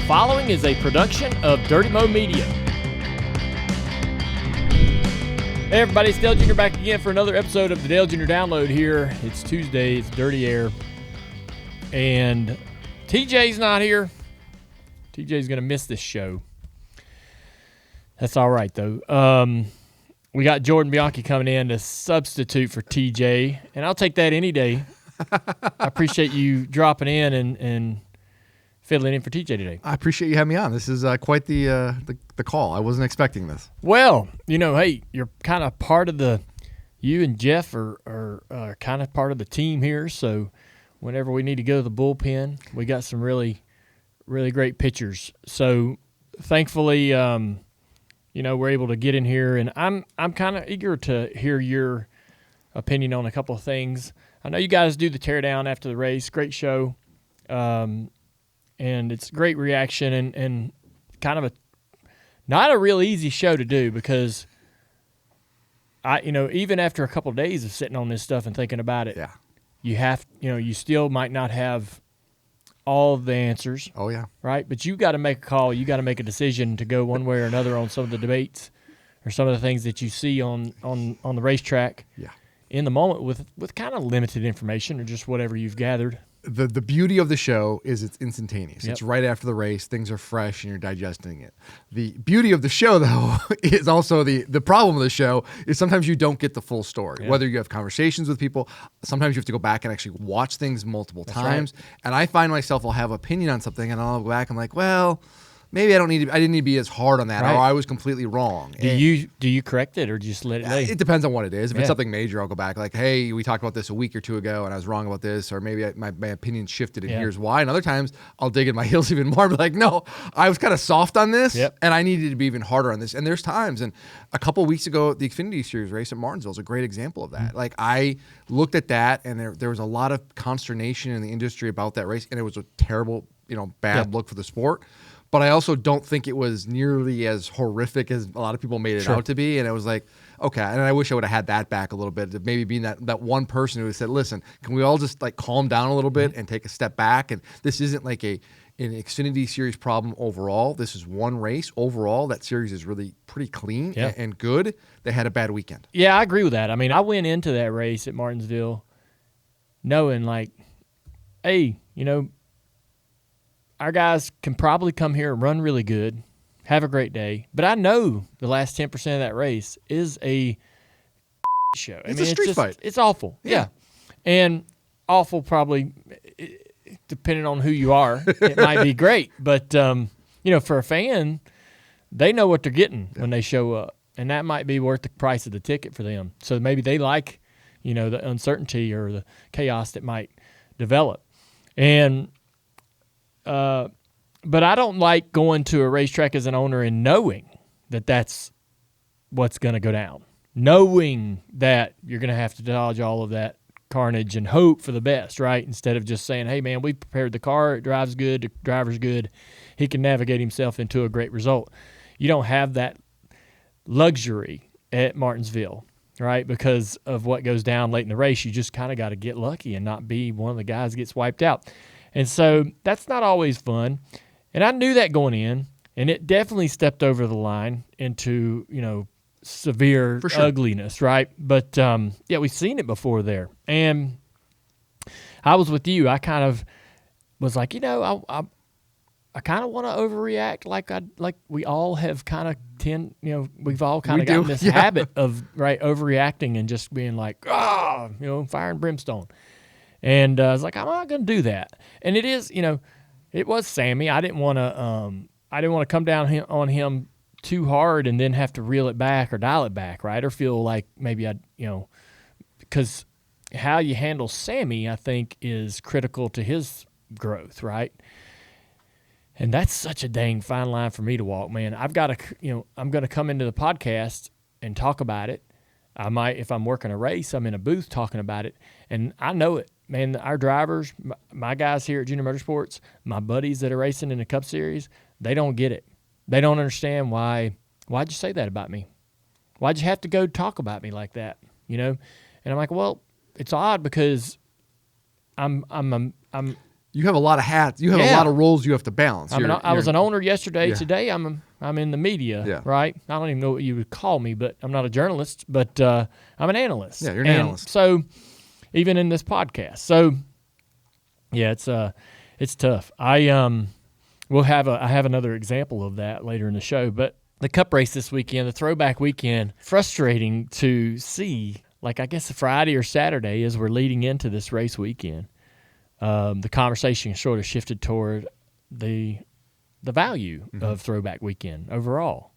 following is a production of Dirty Mo Media. Hey everybody, it's Dale Jr. back again for another episode of the Dale Jr. Download here. It's Tuesday, it's Dirty Air, and TJ's not here. TJ's going to miss this show. That's all right, though. We got Jordan Bianchi coming in to substitute for TJ, and I'll take that any day. I appreciate you dropping in and fiddling in for TJ today. I appreciate you having me on. This is quite the call. I wasn't expecting this. Well, hey, you're kind of part of you and Jeff are kind of part of the team here, so whenever we need to go to the bullpen, we got some really, really great pitchers. So thankfully, we're able to get in here, and I'm kind of eager to hear your opinion on a couple of things. I know you guys do the teardown after the race. Great show. And it's great reaction and kind of not a real easy show to do because even after a couple of days of sitting on this stuff and thinking about it, you still might not have all of the answers. Oh yeah. Right? But you got to make a call, you got to make a decision to go one way or another on some of the debates or some of the things that you see on the racetrack. Yeah. In the moment with kind of limited information or just whatever you've gathered. The beauty of the show is it's instantaneous. Yep. It's right after the race. Things are fresh and you're digesting it. The beauty of the show, though, is also the problem of the show is sometimes you don't get the full story. Yeah. Whether you have conversations with people, sometimes you have to go back and actually watch things multiple times. Right. And I find myself, I'll have opinion on something and I'll go back and I'm like, well, maybe I didn't need to be as hard on that, right. Or I was completely wrong. Do you correct it or just let it lay? It depends on what it is. If it's something major, I'll go back like, hey, we talked about this a week or two ago and I was wrong about this, or maybe my opinion shifted and here's why. And other times I'll dig in my heels even more and be like, no, I was kind of soft on this and I needed to be even harder on this. And there's times, and a couple of weeks ago, the Xfinity Series race at Martinsville is a great example of that. Mm-hmm. Like I looked at that and there was a lot of consternation in the industry about that race and it was a terrible, bad look for the sport. But I also don't think it was nearly as horrific as a lot of people made it out to be. And it was like, okay. And I wish I would have had that back a little bit, maybe being that one person who said, listen, can we all just like calm down a little bit and take a step back? And this isn't like an Xfinity Series problem overall. This is one race. Overall, that series is really pretty clean and good. They had a bad weekend. Yeah, I agree with that. I mean, I went into that race at Martinsville knowing like, hey, our guys can probably come here and run really good, have a great day. But I know the last 10% of that race is a show. It's a street fight. It's awful. Yeah. And awful probably, depending on who you are, it might be great. But, for a fan, they know what they're getting when they show up. And that might be worth the price of the ticket for them. So maybe they like, the uncertainty or the chaos that might develop. And but I don't like going to a racetrack as an owner and knowing that that's what's going to go down, knowing that you're going to have to dodge all of that carnage and hope for the best, right? Instead of just saying, hey, man, we prepared the car. It drives good. The driver's good. He can navigate himself into a great result. You don't have that luxury at Martinsville, right? Because of what goes down late in the race. You just kind of got to get lucky and not be one of the guys that gets wiped out. And so that's not always fun. And I knew that going in, and it definitely stepped over the line into, severe ugliness, right? But, we've seen it before there. And I was with you. I kind of was like, I kind of want to overreact like we all have kind of we've all kind of gotten this habit of, overreacting and just being like, fire and brimstone. And I was like, I'm not going to do that. And it is, it was Sammy. I didn't want to come down on him too hard and then have to reel it back or dial it back, right? Or feel like maybe because how you handle Sammy, I think, is critical to his growth, right? And that's such a dang fine line for me to walk, man. I've got to, I'm going to come into the podcast and talk about it. I might, if I'm working a race, I'm in a booth talking about it, and I know it. Man, our drivers, my guys here at Junior Motorsports, my buddies that are racing in the Cup Series, they don't get it. They don't understand why'd you say that about me? Why'd you have to go talk about me like that? And I'm like, well, it's odd because I'm You have a lot of hats. You have a lot of roles you have to balance. I was an owner yesterday. Today I'm in the media, right? I don't even know what you would call me, but I'm not a journalist, but I'm an analyst. Yeah, you're an analyst. So even in this podcast. So yeah, it's tough. I have another example of that later in the show, but the Cup race this weekend, the Throwback Weekend, frustrating to see, like I guess Friday or Saturday as we're leading into this race weekend. The conversation sort of shifted toward the value of Throwback Weekend overall.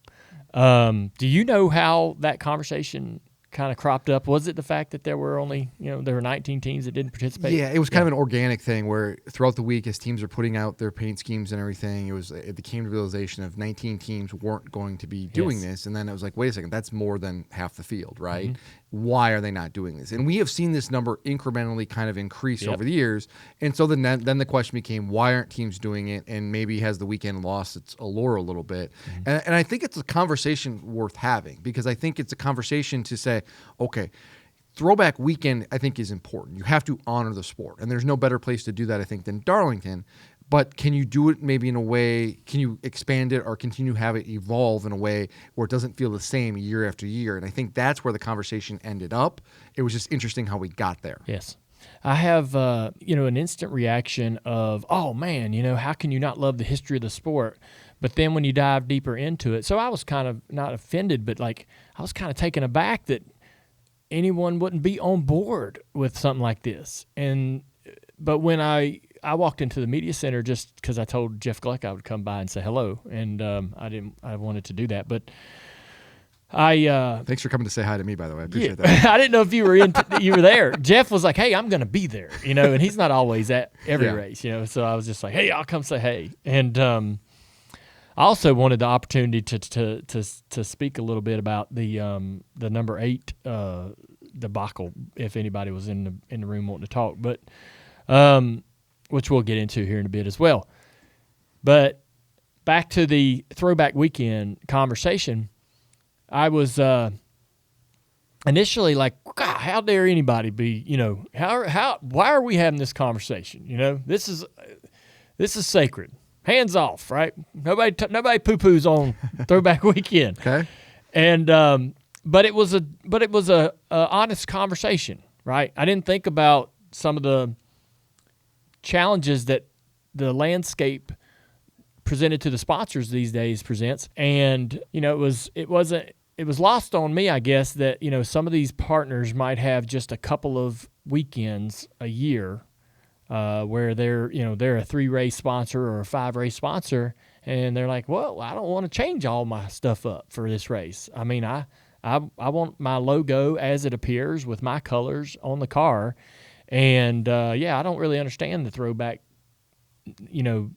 Do you know how that conversation kind of cropped up? Was it the fact that there were only, there were 19 teams that didn't participate? Yeah, it was kind of an organic thing where throughout the week, as teams are putting out their paint schemes and everything, it came to the realization of 19 teams weren't going to be doing this. And then it was like, wait a second, that's more than half the field, right? Why are they not doing this? And we have seen this number incrementally kind of increase over the years. And so then the question became, why aren't teams doing it? And maybe has the weekend lost its allure a little bit? And I think it's a conversation worth having, because I think it's a conversation to say, okay, Throwback Weekend, I think, is important. You have to honor the sport. And there's no better place to do that, I think, than Darlington. But can you do it maybe in a way, can you expand it or continue to have it evolve in a way where it doesn't feel the same year after year? And I think that's where the conversation ended up. It was just interesting how we got there. Yes. I have, an instant reaction of, oh, man, how can you not love the history of the sport? But then when you dive deeper into it, so I was kind of not offended, but I was kind of taken aback that anyone wouldn't be on board with something like this. But when I walked into the media center just because I told Jeff Gluck I would come by and say hello, and I wanted to do that, but thanks for coming to say hi to me, by the way. I appreciate that. I didn't know if you were there. Jeff was like, "Hey, I'm going to be there," and he's not always at every race, So I was just like, "Hey, I'll come say hey," and I also wanted the opportunity to speak a little bit about the number 8 debacle, if anybody was in the room wanting to talk, but which we'll get into here in a bit as well. But back to the Throwback Weekend conversation, I was initially like, God, how dare anybody be, why are we having this conversation? This is sacred. Hands off, right? Nobody poo-poos on Throwback Weekend. Okay. And but it was a honest conversation, right? I didn't think about some of the challenges that the landscape presented to the sponsors these days presents, and it was lost on me, I guess, that some of these partners might have just a couple of weekends a year where they're a 3-race sponsor or a 5-race sponsor, and they're like, well, I don't want to change all my stuff up for this race. I mean, I want my logo as it appears with my colors on the car. And, I don't really understand the throwback,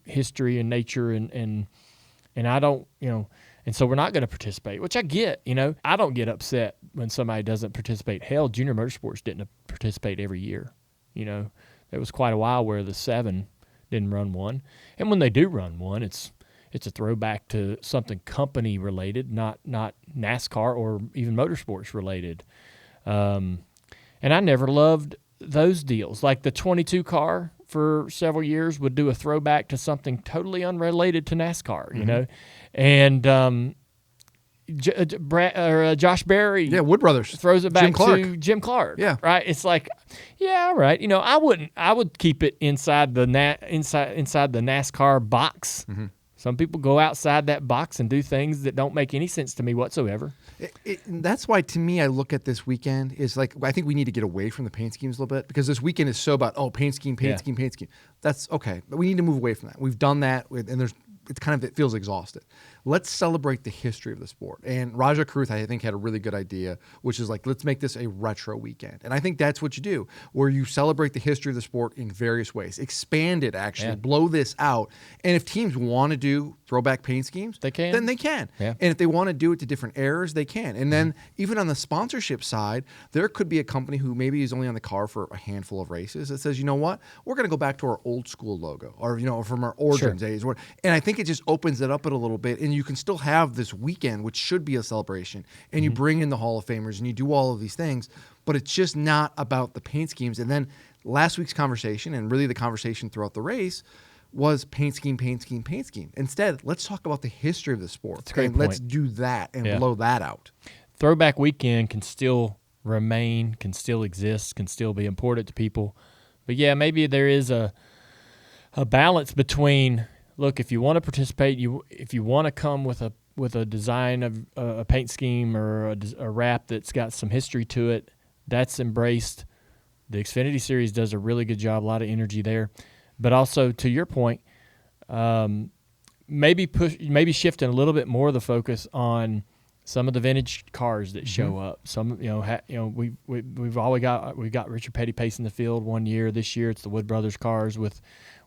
history and nature and I don't, and so we're not going to participate, which I get, I don't get upset when somebody doesn't participate. Hell, Junior Motorsports didn't participate every year. There was quite a while where the 7 didn't run one. And when they do run one, it's a throwback to something company related, not NASCAR or even motorsports related. And I never loved those deals. Like the 22 car for several years would do a throwback to something totally unrelated to NASCAR, And Josh Berry, Wood Brothers, throws it back to Jim Clark. Yeah, right. It's like, all right. I would keep it inside the NASCAR box. Mm-hmm. Some people go outside that box and do things that don't make any sense to me whatsoever. That's why, to me, I look at this weekend is like, I think we need to get away from the paint schemes a little bit, because this weekend is so about, paint scheme. That's okay. But we need to move away from that. We've done that, and it feels exhausted. Let's celebrate the history of the sport. And Raja Kruth, I think, had a really good idea, which is like, let's make this a retro weekend. And I think that's what you do, where you celebrate the history of the sport in various ways. Expand it, actually. Blow this out. And if teams want to do throwback paint schemes, then they can. Yeah. And if they want to do it to different eras, they can. And then even on the sponsorship side, there could be a company who maybe is only on the car for a handful of races that says, you know what, we're going to go back to our old school logo, or from our origin days. And I think it just opens it up a little bit, and you can still have this weekend, which should be a celebration, and you bring in the Hall of Famers and you do all of these things, but it's just not about the paint schemes. And then last week's conversation, and really the conversation throughout the race, was paint scheme. Instead, let's talk about the history of the sport. That's a great and point. Let's do that and blow that out. Throwback Weekend can still remain, can still exist, can still be important to people. But, yeah, maybe there is a balance between, look, if you want to participate, if you want to come with a design of a paint scheme or a wrap that's got some history to it, that's embraced. The Xfinity Series does a really good job, a lot of energy there. But also, to your point, maybe shifting a little bit more of the focus on some of the vintage cars that show up. Some, we've got Richard Petty pacing the field one year. This year, it's the Wood Brothers cars with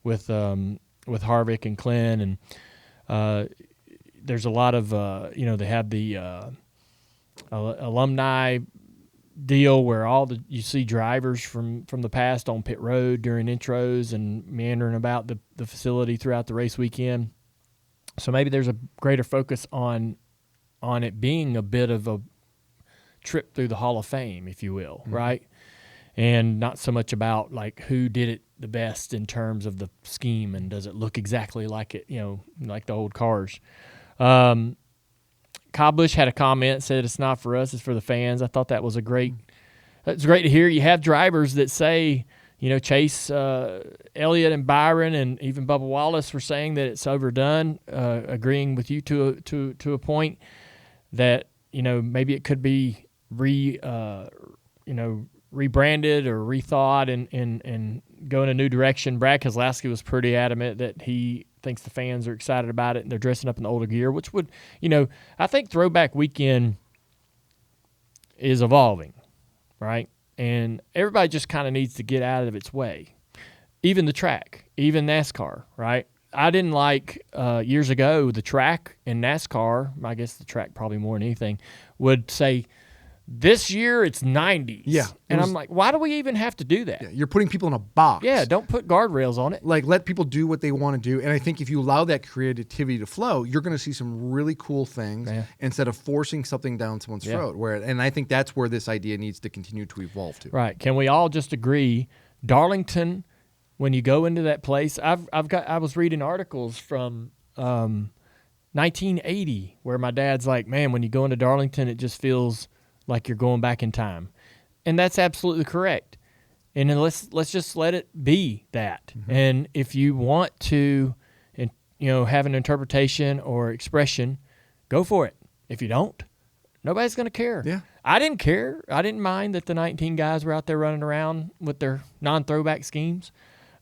Harvick and Glenn, and there's a lot of they have the alumni deal where you see drivers from the past on pit road during intros and meandering about the facility throughout the race weekend. So maybe there's a greater focus on it being a bit of a trip through the Hall of Fame, if you will, right? And not so much about like who did it the best in terms of the scheme and does it look exactly like it, like the old cars. Kyle Busch had a comment, said it's not for us, it's for the fans. I thought that was it's great to hear. You have drivers that say, Chase Elliott and Byron and even Bubba Wallace were saying that it's overdone, agreeing with you to a point that, maybe it could be rebranded or rethought and go in a new direction. Brad Keselowski was pretty adamant that he thinks the fans are excited about it and they're dressing up in the older gear, which would, I think Throwback Weekend is evolving, right? And everybody just kind of needs to get out of its way. Even the track, even NASCAR, right? I didn't like years ago the track in NASCAR, I guess the track probably more than anything, would say, this year it's 90s. Yeah. And I'm like, why do we even have to do that? Yeah, you're putting people in a box. Yeah, don't put guardrails on it. Like, let people do what they want to do. And I think if you allow that creativity to flow, you're going to see some really cool things instead of forcing something down someone's throat. And I think that's where this idea needs to continue to evolve to. Right. Can we all just agree, Darlington, when you go into that place, I was reading articles from 1980 where my dad's like, man, when you go into Darlington, it just feels like you're going back in time. And that's absolutely correct. And then let's just let it be that. And if you want to have an interpretation or expression, go for it. If you don't, nobody's going to care. Yeah. I didn't care. I didn't mind that the 19 guys were out there running around with their non-throwback schemes.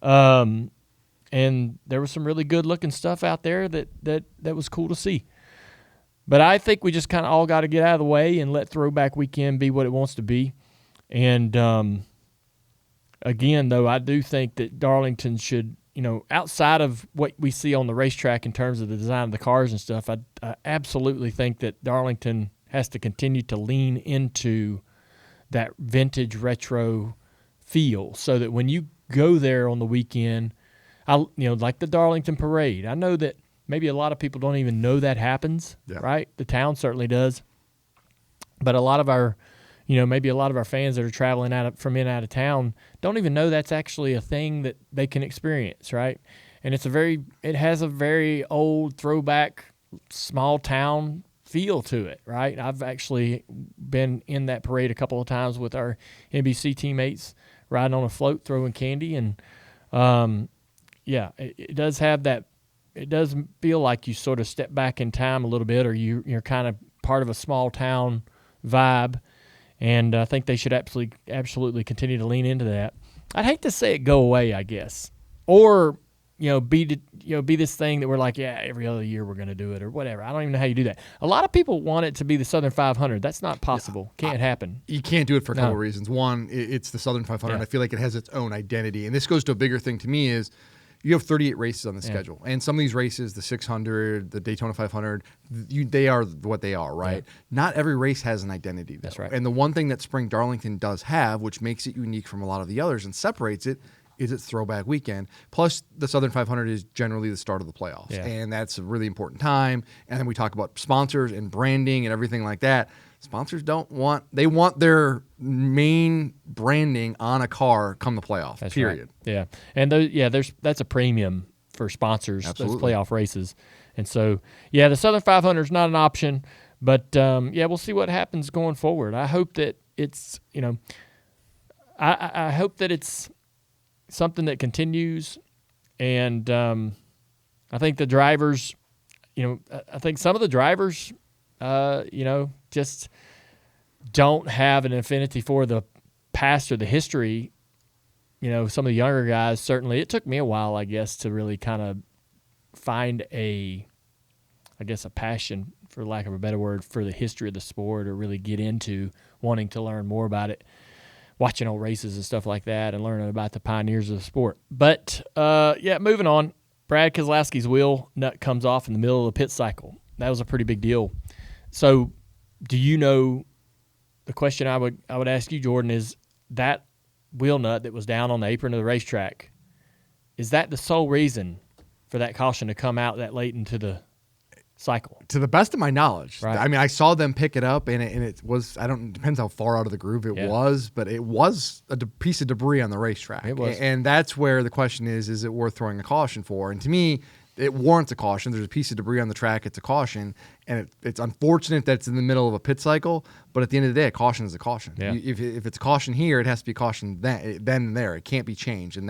And there was some really good-looking stuff out there that was cool to see. But I think we just kind of all got to get out of the way and let Throwback Weekend be what it wants to be. And, again, though, I do think that Darlington should, outside of what we see on the racetrack in terms of the design of the cars and stuff, I absolutely think that Darlington has to continue to lean into that vintage retro feel so that when you go there on the weekend, like the Darlington Parade, I know that maybe a lot of people don't even know that happens, right? The town certainly does. But a lot of our, maybe a lot of our fans that are traveling from in and out of town don't even know that's actually a thing that they can experience, right? And it has a very old throwback small town feel to it, right? I've actually been in that parade a couple of times with our NBC teammates riding on a float throwing candy. And, it does have that. It does feel like you sort of step back in time a little bit, or you're kind of part of a small town vibe, and I think they should absolutely continue to lean into that. I'd hate to say it go away, I guess, or be this thing that we're like, every other year we're going to do it or whatever. I don't even know how you do that. A lot of people want it to be the Southern 500. That's not possible. Can't happen. You can't do it for a couple of reasons. One, it's the Southern 500. I feel like it has its own identity, and this goes to a bigger thing to me is. You have 38 races on the schedule, and some of these races, the 600, the Daytona 500, they are what they are, right? Yeah. Not every race has an identity, though. That's right. And the one thing that Spring Darlington does have, which makes it unique from a lot of the others and separates it, is it Throwback Weekend. Plus, the Southern 500 is generally the start of the playoffs, Yeah. and that's a really important time. And then we talk about sponsors and branding and everything like that. Sponsors want their main branding on a car come the playoff. That's period. Right. Yeah, and that's a premium for sponsors. Absolutely. Those playoff races, and so the Southern 500 is not an option, but we'll see what happens going forward. I hope that it's I hope that it's something that continues, and I think the drivers, I think some of the drivers, just don't have an affinity for the past or the history. Some of the younger guys, certainly, it took me a while, I guess, to really kind of find a passion, for lack of a better word, for the history of the sport, or really get into wanting to learn more about it, watching old races and stuff like that, and learning about the pioneers of the sport. But, moving on, Brad Keselowski's wheel nut comes off in the middle of the pit cycle. That was a pretty big deal. So, do you know, the question I would ask you, Jordan, is that wheel nut that was down on the apron of the racetrack, is that the sole reason for that caution to come out that late into the cycle? To the best of my knowledge. Right. I mean, I saw them pick it up, and it was, depends how far out of the groove it was, but it was a piece of debris on the racetrack. It was. And that's where the question is it worth throwing a caution for? And to me, it warrants a caution. There's a piece of debris on the track. It's a caution. And it's unfortunate that it's in the middle of a pit cycle, but at the end of the day, a caution is a caution. Yeah. If it's a caution here, it has to be a caution then and there. It can't be changed. And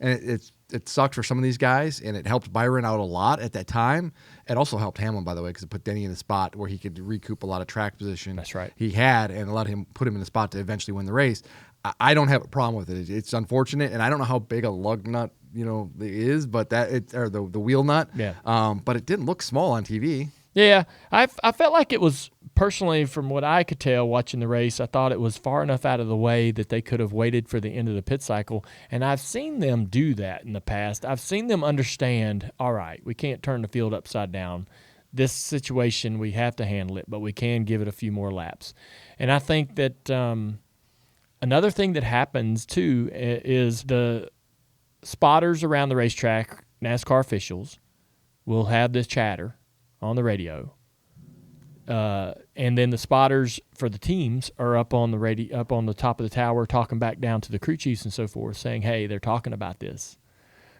it sucked for some of these guys, and it helped Byron out a lot at that time. It also helped Hamlin, by the way, because it put Denny in a spot where he could recoup a lot of track position. That's right. He had, and put him in a spot to eventually win the race. I don't have a problem with it. It's unfortunate, and I don't know how big a lug nut it is, but the wheel nut. Yeah. But it didn't look small on TV. Yeah, I felt like it was, personally, from what I could tell watching the race, I thought it was far enough out of the way that they could have waited for the end of the pit cycle. And I've seen them do that in the past. I've seen them understand, all right, we can't turn the field upside down. This situation, we have to handle it, but we can give it a few more laps. And I think that another thing that happens, too, is the spotters around the racetrack, NASCAR officials, will have this chatter on the radio, and then the spotters for the teams are up on the radio, up on the top of the tower, talking back down to the crew chiefs and so forth, saying, "Hey, they're talking about this."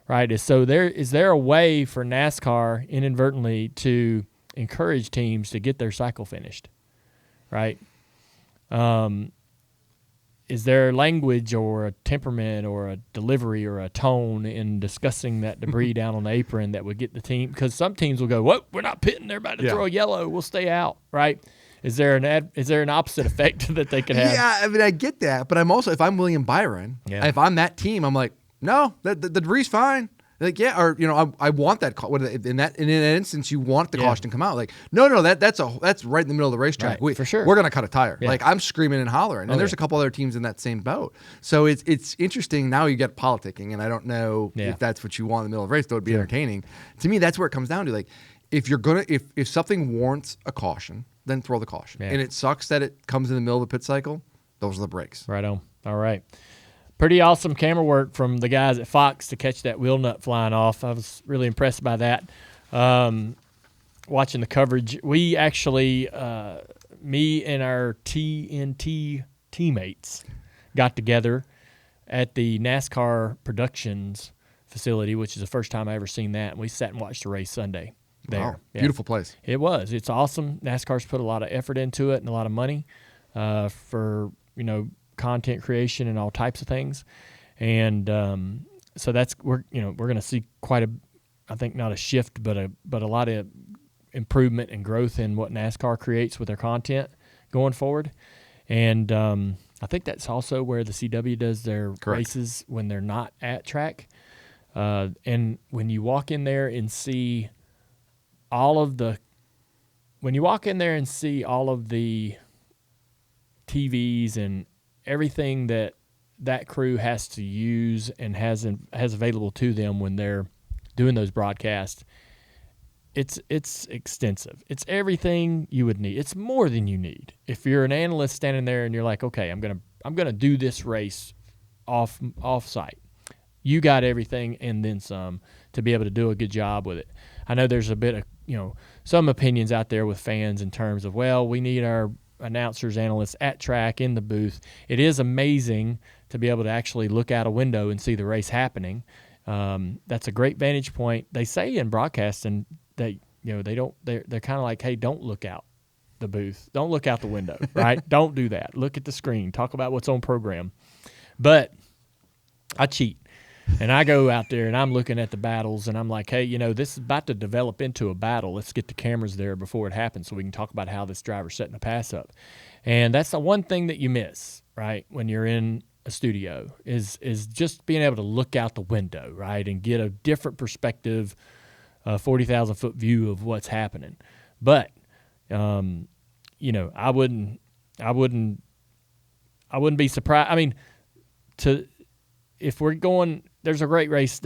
Right? So is there a way for NASCAR inadvertently to encourage teams to get their cycle finished? Right? Is there language or a temperament or a delivery or a tone in discussing that debris down on the apron that would get the team? Because some teams will go, "Whoa, we're not pitting. They're about to throw a yellow. We'll stay out." Right? Is there an opposite effect that they could have? Yeah, I mean, I get that, but I'm also, if I'm William Byron, if I'm that team, I'm like, no, the debris fine. Like, yeah, or I want that. In that instance, you want the caution to come out. Like, no, that's right in the middle of the racetrack. Right, for sure. We're gonna cut a tire. Yeah. Like, I'm screaming and hollering, and there's a couple other teams in that same boat. So it's interesting. Now you get politicking, and I don't know if that's what you want in the middle of the race. Though it'd be entertaining. To me, that's where it comes down to. Like, if something warrants a caution, then throw the caution. Yeah. And it sucks that it comes in the middle of the pit cycle. Those are the breaks. Right on. All right. Pretty awesome camera work from the guys at Fox to catch that wheel nut flying off. I was really impressed by that. Watching the coverage, we actually, me and our TNT teammates got together at the NASCAR Productions facility, which is the first time I ever seen that. And we sat and watched the race Sunday there. Wow. Yeah. Beautiful place. It was. It's awesome. NASCAR's put a lot of effort into it and a lot of money for, content creation and all types of things. And so we're going to see quite a, I think not a shift, but a lot of improvement and growth in what NASCAR creates with their content going forward. And I think that's also where the CW does their races when they're not at track. And when you walk in there and see all of the TVs and everything that crew has to use and has available to them when they're doing those broadcasts, it's extensive. It's everything you would need. It's more than you need. If you're an analyst standing there and you're like, okay, I'm gonna do this race off site, You got everything and then some to be able to do a good job with it. I know there's a bit of, some opinions out there with fans in terms of, well, we need our announcers, analysts at track in the booth. It is amazing to be able to actually look out a window and see the race happening. That's a great vantage point. They say in broadcasting that, they're kind of like, hey, don't look out the booth. Don't look out the window, right? Don't do that. Look at the screen. Talk about what's on program. But I cheat. And I go out there and I'm looking at the battles and I'm like, hey, this is about to develop into a battle. Let's get the cameras there before it happens so we can talk about how this driver's setting the pass up. And that's the one thing that you miss, right, when you're in a studio is just being able to look out the window, right, and get a different perspective, 40,000-foot view of what's happening. But, I wouldn't be surprised. I mean, if we're going – there's a great race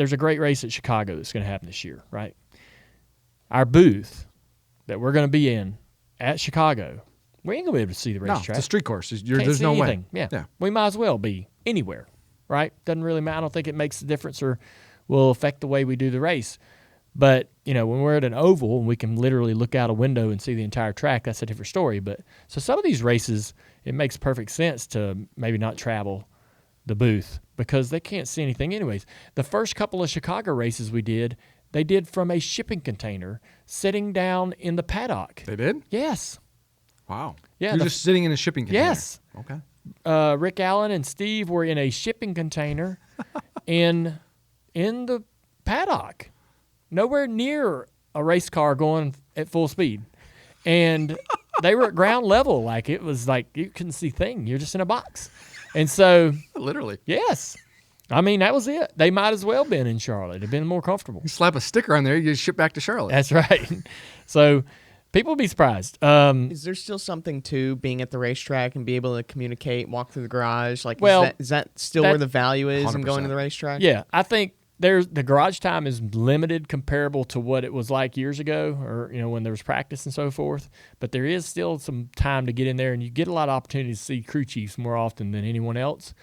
at Chicago that's going to happen this year, right? Our booth that we're going to be in at Chicago, we ain't going to be able to see the racetrack. No, it's a street course. There's no way. Yeah. We might as well be anywhere, right? Doesn't really matter. I don't think it makes a difference or will affect the way we do the race. But, when we're at an oval and we can literally look out a window and see the entire track, that's a different story. But so some of these races, it makes perfect sense to maybe not travel the booth because they can't see anything anyways. The first couple of Chicago races we did, they did from a shipping container sitting down in the paddock. They did? Yes. Wow. Yeah, You're just sitting in a shipping container. Yes. Okay. Rick Allen and Steve were in a shipping container in the paddock, nowhere near a race car going at full speed. And they were at ground level. Like, it was like you couldn't see a thing. You're just in a box. And so, literally, yes. I mean, that was it. They might as well been in Charlotte. They've been more comfortable. You slap a sticker on there, you ship back to Charlotte. That's right. So, people would be surprised. Is there still something to being at the racetrack and be able to communicate, walk through the garage? Like, is that still where the value is 100%. In going to the racetrack? Yeah, I think the garage time is limited comparable to what it was like years ago, or when there was practice and so forth. But there is still some time to get in there, and you get a lot of opportunities to see crew chiefs more often than anyone else.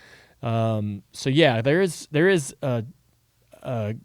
So yeah, there is a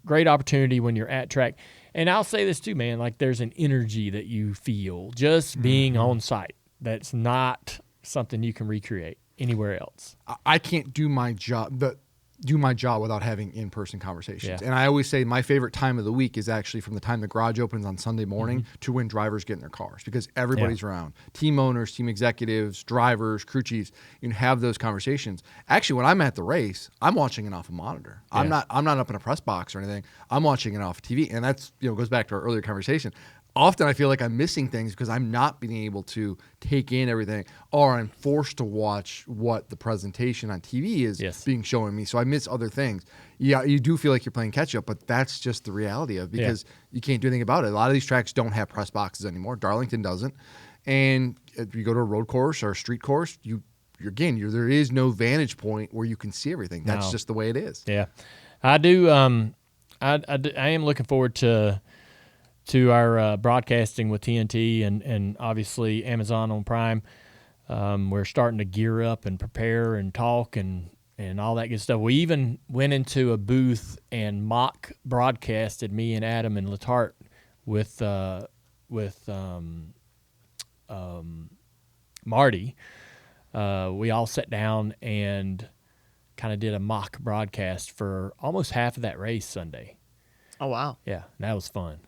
great opportunity when you're at track. And I'll say this too, man. Like, there's an energy that you feel just being on site. That's not something you can recreate anywhere else. I can't do my job without having in-person conversations. Yeah. And I always say my favorite time of the week is actually from the time the garage opens on Sunday morning to when drivers get in their cars, because everybody's around. Team owners, team executives, drivers, crew chiefs, you can have those conversations. Actually, when I'm at the race, I'm watching it off a monitor. Yeah. I'm not up in a press box or anything. I'm watching it off TV. And that's, goes back to our earlier conversation. Often I feel like I'm missing things because I'm not being able to take in everything, or I'm forced to watch what the presentation on TV is being shown me. So I miss other things. Yeah, you do feel like you're playing catch up, but that's just the reality of it, because you can't do anything about it. A lot of these tracks don't have press boxes anymore. Darlington doesn't. And if you go to a road course or a street course, there is no vantage point where you can see everything. That's just the way it is. Yeah. I do. I am looking forward to our broadcasting with TNT and obviously Amazon on Prime. We're starting to gear up and prepare and talk and all that good stuff. We even went into a booth and mock broadcasted, me and Adam and Letarte with Marty. We all sat down and kind of did a mock broadcast for almost half of that race Sunday. Oh, wow. Yeah, that was fun.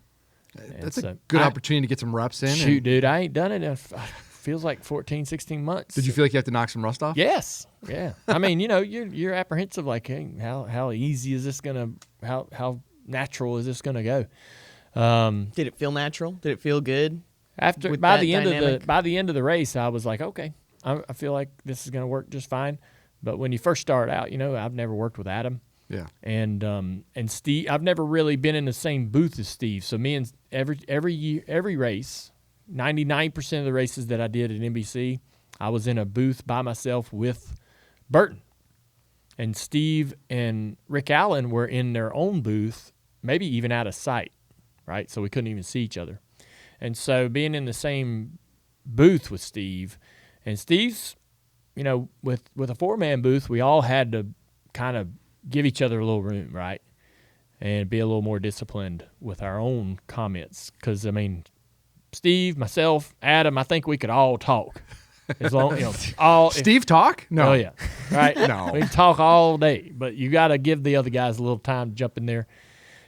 That's a good opportunity to get some reps in. Shoot, dude, I ain't done it in feels like 14, 16 months. Did you feel like you have to knock some rust off? Yes. Yeah. I mean, you're apprehensive, like, hey, how easy is this gonna, how natural is this gonna go? Did it feel natural? Did it feel good? By the end of the race, I was like, okay, I feel like this is gonna work just fine. But when you first start out, I've never worked with Adam. Yeah. And Steve, I've never really been in the same booth as Steve. So me and every race, 99% of the races that I did at NBC, I was in a booth by myself with Burton. And Steve and Rick Allen were in their own booth, maybe even out of sight, right? So we couldn't even see each other. And so being in the same booth with Steve, and Steve's, with a four-man booth, we all had to kind of give each other a little room, right? And be a little more disciplined with our own comments. Because, I mean, Steve, myself, Adam, I think we could all talk. As long, Steve talk? No. Oh, yeah. Right? No. We can talk all day, but you got to give the other guys a little time to jump in there.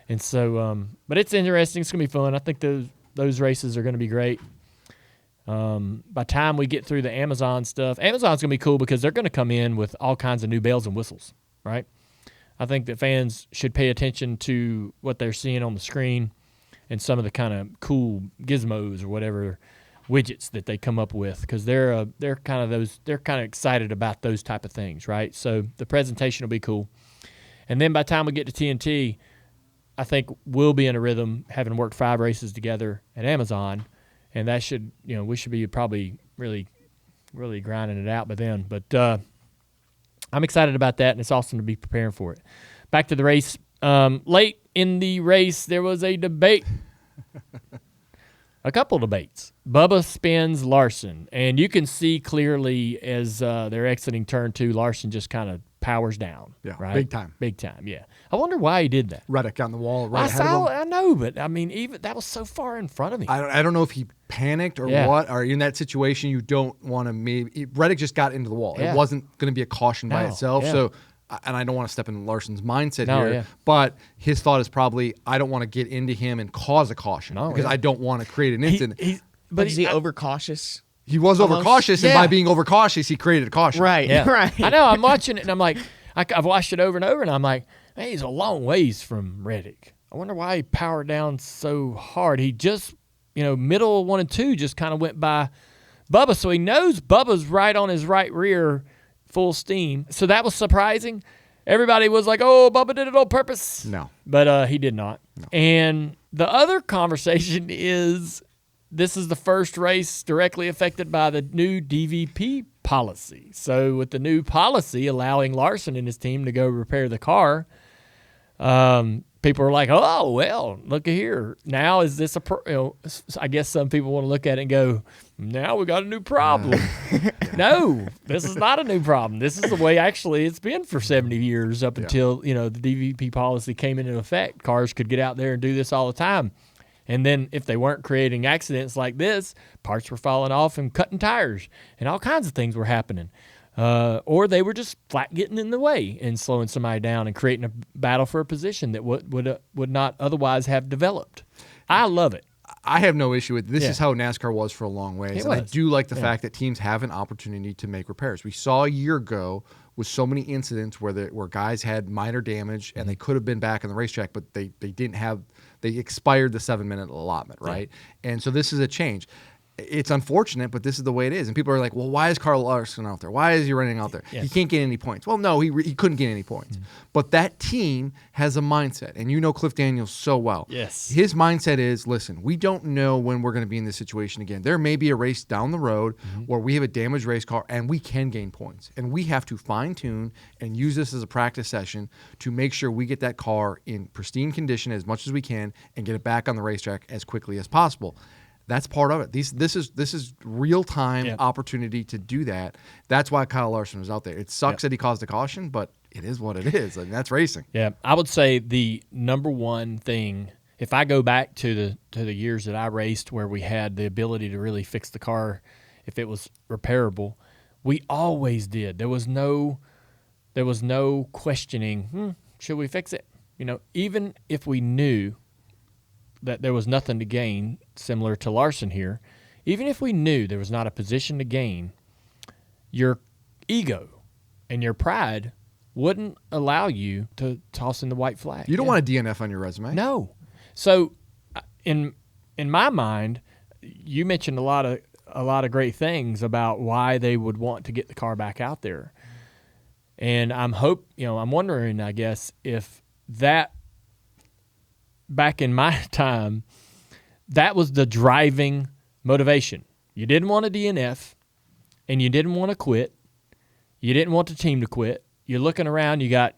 And so, but it's interesting. It's going to be fun. I think those races are going to be great. By the time we get through the Amazon stuff, Amazon's going to be cool because they're going to come in with all kinds of new bells and whistles, right? I think that fans should pay attention to what they're seeing on the screen and some of the kind of cool gizmos or whatever widgets that they come up with, because they're kind of excited about those type of things, right? So the presentation will be cool. And then by the time we get to TNT, I think we'll be in a rhythm, having worked 5 races together at Amazon, and that should, we should be probably really, really grinding it out by then. But I'm excited about that, and it's awesome to be preparing for it. Back to the race. Late in the race, there was a debate. A couple debates. Bubba spins Larson, and you can see clearly as they're exiting turn 2, Larson just kind of powers down. Yeah, right? big time. Big time, yeah. I wonder why he did that. Reddick on the wall right ahead of him. I know, but, I mean, even that was so far in front of me. I don't know if he panicked or what, or in that situation you don't want to Reddick just got into the wall. Yeah. It wasn't going to be a caution by itself, so... And I don't want to step in Larson's mindset here, but his thought is probably, I don't want to get into him and cause a caution because I don't want to create an incident. But is he overcautious? He was overcautious, and by being overcautious, he created a caution. Right, right. I know, I'm watching it, and I'm like, I've watched it over and over, and I'm like, man, he's a long ways from Reddick. I wonder why he powered down so hard. He just, middle 1 and 2 just kind of went by Bubba, so he knows Bubba's right on his right rear, full steam. So that was surprising. Everybody was like, oh, Bubba did it on purpose. No. But he did not. No. And the other conversation is, this is the first race directly affected by the new DVP policy. So with the new policy allowing Larson and his team to go repair the car, people are like, oh, well, look at here. Now is this I guess some people want to look at it and go, now we got a new problem. No, this is not a new problem. This is the way actually it's been for 70 years up until, the DVP policy came into effect. Cars could get out there and do this all the time. And then if they weren't creating accidents like this, parts were falling off and cutting tires and all kinds of things were happening. Or they were just flat getting in the way and slowing somebody down and creating a battle for a position that would not otherwise have developed. I love it. I have no issue with it. This is how NASCAR was for a long ways. And I do like the fact that teams have an opportunity to make repairs. We saw a year ago with so many incidents where guys had minor damage and they could have been back on the racetrack, but they didn't have – they expired the 7-minute allotment, right? Yeah. And so this is a change. It's unfortunate, but this is the way it is. And people are like, well, why is Carl Larson out there? Why is he running out there? Yeah. He can't get any points. Well, no, he couldn't get any points. But that team has a mindset, and you know Cliff Daniels so well. Yes. His mindset is, listen, we don't know when we're going to be in this situation again. There may be a race down the road where we have a damaged race car, and we can gain points. And we have to fine-tune and use this as a practice session to make sure we get that car in pristine condition as much as we can and get it back on the racetrack as quickly as possible. That's part of it. This is real-time opportunity to do that. That's why Kyle Larson was out there. It sucks that he caused a caution, but it is what it is. I mean, that's racing. Yeah, I would say the number one thing, if I go back to the years that I raced where we had the ability to really fix the car if it was repairable, we always did. There was no questioning, should we fix it? Even if we knew that there was nothing to gain, similar to Larson here, even if we knew there was not a position to gain, your ego and your pride wouldn't allow you to toss in the white flag. You don't want a DNF on your resume. No. So in my mind, you mentioned a lot of great things about why they would want to get the car back out there. And I'm wondering, I guess, if that back in my time, that was the driving motivation. You didn't want a DNF, and you didn't want to quit. You didn't want the team to quit. You're looking around, you got,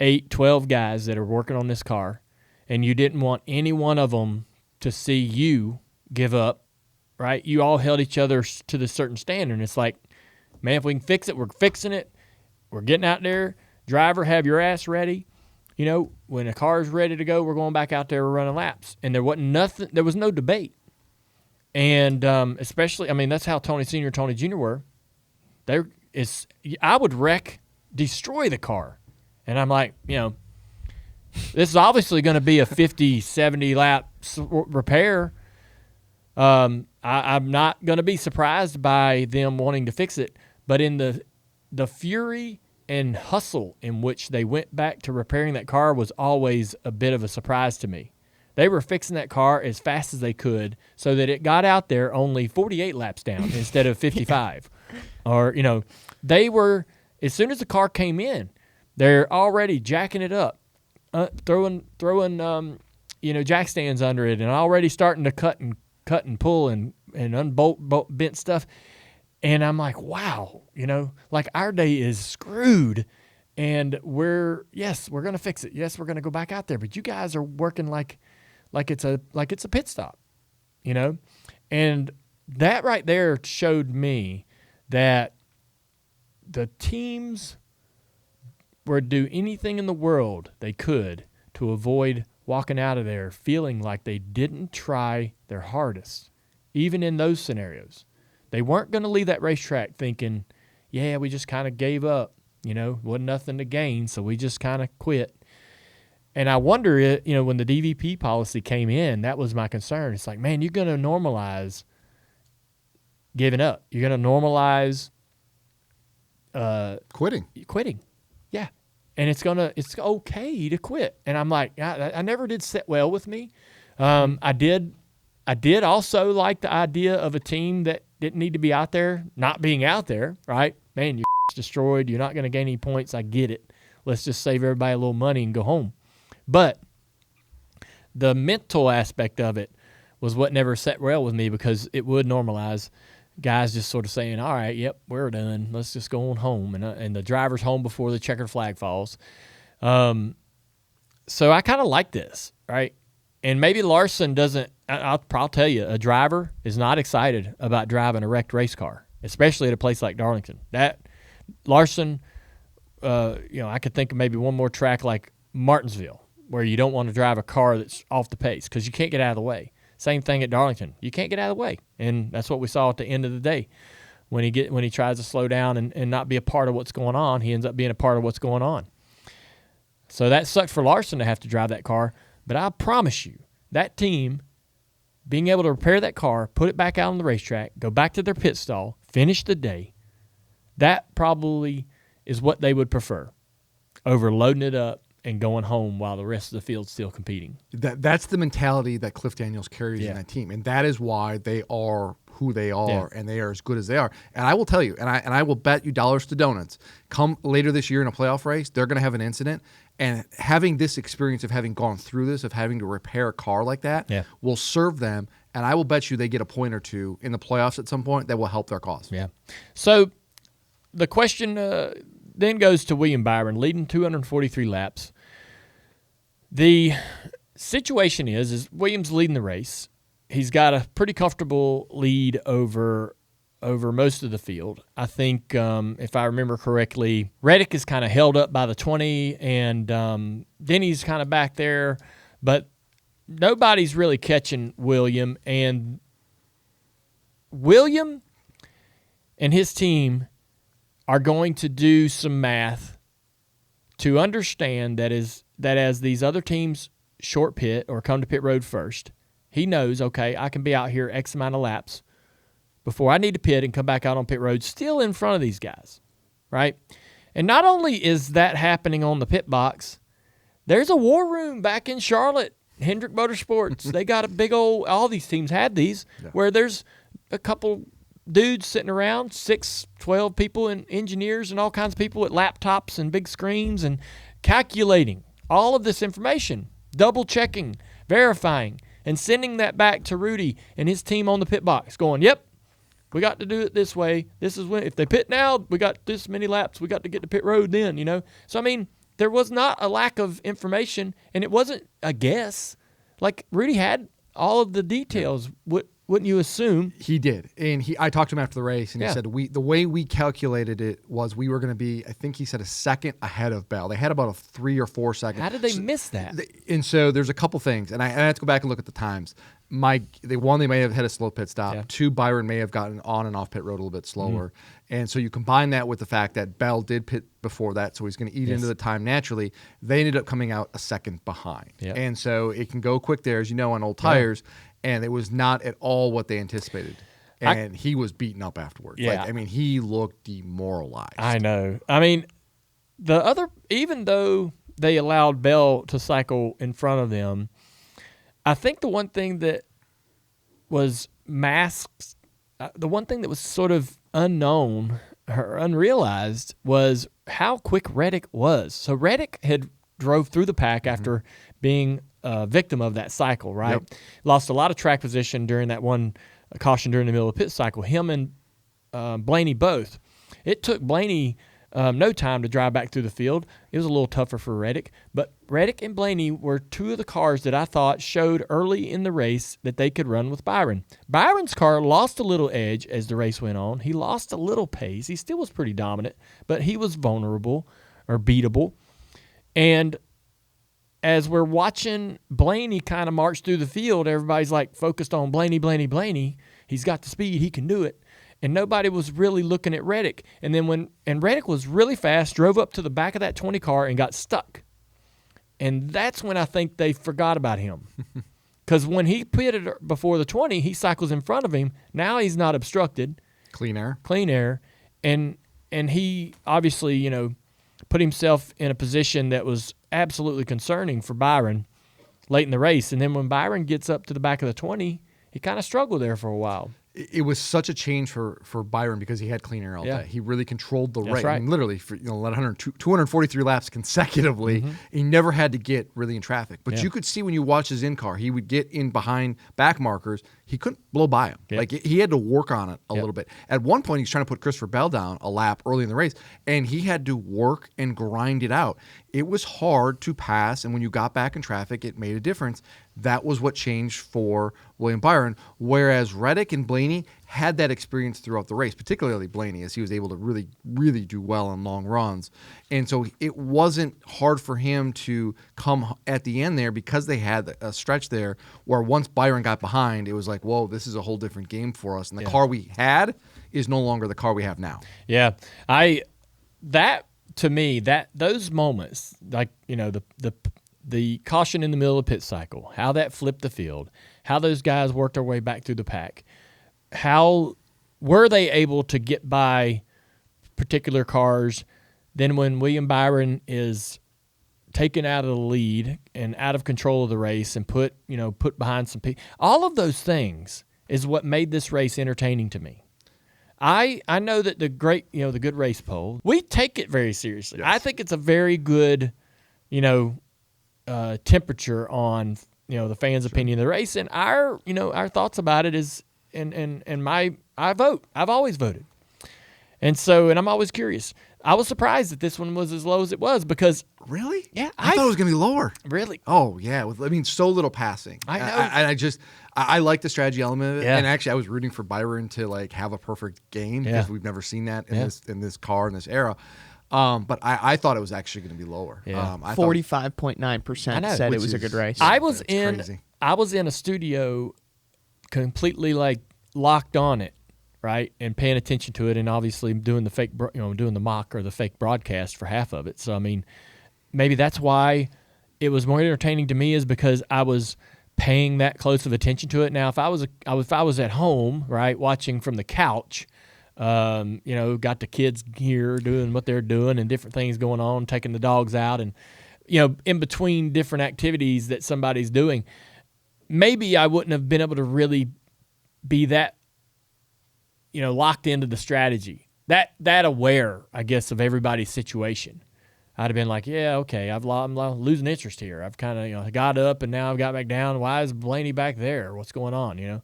8, 12 guys that are working on this car, and you didn't want any one of them to see you give up, right? You all held each other to the certain standard, and it's like, man, if we can fix it, we're fixing it. We're getting out there, driver, have your ass ready. You know, when a car's ready to go, we're going back out there, we're running laps. And there wasn't nothing, there was no debate. And especially, I mean, that's how Tony Sr. and Tony Jr. were. I would destroy the car. And I'm like, you know, this is obviously going to be a 50, 70 lap repair. I'm not going to be surprised by them wanting to fix it. But in the fury and hustle in which they went back to repairing that car was always a bit of a surprise to me. They were fixing that car as fast as they could so that it got out there only 48 laps down instead of 55. Or, you know, they were, as soon as the car came in, they're already jacking it up, throwing jack stands under it and already starting to cut and pull and unbolt bent stuff. And I'm like, wow, you know, like our day is screwed. And we're going to fix it. Yes, we're going to go back out there. But you guys are working like it's a pit stop, you know? And that right there showed me that the teams would do anything in the world they could to avoid walking out of there feeling like they didn't try their hardest, even in those scenarios. They weren't going to leave that racetrack thinking, yeah, we just kind of gave up, you know, wasn't nothing to gain, so we just kind of quit. And I wonder, you know, when the DVP policy came in, that was my concern. It's like, man, you're going to normalize giving up. You're going to normalize quitting. Yeah. And it's okay to quit. And I'm like, I never did sit well with me. I did also like the idea of a team that didn't need to be out there, not being out there, right? Man, you're destroyed. You're not going to gain any points. I get it. Let's just save everybody a little money and go home. But the mental aspect of it was what never sat well with me because it would normalize guys just sort of saying, all right, yep, we're done. Let's just go on home. And the driver's home before the checkered flag falls. So I kind of like this, right? And maybe Larson doesn't – I'll tell you, a driver is not excited about driving a wrecked race car, especially at a place like Darlington. That Larson, I could think of maybe one more track like Martinsville where you don't want to drive a car that's off the pace because you can't get out of the way. Same thing at Darlington. You can't get out of the way. And that's what we saw at the end of the day. When he tries to slow down and not be a part of what's going on, he ends up being a part of what's going on. So that sucked for Larson to have to drive that car. But I promise you, that team being able to repair that car, put it back out on the racetrack, go back to their pit stall, finish the day, that probably is what they would prefer over loading it up and going home while the rest of the field's still competing. That's the mentality that Cliff Daniels carries in that team, and that is why they are who they are, and they are as good as they are. And I will tell you, and I will bet you dollars to donuts, come later this year in a playoff race, they're going to have an incident, and having this experience of having gone through this, of having to repair a car like that, will serve them, and I will bet you they get a point or two in the playoffs at some point that will help their cause. Yeah. So the question then goes to William Byron, leading 243 laps. The situation is Williams leading the race. He's got a pretty comfortable lead over most of the field. I think, if I remember correctly, Reddick is kind of held up by the 20, and Denny's kind of back there, but nobody's really catching William. And William and his team are going to do some math to understand that as these other teams short pit or come to pit road first, he knows, okay, I can be out here X amount of laps before I need to pit and come back out on pit road still in front of these guys, right? And not only is that happening on the pit box, there's a war room back in Charlotte, Hendrick Motorsports. They got a big old – all these teams had these where there's a couple – dudes sitting around, 6, 12 people and engineers and all kinds of people with laptops and big screens and calculating all of this information, double-checking, verifying, and sending that back to Rudy and his team on the pit box going, yep, we got to do it this way. This is when, if they pit now, we got this many laps. We got to get to pit road then, you know. So, I mean, there was not a lack of information, and it wasn't a guess. Like, Rudy had all of the details with Wouldn't you assume? He did. And I talked to him after the race, and he said, the way we calculated it was we were going to be, I think he said, a second ahead of Bell. They had about a 3 or 4 second. How did they miss that? And so there's a couple things, and I had to go back and look at the times. They may have had a slow pit stop. Yeah. 2, Byron may have gotten on and off pit road a little bit slower. And so you combine that with the fact that Bell did pit before that, so he's going to eat into the time naturally. They ended up coming out a second behind. Yep. And so it can go quick there, as you know, on old tires, and it was not at all what they anticipated. And he was beaten up afterwards. Yeah. He looked demoralized. I know. I mean, even though they allowed Bell to cycle in front of them, I think the one thing that was masked, the one thing that was sort of unknown or unrealized was how quick Reddick was. So Reddick had drove through the pack after being a victim of that cycle, right? Yep. Lost a lot of track position during that one caution during the middle of the pit cycle. Him and Blaney both. It took Blaney no time to drive back through the field. It was a little tougher for Reddick, but Reddick and Blaney were 2 of the cars that I thought showed early in the race that they could run with Byron. Byron's car lost a little edge as the race went on. He lost a little pace. He still was pretty dominant, but he was vulnerable or beatable. And as we're watching Blaney kind of march through the field, everybody's like focused on Blaney. He's got the speed. He can do it. And nobody was really looking at Reddick. And then Reddick was really fast, drove up to the back of that 20 car and got stuck. And that's when I think they forgot about him. Because when he pitted before the 20, he cycles in front of him. Now he's not obstructed. Clean air. And he obviously, put himself in a position that was absolutely concerning for Byron late in the race. And then when Byron gets up to the back of the 20, he kind of struggled there for a while. It was such a change for Byron because he had clean air all day. He really controlled the race. Right. I mean, literally, for 243 laps consecutively, he never had to get really in traffic. But you could see when you watch his in-car, he would get in behind back markers. He couldn't blow by him. Yep. Like, he had to work on it a little bit. At one point, he was trying to put Christopher Bell down a lap early in the race, and he had to work and grind it out. It was hard to pass, and when you got back in traffic, it made a difference. That was what changed for William Byron, whereas Reddick and Blaney had that experience throughout the race, particularly Blaney, as he was able to really, really do well in long runs. And so it wasn't hard for him to come at the end there because they had a stretch there where once Byron got behind, it was like, whoa, this is a whole different game for us. And the car we had is no longer the car we have now. Yeah. To me, those moments, like, the caution in the middle of the pit cycle, how that flipped the field, how those guys worked their way back through the pack, how were they able to get by particular cars. Then when William Byron is taken out of the lead and out of control of the race and put behind some people, all of those things is what made this race entertaining to me. I know that the good race poll, we take it very seriously. Yes. I think it's a very good, temperature on the fans' opinion of the race, and our thoughts about it is I vote. I've always voted, and I'm always curious. I was surprised that this one was as low as it was because really, yeah, I thought it was going to be lower. Really? Oh yeah, so little passing. I know. I like the strategy element of it, yeah. And actually, I was rooting for Byron to have a perfect game because we've never seen that in this car in this era. But I thought it was actually going to be lower. Yeah. 45.9% said it was a good race. I was in a studio completely locked on it, right, and paying attention to it, and obviously doing the mock or the fake broadcast for half of it. So I mean, maybe that's why it was more entertaining to me, is because I was paying that close of attention to it. Now, if I was at home, right, watching from the couch, got the kids here doing what they're doing and different things going on, taking the dogs out, and in between different activities that somebody's doing, maybe I wouldn't have been able to really be that locked into the strategy, that aware, I guess, of everybody's situation. I'd have been like, yeah, okay, I'm losing interest here. I've kind of got up and now I've got back down. Why is Blaney back there? What's going on?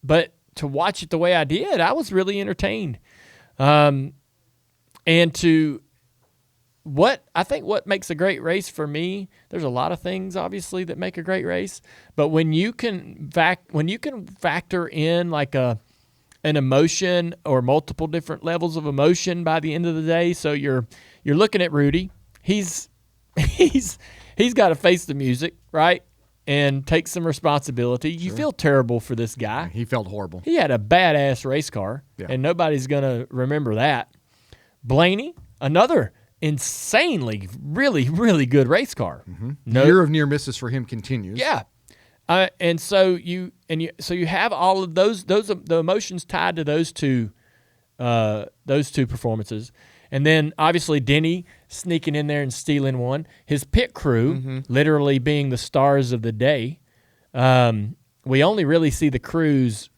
But to watch it the way I did, I was really entertained. And to I think what makes a great race for me, there's a lot of things obviously that make a great race, but when you can factor in like an emotion or multiple different levels of emotion by the end of the day. So you're looking at Rudy. He's got to face the music, right? And take some responsibility. Sure. You feel terrible for this guy. Yeah, he felt horrible. He had a badass race car, and nobody's going to remember that. Blaney, another insanely, really, really good race car. Mm-hmm. Year of near misses for him continues. Yeah. And so you have all of those the emotions tied to those two performances, and then obviously Denny sneaking in there and stealing one. His pit crew literally being the stars of the day. We only really see the crews.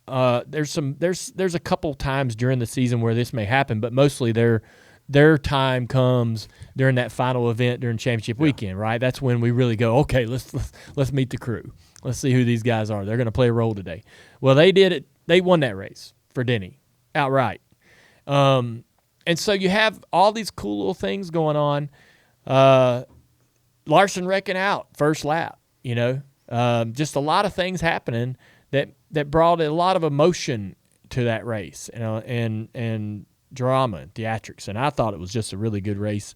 There's a couple times during the season where this may happen, but mostly their time comes during that final event during championship weekend, right? That's when we really go, okay, let's meet the crew. Let's see who these guys are. They're going to play a role today. Well, they did it. They won that race for Denny outright. And so you have all these cool little things going on. Larson wrecking out first lap, just a lot of things happening that brought a lot of emotion to that race, and drama and theatrics, and I thought it was just a really good race.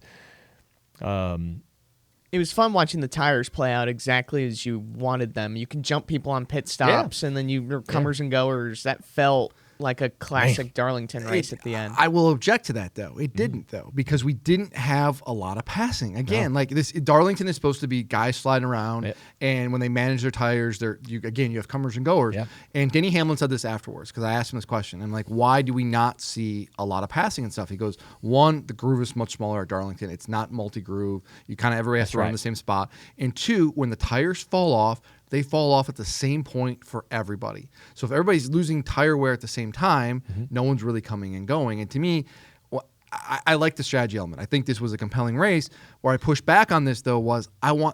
It was fun watching the tires play out exactly as you wanted them. You can jump people on pit stops, and then you're comers and goers. That felt like a classic Darlington race at the end. I will object to that, though. It didn't, though, because we didn't have a lot of passing. Again, like this, Darlington is supposed to be guys sliding around, and when they manage their tires, you have comers and goers. Yep. And Denny Hamlin said this afterwards, because I asked him this question. I'm like, why do we not see a lot of passing and stuff? He goes, one, the groove is much smaller at Darlington. It's not multi-groove. Everybody has to run in the same spot. And two, when the tires fall off, they fall off at the same point for everybody. So if everybody's losing tire wear at the same time, no one's really coming and going. And to me, I like the strategy element. I think this was a compelling race. Where I push back on this, though, was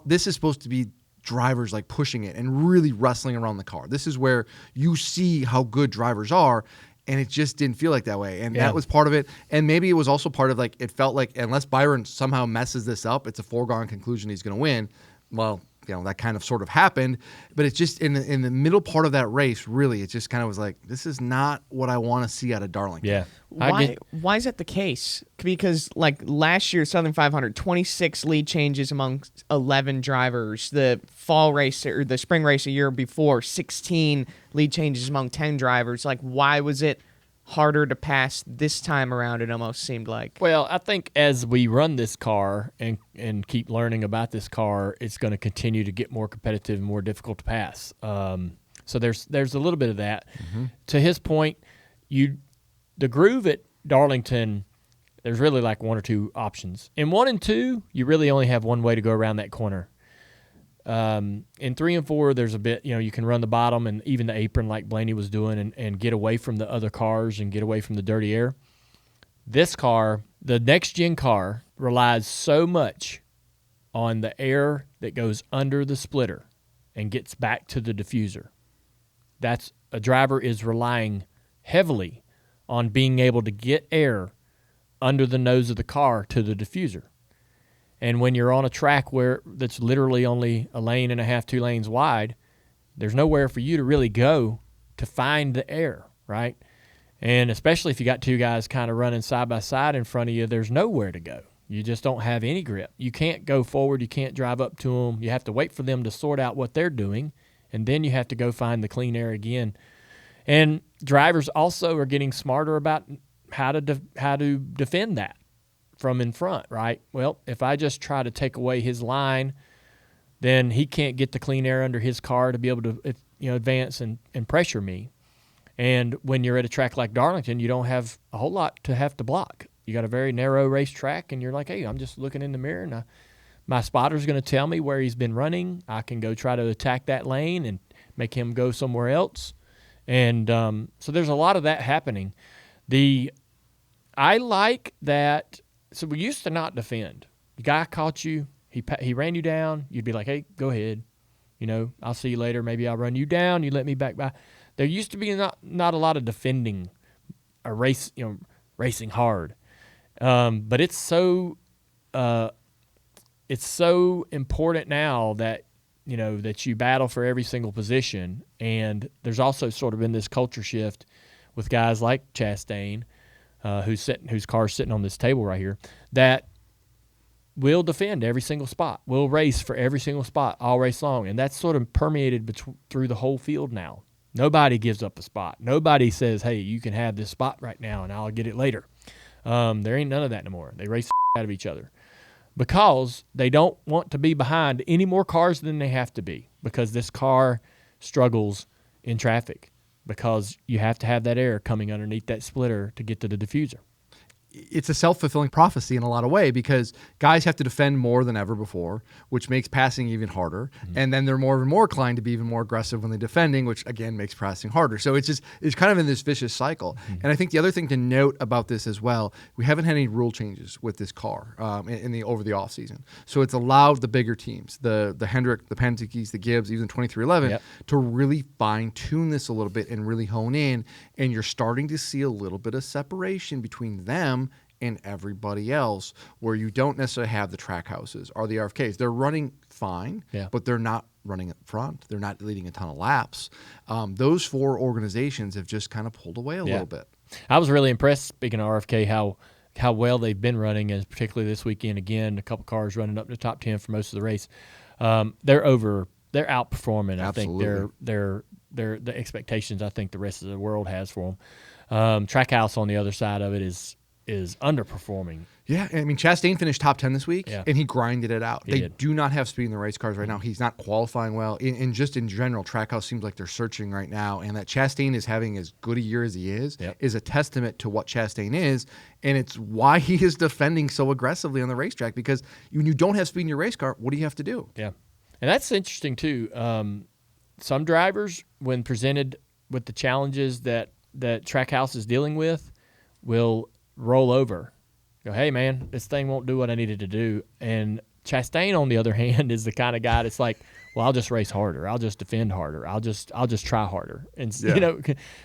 this is supposed to be drivers like pushing it and really wrestling around the car. This is where you see how good drivers are. And it just didn't feel like that way. And that was part of it. And maybe it was also part of it felt like unless Byron somehow messes this up, it's a foregone conclusion he's going to win. Well, that kind of sort of happened, but it's just in the middle part of that race, really, it just kind of was like, this is not what I want to see out of Darlington. Yeah. Why is that the case? Because like last year, Southern 500, 26 lead changes among 11 drivers. The fall race or the spring race a year before, 16 lead changes among 10 drivers. Like, why was it harder to pass this time around, it almost seemed like? Well, I think as we run this car and keep learning about this car, it's going to continue to get more competitive and more difficult to pass. So there's a little bit of that. To his point, the groove at Darlington, there's really like one or two options. In 1 and 2, you really only have one way to go around that corner. In 3 and 4, there's a bit, you can run the bottom and even the apron like Blaney was doing and get away from the other cars and get away from the dirty air. This car, the next-gen car, relies so much on the air that goes under the splitter and gets back to the diffuser. A driver is relying heavily on being able to get air under the nose of the car to the diffuser. And when you're on a track that's literally only a lane and a half, 2 lanes wide, there's nowhere for you to really go to find the air, right? And especially if you got 2 guys kind of running side by side in front of you, there's nowhere to go. You just don't have any grip. You can't go forward. You can't drive up to them. You have to wait for them to sort out what they're doing, and then you have to go find the clean air again. And drivers also are getting smarter about how to defend that from in front, right? Well, if I just try to take away his line, then he can't get the clean air under his car to be able to advance and pressure me. And when you're at a track like Darlington, you don't have a whole lot to have to block. You got a very narrow racetrack, and you're like, hey, I'm just looking in the mirror, and my spotter's going to tell me where he's been running. I can go try to attack that lane and make him go somewhere else. And so there's a lot of that happening. I like that. So we used to not defend. The guy caught you. He ran you down. You'd be like, hey, go ahead. I'll see you later. Maybe I'll run you down. You let me back by. There used to be not a lot of defending a race, racing hard. But it's so it's so important now that that you battle for every single position, and there's also sort of been this culture shift with guys like Chastain, whose car's sitting on this table right here, that will defend every single spot, will race for every single spot all race long, and that's sort of permeated through the whole field now. Nobody gives up a spot. Nobody says, "Hey, you can have this spot right now, and I'll get it later." There ain't none of that no more. They race out of each other because they don't want to be behind any more cars than they have to be, because this car struggles in traffic, because you have to have that air coming underneath that splitter to get to the diffuser. It's a self-fulfilling prophecy in a lot of ways, because guys have to defend more than ever before, which makes passing even harder. And then they're more and more inclined to be even more aggressive when they're defending, which again makes passing harder. So it's kind of in this vicious cycle. And I think the other thing to note about this as well, we haven't had any rule changes with this car over the off season. So it's allowed the bigger teams, the Hendrick, the Penske's, the Gibbs, even 2311, to really fine tune this a little bit and really hone in. And you're starting to see a little bit of separation between them and everybody else, where you don't necessarily have the track houses or the RFKs. They're running fine, but they're not running up front. They're not leading a ton of laps. Those four organizations have just kind of pulled away a little bit. I was really impressed, speaking of RFK, how well they've been running, and particularly this weekend. Again, a couple cars running up to the top 10 for most of the race. They're outperforming. Absolutely. I think they're the expectations I think the rest of the world has for them. Trackhouse on the other side of it is underperforming. Yeah, I mean, Chastain finished top 10 this week, and he grinded it out. They did. do not have speed in the race cars right now. He's not qualifying well. And just in general, Trackhouse seems like they're searching right now, and that Chastain is having as good a year as he is a testament to what Chastain is, and it's why he is defending so aggressively on the racetrack, because when you don't have speed in your race car, what do you have to do? Yeah, and that's interesting too. Some drivers, when presented with the challenges that Trackhouse is dealing with, will roll over, go, "Hey man, this thing won't do what I needed to do." And Chastain, on the other hand, is the kind of guy that's like, "Well, I'll just race harder. I'll just defend harder. I'll just try harder." And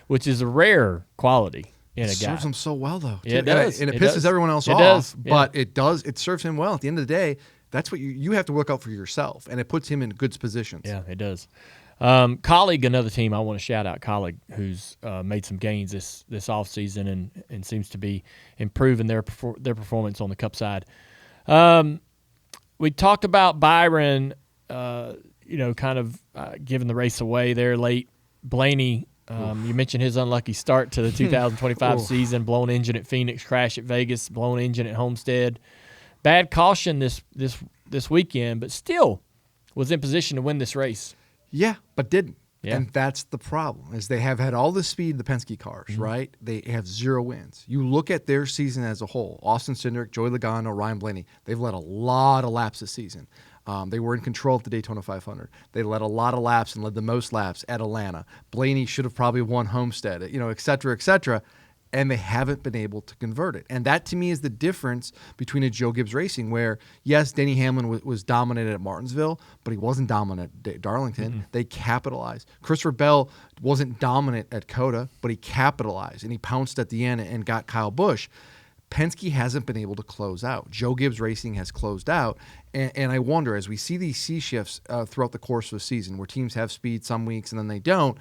which is a rare quality in a guy. It serves him so well though. Yeah, it does. And it pisses everyone else off. Does. But it serves him well. At the end of the day, that's what you have to work out for yourself, and it puts him in good positions. Yeah, it does. Colleague, another team I want to shout out, Colleague, who's made some gains this offseason and seems to be improving their performance on the Cup side. We talked about Byron, kind of giving the race away there late. Blaney, you mentioned his unlucky start to the 2025 season, blown engine at Phoenix, crash at Vegas, blown engine at Homestead. Bad caution this weekend, but still was in position to win this race. Yeah, but didn't. Yeah. And that's the problem, is they have had all the speed, the Penske cars, right? They have 0 wins. You look at their season as a whole, Austin Cindric, Joey Logano, Ryan Blaney, they've led a lot of laps this season. They were in control at the Daytona 500. They led a lot of laps and led the most laps at Atlanta. Blaney should have probably won Homestead, et cetera, et cetera. And they haven't been able to convert it. And that, to me, is the difference between a Joe Gibbs Racing, where, yes, Denny Hamlin was dominated at Martinsville, but he wasn't dominant at Darlington. They capitalized. Christopher Bell wasn't dominant at Coda, but he capitalized, and he pounced at the end and got Kyle Busch. Penske hasn't been able to close out. Joe Gibbs Racing has closed out. And I wonder, as we see these C shifts throughout the course of the season, where teams have speed some weeks and then they don't,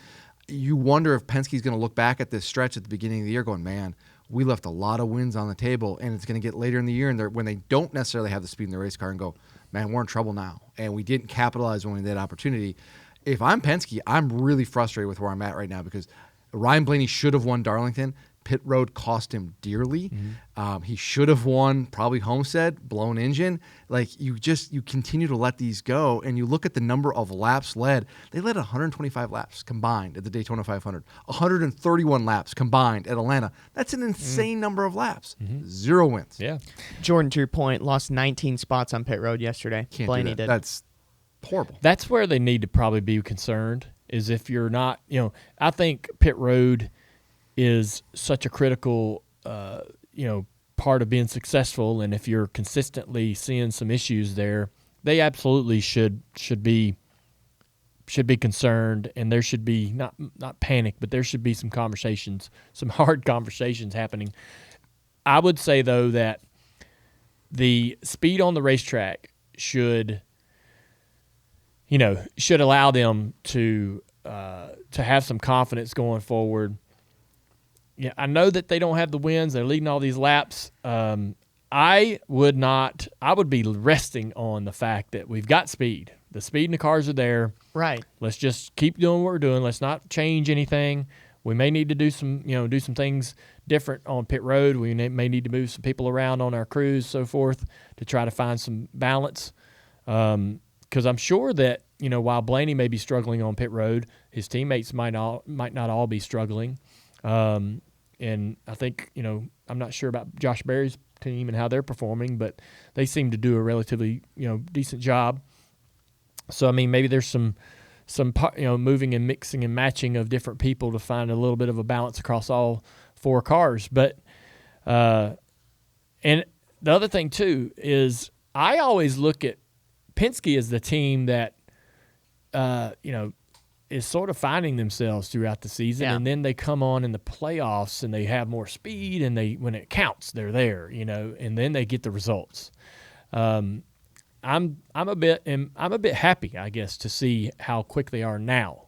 you wonder if Penske's going to look back at this stretch at the beginning of the year going, man, we left a lot of wins on the table, and it's going to get later in the year and when they don't necessarily have the speed in the race car, and go, man, we're in trouble now, and we didn't capitalize when we had that opportunity. If I'm Penske, I'm really frustrated with where I'm at right now, because Ryan Blaney should have won Darlington. Pit road cost him dearly. He should have won probably Homestead, blown engine. Like, you continue to let these go, and you look at the number of laps led. They led 125 laps combined at the Daytona 500, 131 laps combined at Atlanta. That's an insane number of laps. 0 wins. Yeah. Jordan, to your point, lost 19 spots on pit road yesterday. Can't Blaney do that. did. That's horrible. That's where they need to probably be concerned, is if you're not, I think pit road is such a critical, part of being successful. And if you're consistently seeing some issues there, they absolutely should be concerned, and there should be not panic, but there should be some conversations, some hard conversations happening. I would say though that the speed on the racetrack should allow them to have some confidence going forward. Yeah, I know that they don't have the wins. They're leading all these laps. I would be resting on the fact that we've got speed. The speed in the cars are there. Right. Let's just keep doing what we're doing. Let's not change anything. We may need to do some things different on pit road. We may need to move some people around on our crews, so forth, to try to find some balance. Because I'm sure that while Blaney may be struggling on pit road, his teammates might not all be struggling. And I think I'm not sure about Josh Berry's team and how they're performing, but they seem to do a relatively decent job. So I mean, maybe there's some moving and mixing and matching of different people to find a little bit of a balance across all four cars. But and the other thing too is I always look at Penske as the team that is sort of finding themselves throughout the season, and then they come on in the playoffs and they have more speed, and when it counts, they're there, and then they get the results. I'm a bit happy, I guess, to see how quick they are now.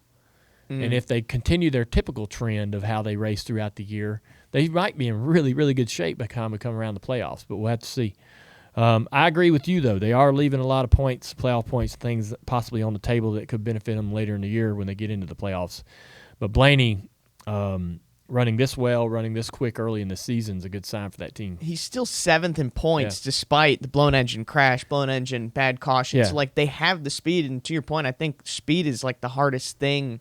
And if they continue their typical trend of how they race throughout the year, they might be in really, really good shape by the time we come around the playoffs, but we'll have to see. I agree with you, though. They are leaving a lot of points, playoff points, things possibly on the table that could benefit them later in the year when they get into the playoffs. But Blaney running this well, running this quick early in the season is a good sign for that team. He's still 7th in points despite the blown engine crash, blown engine, bad caution. Yeah. So, they have the speed. And to your point, I think speed is, the hardest thing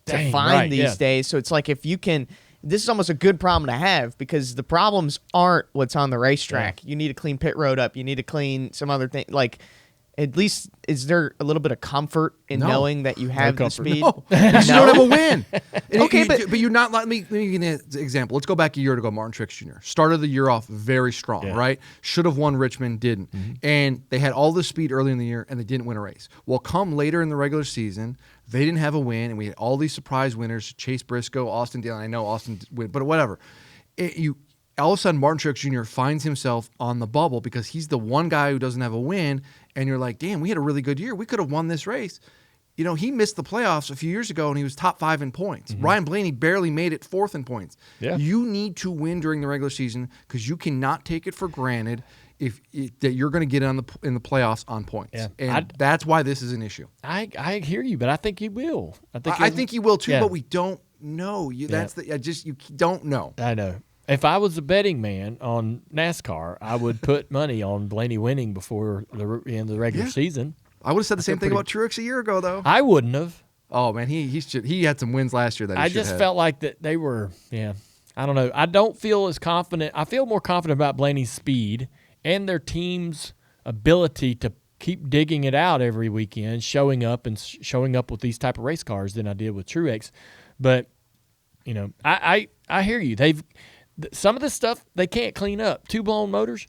to find these days. So, it's if you can – this is almost a good problem to have because the problems aren't what's on the racetrack. Yeah. You need to clean pit road up. You need to clean some other thing. At least, is there a little bit of comfort in knowing that you have the speed? No. You don't have a win. Okay, but you're not. Let me give you an example. Let's go back a year ago. Martin Truex Jr. started the year off very strong, right? Should have won Richmond, didn't. And they had all the speed early in the year, and they didn't win a race. Well, come later in the regular season, they didn't have a win, and we had all these surprise winners: Chase Briscoe, Austin Dillon. I know Austin win, but whatever. All of a sudden, Martin Truex Jr. finds himself on the bubble because he's the one guy who doesn't have a win, and you're like, damn, we had a really good year. We could have won this race. He missed the playoffs a few years ago, and he was top 5 in points. Ryan Blaney barely made it 4th in points. Yeah. You need to win during the regular season because you cannot take it for granted that you're going to get in the playoffs on points. Yeah. And that's why this is an issue. I hear you, but I think he will. I think he will too, but we don't know. You don't know. I know. If I was a betting man on NASCAR, I would put money on Blaney winning before the end of the regular season. I would have said the same thing about Truex a year ago, though. I wouldn't have. Oh man, he had some wins last year that I just felt like that they were. Yeah, I don't know. I don't feel as confident. I feel more confident about Blaney's speed and their team's ability to keep digging it out every weekend, showing up with these type of race cars than I did with Truex. But I hear you. Some of this stuff they can't clean up. 2 blown motors,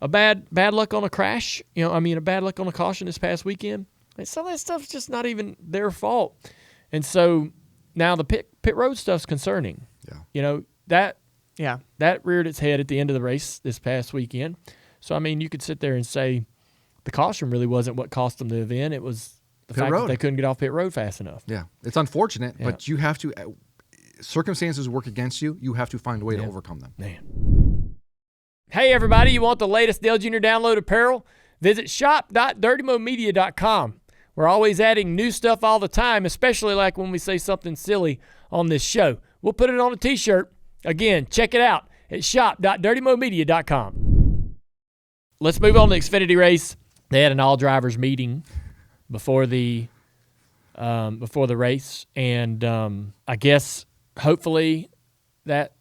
a bad luck on a crash. A bad luck on a caution this past weekend. And some of that stuff's just not even their fault. And so now the pit road stuff's concerning. Yeah. That reared its head at the end of the race this past weekend. So you could sit there and say the caution really wasn't what cost them the event. It was the fact that they couldn't get off pit road fast enough. Yeah, it's unfortunate, but you have to. Circumstances work against you. You have to find a way to overcome them. Man. Hey, everybody, you want the latest Dale Jr. download apparel? Visit shop.dirtymomedia.com. We're always adding new stuff all the time, especially like when we say something silly on this show. We'll put it on a T-shirt. Again, check it out at shop.dirtymomedia.com. Let's move on to the Xfinity race. They had an all-drivers meeting before the race, and I guess hopefully that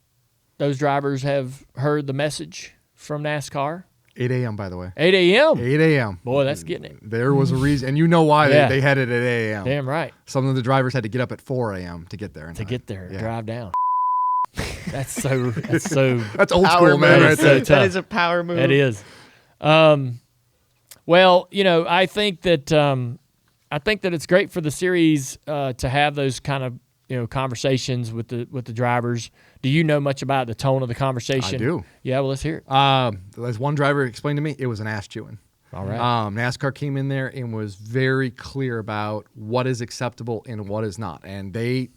those drivers have heard the message from NASCAR. 8 a.m., by the way. 8 a.m.? 8 a.m. Boy, that's getting it. There was a reason, and you know why they had it at 8 a.m. Damn right. Some of the drivers had to get up at 4 a.m. to get there. Drive down. That's old That's school, man. Right there. That is a power move. It is. Well, I think that it's great for the series to have those kind of conversations with the drivers. Do you know much about the tone of the conversation? I do. Yeah, well, let's hear it. As one driver explained to me, it was an ass chewing. All right. NASCAR came in there and was very clear about what is acceptable and what is not. And they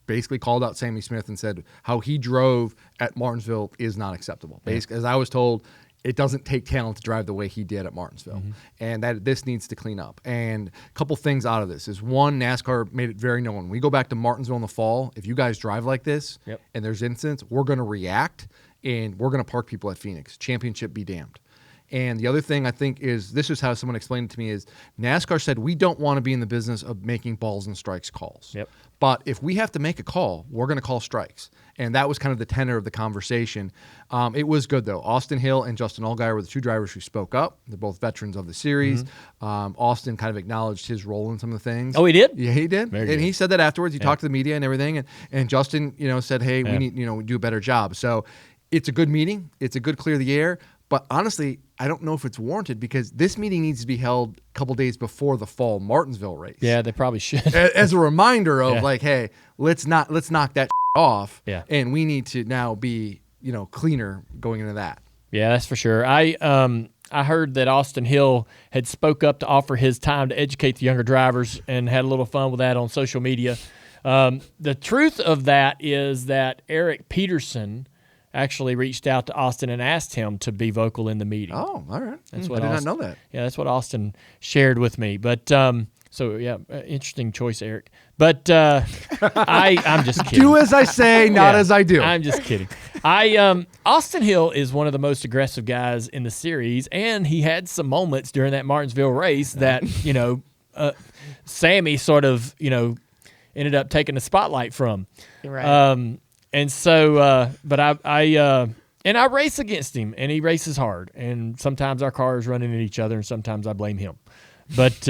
basically called out Sammy Smith and said how he drove at Martinsville is not acceptable. Basically, as I was told, it doesn't take talent to drive the way he did at Martinsville. And that this needs to clean up. And a couple things out of this is, one, NASCAR made it very known. When we go back to Martinsville in the fall, if you guys drive like this and there's incidents, we're going to react and we're going to park people at Phoenix. Championship be damned. And the other thing I think is, this is how someone explained it to me, is NASCAR said we don't want to be in the business of making balls and strikes calls. But if we have to make a call, we're going to call strikes. And that was kind of the tenor of the conversation. It was good, though. Austin Hill and Justin Allgaier were the two drivers who spoke up. They're both veterans of the series. Austin kind of acknowledged his role in some of the things. Oh, he did? Yeah, he did. Very and good. he said that afterwards. He talked to the media and everything. And Justin, said, hey, we need, do a better job. So it's a good meeting. It's a good clear the air. But honestly, I don't know if it's warranted, because this meeting needs to be held a couple days before the fall Martinsville race. Yeah, they probably should. As a reminder of hey, let's knock that off. Yeah. And we need to now be, cleaner going into that. Yeah, that's for sure. I heard that Austin Hill had spoke up to offer his time to educate the younger drivers and had a little fun with that on social media. The truth of that is that Eric Peterson actually reached out to Austin and asked him to be vocal in the meeting. Oh, all right. That's what I did Austin, not know that. Yeah, that's what Austin shared with me. But interesting choice, Eric. But I'm just kidding. Do as I say, not as I do. I'm just kidding. Austin Hill is one of the most aggressive guys in the series, and he had some moments during that Martinsville race that Sammy sort of ended up taking the spotlight from. Right. And so, but I race against him, and he races hard. And sometimes our cars run into each other, and sometimes I blame him. But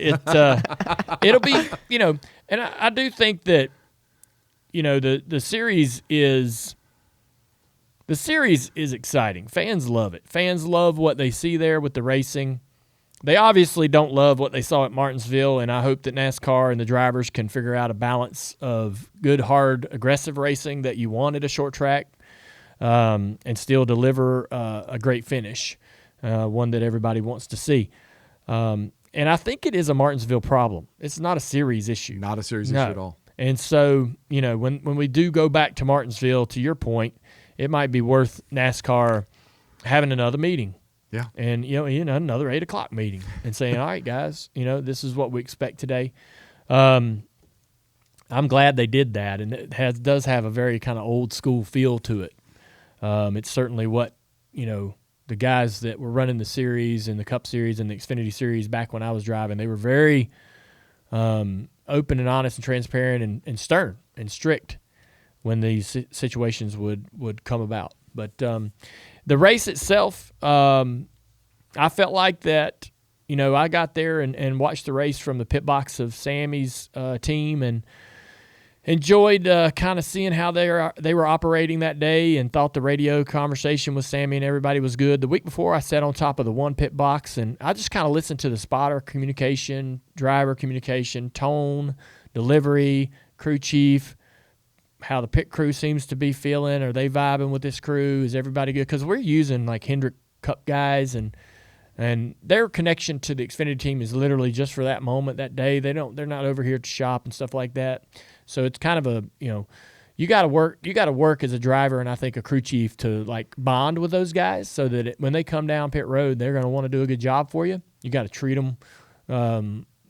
it'll be, and I do think that, the series is exciting. Fans love it. Fans love what they see there with the racing. They obviously don't love what they saw at Martinsville, and I hope that NASCAR and the drivers can figure out a balance of good, hard, aggressive racing that you want at a short track, and still deliver a great finish, one that everybody wants to see. And I think it is a Martinsville problem. It's not a series issue. Not a series issue at all. And so, when we do go back to Martinsville, to your point, it might be worth NASCAR having another meeting. Yeah. And, another 8 o'clock meeting and saying, all right, guys, this is what we expect today. I'm glad they did that, and it does have a very kind of old school feel to it. It's certainly what, the guys that were running the series and the Cup Series and the Xfinity Series back when I was driving, they were very open and honest and transparent and stern and strict when these situations would come about. But the race itself, I felt like that, I got there and watched the race from the pit box of Sammy's team and enjoyed kind of seeing how they were operating that day, and thought the radio conversation with Sammy and everybody was good. The week before, I sat on top of the one pit box, and I just kind of listened to the spotter communication, driver communication, tone, delivery, crew chief, how the pit crew seems to be feeling. Are they vibing with this crew? Is everybody good? Because we're using like Hendrick Cup guys, and their connection to the Xfinity team is literally just for that moment, that day. They're not over here to shop and stuff like that. So it's kind of a, you got to work as a driver, and I think a crew chief, to like bond with those guys so that when they come down pit road, they're going to want to do a good job for you. You got to treat them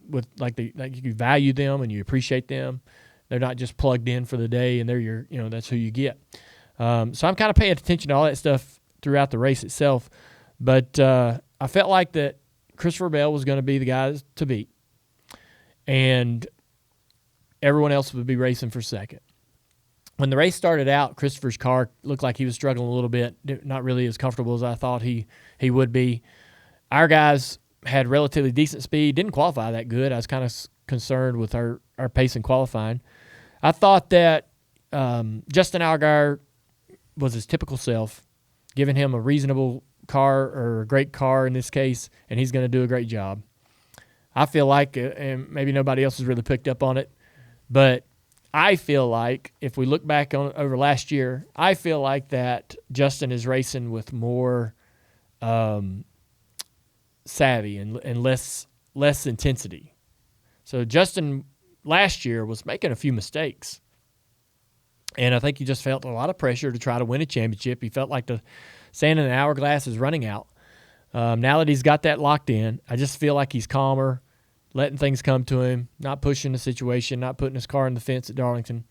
with like you value them and you appreciate them. They're not just plugged in for the day and they're your, that's who you get. So I'm kind of paying attention to all that stuff throughout the race itself. But I felt like that Christopher Bell was going to be the guy to beat, and everyone else would be racing for second. When the race started out, Christopher's car looked like he was struggling a little bit, not really as comfortable as I thought he would be. Our guys had relatively decent speed, didn't qualify that good. I was kind of concerned with our pace in qualifying. I thought that Justin Allgaier was his typical self, giving him a reasonable car, or a great car in this case, and he's going to do a great job. I feel like, and maybe nobody else has really picked up on it, but I feel like if we look back on over last year, I feel like that Justin is racing with more savvy and less intensity. So Justin last year was making a few mistakes. And I think he just felt a lot of pressure to try to win a championship. He felt like the sand in the hourglass is running out. Now that he's got that locked in, I just feel like he's calmer, letting things come to him, not pushing the situation, not putting his car in the fence at Darlington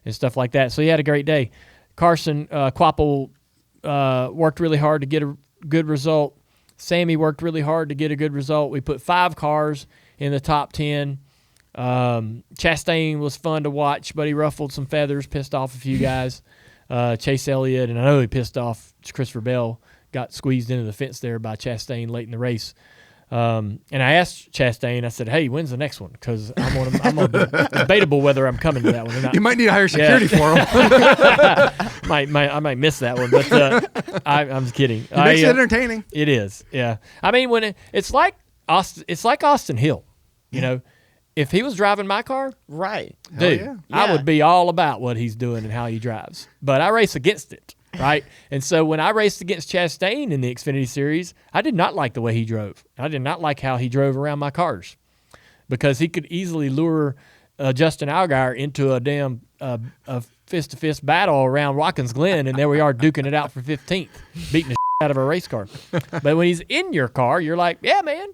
and stuff like that. So he had a great day. Carson Quapple worked really hard to get a good result. Sammy worked really hard to get a good result. We put 5 cars in the top 10. Chastain was fun to watch, but he ruffled some feathers, pissed off a few guys. Chase Elliott, and I know he pissed off Christopher Bell, got squeezed into the fence there by Chastain late in the race. And I asked Chastain, I said, hey, when's the next one? Because I'm debatable whether I'm coming to that one or not. You might need to hire security for him. I might miss that one, but I'm just kidding. It makes it entertaining. It is, yeah. I mean, when it's like Austin Hill, you know. If he was driving my car, right, dude, yeah. I would be all about what he's doing and how he drives. But I race against it, right? And so when I raced against Chastain in the Xfinity Series, I did not like the way he drove. I did not like how he drove around my cars because he could easily lure Justin Allgaier into a damn a fist-to-fist battle around Watkins Glen, and there we are duking it out for 15th, beating the out of a race car. But when he's in your car, you're like, yeah, man.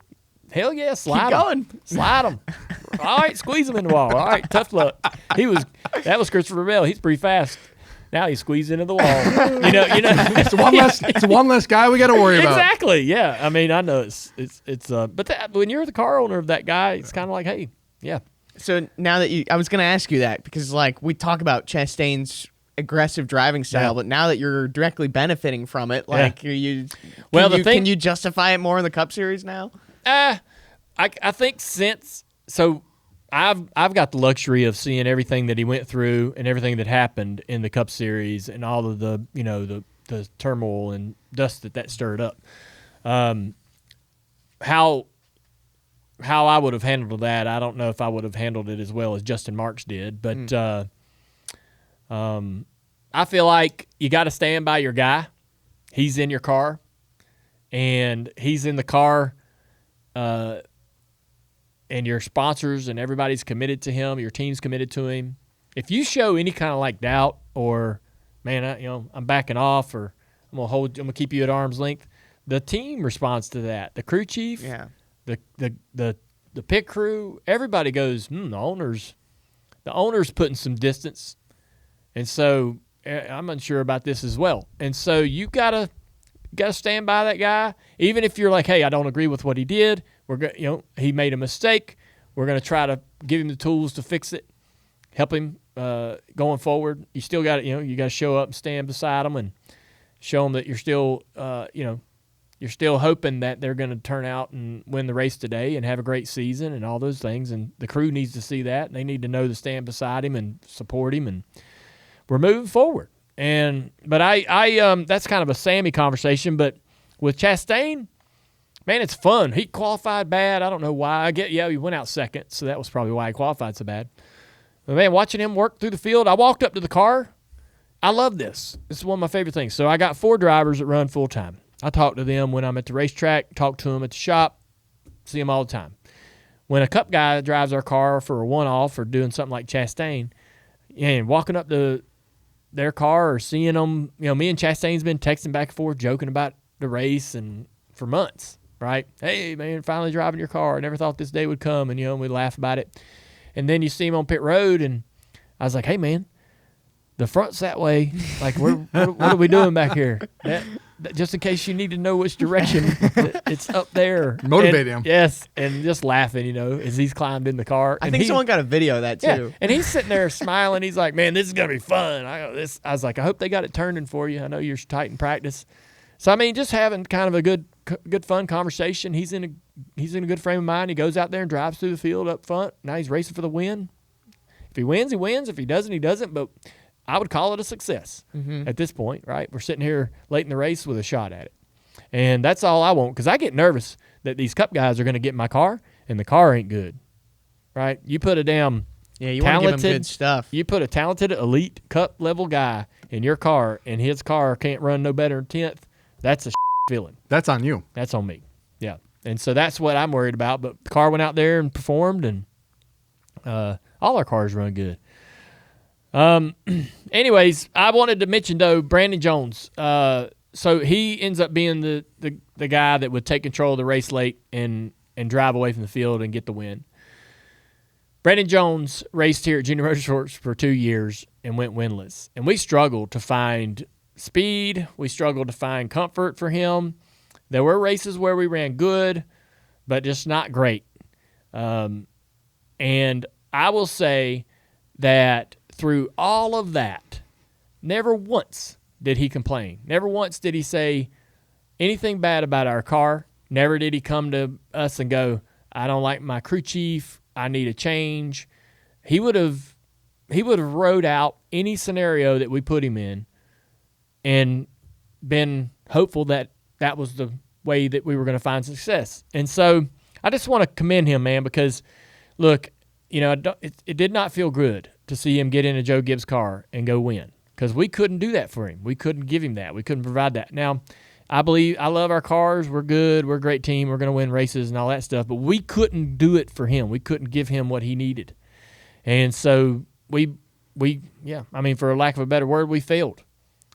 Hell yeah, slide him. Slide him. All right, squeeze him in the wall. All right, tough luck. That was Christopher Bell. He's pretty fast. Now he's squeezed into the wall. You know. It's one less guy we got to worry about. Exactly. Yeah. I mean, I know it's but when you're the car owner of that guy, it's kind of like, hey, yeah. So now that I was going to ask you that because like we talk about Chastain's aggressive driving style, but now that you're directly benefiting from it, like can you justify it more in the Cup Series now? I think so I've got the luxury of seeing everything that he went through and everything that happened in the Cup Series and all of the the turmoil and dust that stirred up. How I would have handled that, I don't know if I would have handled it as well as Justin Marks did, but I feel like you got to stand by your guy. He's in your car, and he's in the car. And your sponsors and everybody's committed to him, your team's committed to him. If you show any kind of like doubt or, man, I'm backing off or I'm gonna keep you at arm's length, the team responds to that. The crew chief, the pit crew, everybody goes, the owner's putting some distance, and so I'm unsure about this as well. And so you gotta stand by that guy, even if you're like, hey, I don't agree with what he did. He made a mistake. We're going to try to give him the tools to fix it, help him going forward. You still got you got to show up and stand beside him and show them that you're still, you're still hoping that they're going to turn out and win the race today and have a great season and all those things. And the crew needs to see that. And they need to know to stand beside him and support him. And we're moving forward. But I that's kind of a Sammy conversation. But with Chastain, man, it's fun. He qualified bad. I don't know why. He went out second, so that was probably why he qualified so bad. But man, watching him work through the field, I walked up to the car. I love this. This is one of my favorite things. So I got 4 drivers that run full time. I talk to them when I'm at the racetrack, talk to them at the shop, see them all the time. When a Cup guy drives our car for a one-off or doing something like Chastain, and walking up to their car or seeing them, me and Chastain's been texting back and forth, joking about the race and for months. Right? Hey, man, finally driving your car. I never thought this day would come, and, we laugh about it. And then you see him on pit road, and I was like, hey, man, the front's that way. Like, what are we doing back here? Just in case you need to know which direction, it's up there. Motivate him. Yes, and just laughing, as he's climbed in the car. I think someone got a video of that, too. Yeah, and he's sitting there smiling. He's like, man, this is going to be fun. I was like, I hope they got it turning for you. I know you're tight in practice. So, I mean, just having kind of a good fun conversation. He's in a good frame of mind. He goes out there and drives through the field up front. Now he's racing for the win. If he wins, he wins. If he doesn't, he doesn't. But I would call it a success at this point, right? We're sitting here late in the race with a shot at it. And that's all I want, because I get nervous that these Cup guys are going to get in my car and the car ain't good, right? You put a damn Yeah, you want to give him good stuff. You put a talented elite cup level guy in your car, and his car can't run no better than 10th. That's a feeling. That's on you. That's on me. Yeah, and so that's what I'm worried about. But the car went out there and performed, and all our cars run good. Anyways, I wanted to mention though Brandon Jones. So he ends up being the guy that would take control of the race late and drive away from the field and get the win. Brandon Jones raced here at Junior Motorsports for 2 years and went winless. And we struggled to find speed. We struggled to find comfort for him. There were races where we ran good, but just not great. And I will say that through all of that, never once did he complain. Never once did he say anything bad about our car. Never did he come to us and go, I don't like my crew chief. I need a change. He would have rode out any scenario that we put him in and been hopeful that that was the way that we were going to find success. And so I just want to commend him, man, because, look, it did not feel good to see him get in a Joe Gibbs car and go win because we couldn't do that for him. We couldn't give him that. We couldn't provide that. Now, I love our cars. We're good. We're a great team. We're going to win races and all that stuff. But we couldn't do it for him. We couldn't give him what he needed. And so for lack of a better word, we failed.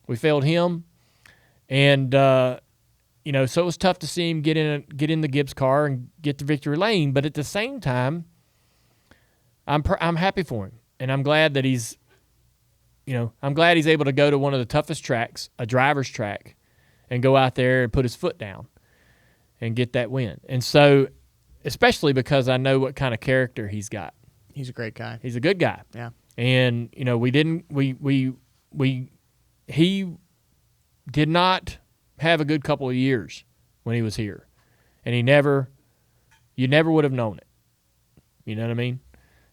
We failed him. And, so it was tough to see him get in the Gibbs car and get to victory lane. But at the same time, I'm happy for him. And I'm glad that he's able to go to one of the toughest tracks, a driver's track, and go out there and put his foot down and get that win. And so, especially because I know what kind of character he's got. He's a great guy. He's a good guy. Yeah. And, he did not have a good couple of years when he was here. And you never would have known it. You know what I mean?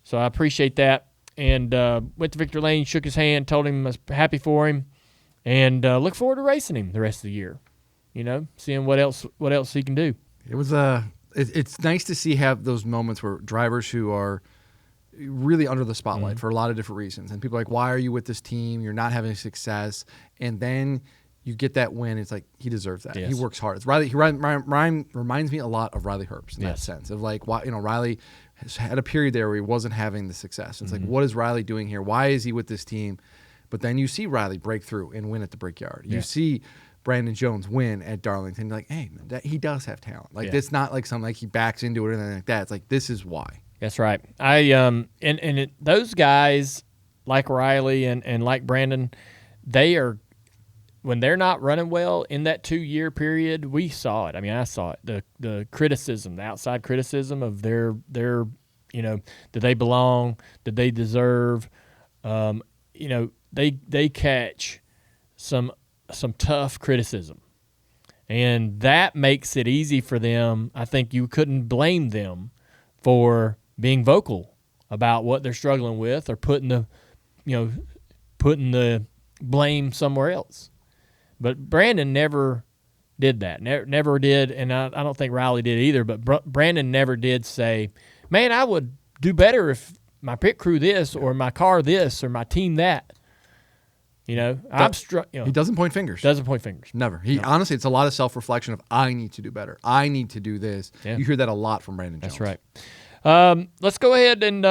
So I appreciate that. And went to Victor Lane, shook his hand, told him I was happy for him. And look forward to racing him the rest of the year, seeing what else he can do. It was it's nice to see have those moments where drivers who are really under the spotlight for a lot of different reasons, and people are like, why are you with this team? You're not having success, and then you get that win. It's like he deserves that. Yes. He works hard. It's Riley. Ryan reminds me a lot of Riley Herbst in that sense of like, why Riley has had a period there where he wasn't having the success. It's like, what is Riley doing here? Why is he with this team? But then you see Riley break through and win at the Brickyard. You see Brandon Jones win at Darlington. You're like, hey, he does have talent. Like, it's not like something like he backs into it or anything like that. It's like, this is why. That's right. Those guys like Riley and like Brandon, when they're not running well in that 2-year period, we saw it. I mean, I saw it. The criticism, the outside criticism of their did they belong? Did they deserve? They catch some tough criticism, and that makes it easy for them. I think you couldn't blame them for being vocal about what they're struggling with or putting the blame somewhere else. But Brandon never did that. Never did, and I don't think Riley did either. But Brandon never did say, "Man, I would do better if my pit crew this or my car this or my team that." He doesn't point fingers. Doesn't point fingers. Never. Honestly, it's a lot of self-reflection of I need to do better. I need to do this. Yeah. You hear that a lot from Brandon Jones. That's right. Let's go ahead and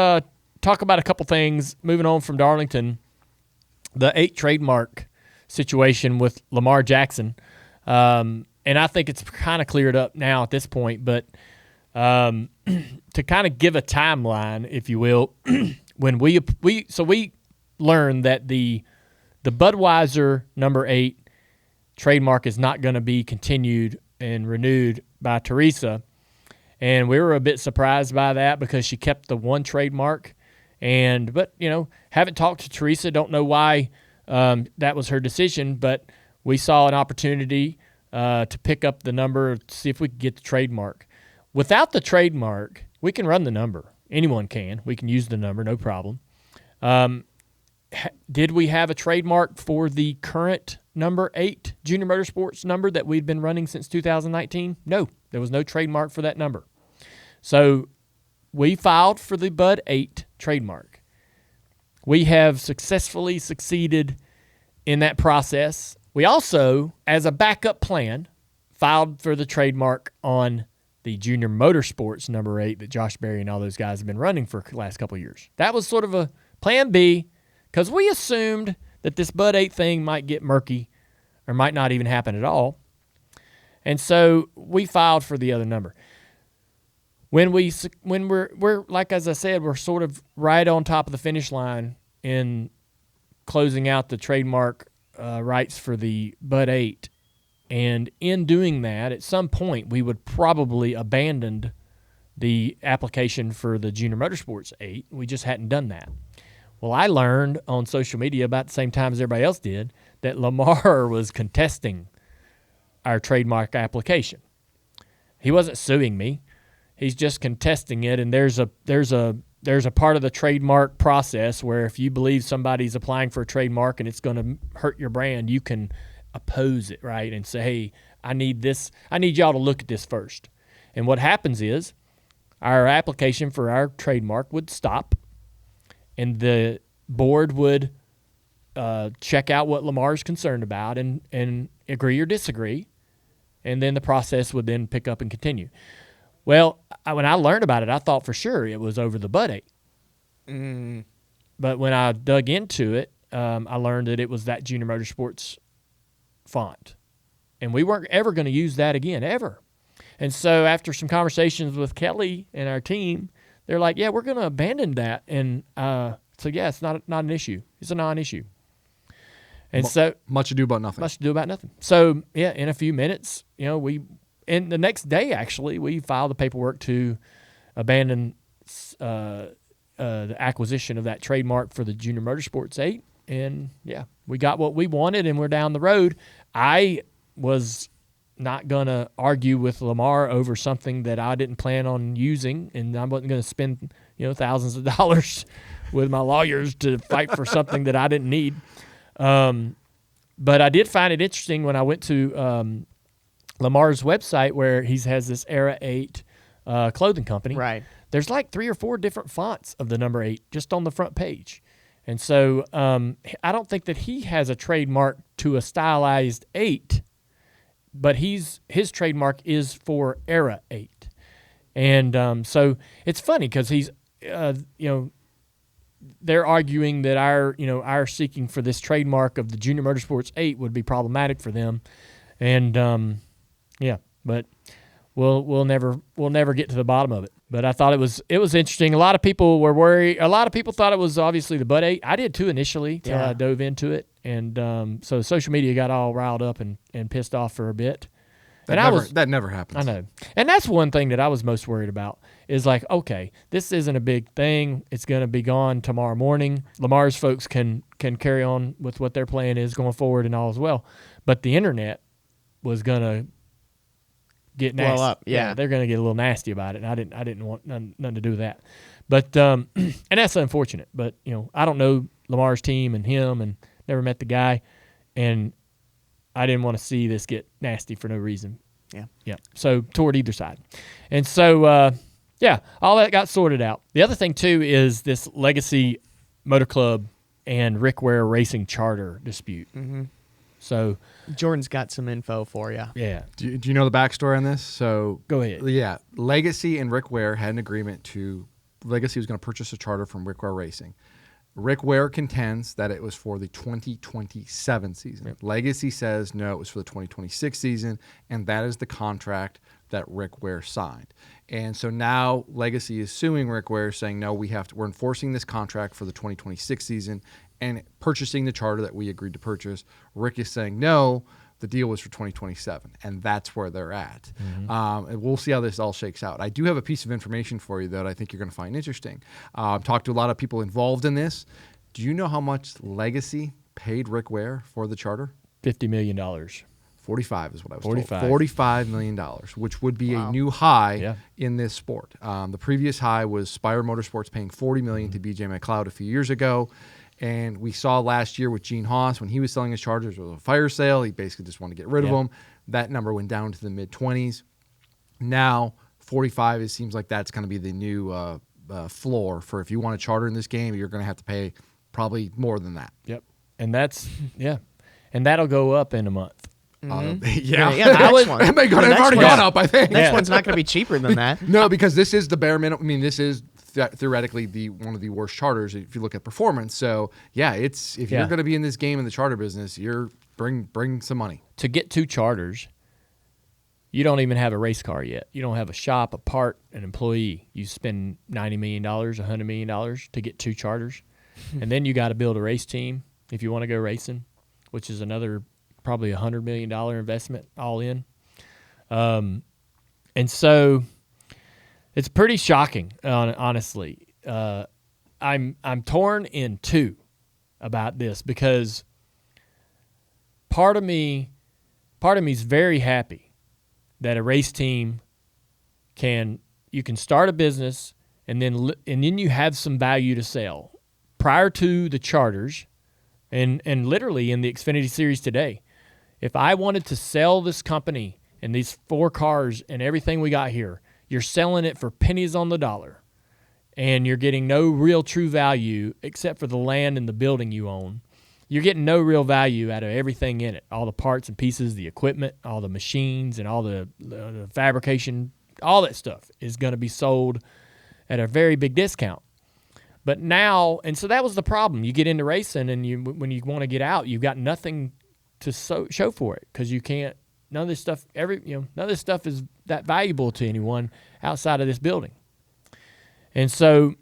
talk about a couple things. Moving on from Darlington, the 8 Trademark situation with Lamar Jackson, and I think it's kind of cleared up now at this point. But to kind of give a timeline, if you will, when we learned that the Budweiser number 8 trademark is not going to be continued and renewed by Teresa. And we were a bit surprised by that because she kept the 1 trademark. But haven't talked to Teresa, don't know why that was her decision, but we saw an opportunity to pick up the number to see if we could get the trademark. Without the trademark, we can run the number. Anyone can. We can use the number, no problem. Did we have a trademark for the current number 8 Junior Motorsports number that we'd been running since 2019? No, there was no trademark for that number. So we filed for the Bud 8 trademark. we have successfully succeeded in that process. We also, as a backup plan, filed for the trademark on the Junior Motorsports number 8 that Josh Berry and all those guys have been running for the last couple of years. That was sort of a plan B because we assumed that this Bud 8 thing might get murky or might not even happen at all. And so we filed for the other number. When we're like, as I said, we're sort of right on top of the finish line in closing out the trademark rights for the Bud 8. And in doing that, at some point, we would probably abandon the application for the Junior Motorsports 8. We just hadn't done that. Well, I learned on social media about the same time as everybody else did that Lamar was contesting our trademark application. He wasn't suing me. He's just contesting it, and there's a part of the trademark process where if you believe somebody's applying for a trademark and it's going to hurt your brand, you can oppose it, right, and say, hey, I need y'all to look at this first. And what happens is our application for our trademark would stop, and the board would check out what Lamar's concerned about and agree or disagree, and then the process would then pick up and continue. Well, when I learned about it, I thought for sure it was over the Bud 8. But when I dug into it, I learned that it was that Junior Motorsports font. And we weren't ever going to use that again, ever. And so after some conversations with Kelly and our team, they're like, yeah, we're going to abandon that. And so, yeah, it's not an issue. It's a non-issue. And so much ado about nothing. Much ado about nothing. So, yeah, in a few minutes, and the next day, actually, we filed the paperwork to abandon the acquisition of that trademark for the Junior Motorsports 8. And, yeah, we got what we wanted, and we're down the road. I was not going to argue with Lamar over something that I didn't plan on using, and I wasn't going to spend thousands of dollars with my lawyers to fight for something that I didn't need. But I did find it interesting when I went to Lamar's website where he has this Era 8 clothing company. Right. There's like 3 or 4 different fonts of the number 8 just on the front page. And so I don't think that he has a trademark to a stylized 8, but his trademark is for Era 8. And so it's funny because he's, they're arguing that our seeking for this trademark of the Junior Motorsports 8 would be problematic for them. And yeah, but we'll never get to the bottom of it. But I thought it was interesting. A lot of people were worried. A lot of people thought it was obviously the Bud 8. I did too initially till I dove into it. And so social media got all riled up and pissed off for a bit. That never happens. I know. And that's one thing that I was most worried about is like, okay, this isn't a big thing. It's going to be gone tomorrow morning. Lamar's folks can carry on with what their plan is going forward and all as well. But the internet was going to get nasty. Blow up, yeah. They're going to get a little nasty about it, and I didn't want nothing to do with that. But and that's unfortunate. But I don't know Lamar's team and him, and never met the guy, and I didn't want to see this get nasty for no reason. Yeah. So toward either side, and so all that got sorted out. The other thing too is this Legacy Motor Club and Rick Ware Racing charter dispute. Mm-hmm. So Jordan's got some info for you. Yeah. Do you know the backstory on this? So go ahead. Yeah, Legacy and Rick Ware had an agreement to Legacy was going to purchase a charter from Rick Ware Racing. Rick Ware contends that it was for the 2027 season. Yep. Legacy says no, it was for the 2026 season, and that is the contract that Rick Ware signed. And so now Legacy is suing Rick Ware, saying no, we're enforcing this contract for the 2026 season and purchasing the charter that we agreed to purchase. Rick is saying no, the deal was for 2027, and that's where they're at. Mm-hmm. And we'll see how this all shakes out. I do have a piece of information for you that I think you're going to find interesting. I've talked to a lot of people involved in this. Do you know how much Legacy paid Rick Ware for the charter? $50 million. 45 is what I was 45. told. $45 million, which would be a new high in this sport. The previous high was Spire Motorsports paying $40 million to BJ McLeod a few years ago. And we saw last year with Gene Haas, when he was selling his Chargers, it was a fire sale. He basically just wanted to get rid of them. That number went down to the mid-20s. Now, 45, it seems like that's going to be the new floor for if you want a charter in this game, you're going to have to pay probably more than that. Yep. And that's and that'll go up in a month. Mm-hmm. Yeah, the next one. It may go, The it's next already one- gone up, I think. Next one's not going to be cheaper than that. No, because this is the bare minimum. I mean, this is theoretically one of the worst charters if you look at performance. So yeah, if you're going to be in this game in the charter business, you're bring some money. To get 2 charters, you don't even have a race car yet. You don't have a shop, a part, an employee. You spend $90 million, $100 million to get 2 charters. And then you got to build a race team if you want to go racing, which is another probably $100 million investment all in. And so it's pretty shocking, honestly. I'm torn in two about this because part of me is very happy that a race team you can start a business and then you have some value to sell. Prior to the charters, and literally in the Xfinity Series today, if I wanted to sell this company and these 4 cars and everything we got here, you're selling it for pennies on the dollar, and you're getting no real true value except for the land and the building you own. You're getting no real value out of everything in it, all the parts and pieces, the equipment, all the machines, and all the fabrication, all that stuff is going to be sold at a very big discount. But now, and so that was the problem. You get into racing, and when you want to get out, you've got nothing to show for it because you can't. None of this stuff, none of this stuff is that valuable to anyone outside of this building. And so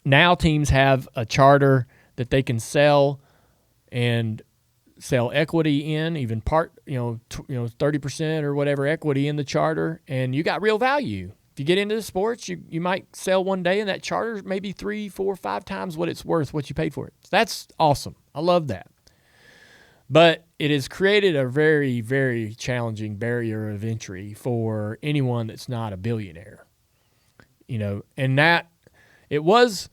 now teams have a charter that they can sell and sell equity in, even part, 30% or whatever equity in the charter, and you got real value. If you get into the sports, you might sell one day, and that charter maybe 3, 4, 5 times what it's worth, what you paid for it. So that's awesome. I love that. But it has created a very, very challenging barrier of entry for anyone that's not a billionaire. And that it was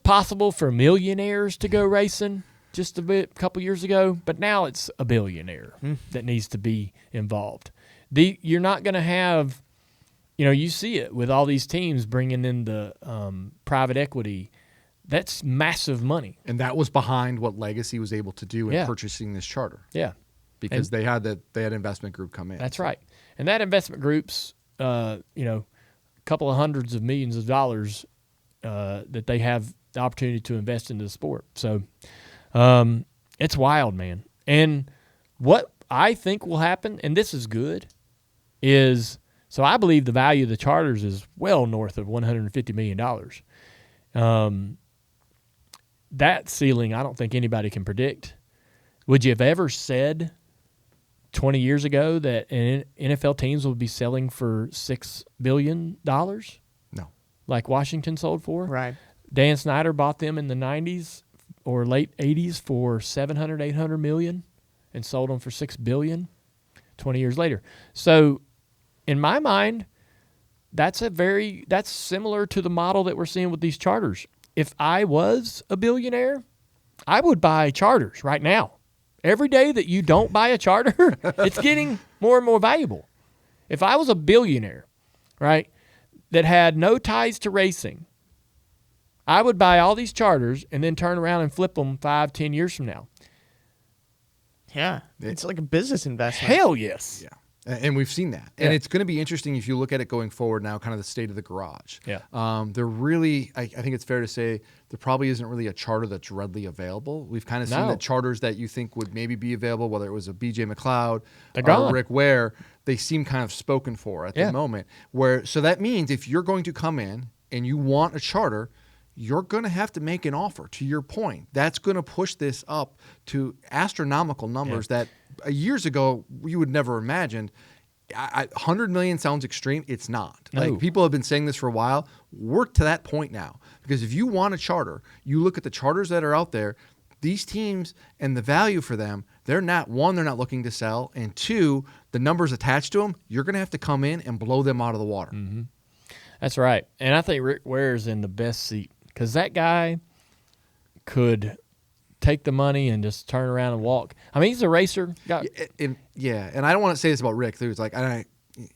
possible for millionaires to go racing just a couple years ago, but now it's a billionaire that needs to be involved. You're not going to have, you see it with all these teams bringing in the private equity. That's massive money. And that was behind what Legacy was able to do in purchasing this charter. Yeah. Because they had investment group come in. That's right. And that investment group's, a couple of hundreds of millions of dollars that they have the opportunity to invest into the sport. So it's wild, man. And what I think will happen, and this is good, is so I believe the value of the charters is well north of $150 million. That ceiling, I don't think anybody can predict. Would you have ever said 20 years ago that NFL teams would be selling for $6 billion? No. Like Washington sold for? Right. Dan Snyder bought them in the 90s or late 80s for $700, $800 million and sold them for $6 billion 20 years later. So in my mind, that's similar to the model that we're seeing with these charters. If I was a billionaire, I would buy charters right now. Every day that you don't buy a charter, it's getting more and more valuable. If I was a billionaire, right, that had no ties to racing, I would buy all these charters and then turn around and flip them 5, 10 years from now. Yeah, it's like a business investment. Hell yes. Yeah. And we've seen that. And it's going to be interesting if you look at it going forward now, kind of the state of the garage. Yeah. They're really, I think it's fair to say, there probably isn't really a charter that's readily available. We've kind of seen that charters that you think would maybe be available, whether it was a BJ McLeod or Rick Ware, they seem kind of spoken for at the moment. So that means if you're going to come in and you want a charter, you're going to have to make an offer, to your point. That's going to push this up to astronomical numbers that years ago you would never imagined. 100 million sounds extreme. It's not. No. Like, people have been saying this for a while. We're to that point now. Because if you want a charter, you look at the charters that are out there, these teams and the value for them, they're not looking to sell, and 2, the numbers attached to them, you're going to have to come in and blow them out of the water. Mm-hmm. That's right. And I think Rick Ware's in the best seat because that guy could take the money and just turn around and walk. I mean, he's a racer. And I don't want to say this about Rick.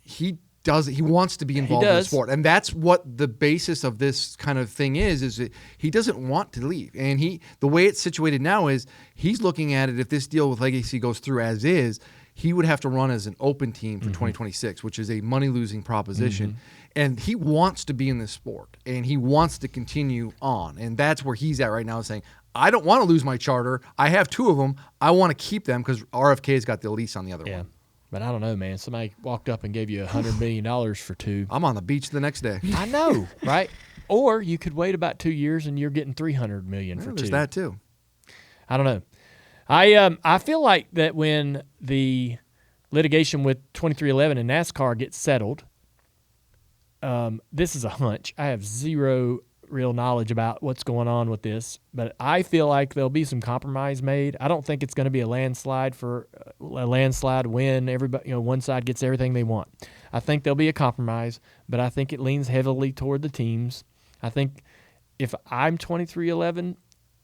He he wants to be involved in the sport. And that's what the basis of this kind of thing is that he doesn't want to leave. And the way it's situated now is he's looking at it, if this deal with Legacy goes through as is, he would have to run as an open team for 2026, which is a money-losing proposition. And he wants to be in this sport, and he wants to continue on. And that's where he's at right now, saying, I don't want to lose my charter. I have 2 of them. I want to keep them because RFK's got the lease on the other one. But I don't know, man. Somebody walked up and gave you $100 million for 2. I'm on the beach the next day. I know, right? Or you could wait about 2 years and you're getting $300 million for 2. There's that too. I don't know. I feel like that when the litigation with 2311 and NASCAR gets settled, this is a hunch. I have zero real knowledge about what's going on with this, but I feel like there'll be some compromise made. I don't think it's going to be a landslide win. Everybody, one side gets everything they want. I think there'll be a compromise, but I think it leans heavily toward the teams. I think if I'm 2311,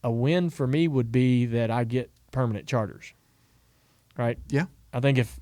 a win for me would be that I get permanent charters. Right? Yeah. I think if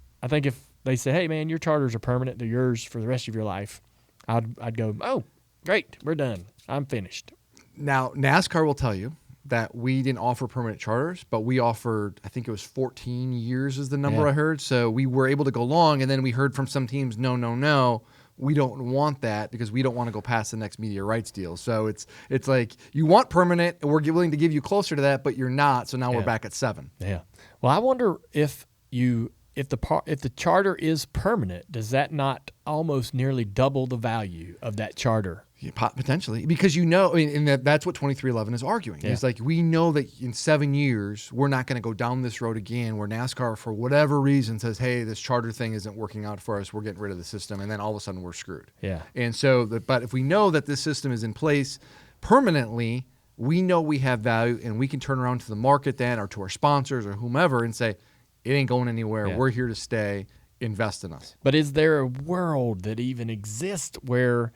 they say, "Hey man, your charters are permanent, they're yours for the rest of your life," I'd go, "Oh, great, we're done. I'm finished." Now, NASCAR will tell you that we didn't offer permanent charters, but we offered, I think it was 14 years is the number I heard. So we were able to go long, and then we heard from some teams, no, we don't want that because we don't want to go past the next media rights deal. So it's like you want permanent, and we're willing to give you closer to that, but you're not. So now we're back at 7. Yeah. Well, I wonder if the charter is permanent, does that not almost nearly double the value of that charter? Yeah, potentially, because and that's what 2311 is arguing. Yeah. It's like we know that in 7 years we're not going to go down this road again, where NASCAR for whatever reason says, "Hey, this charter thing isn't working out for us. We're getting rid of the system," and then all of a sudden we're screwed. Yeah. And so, but if we know that this system is in place permanently, we know we have value, and we can turn around to the market then, or to our sponsors or whomever, and say, "It ain't going anywhere. Yeah. We're here to stay. Invest in us." But is there a world that even exists where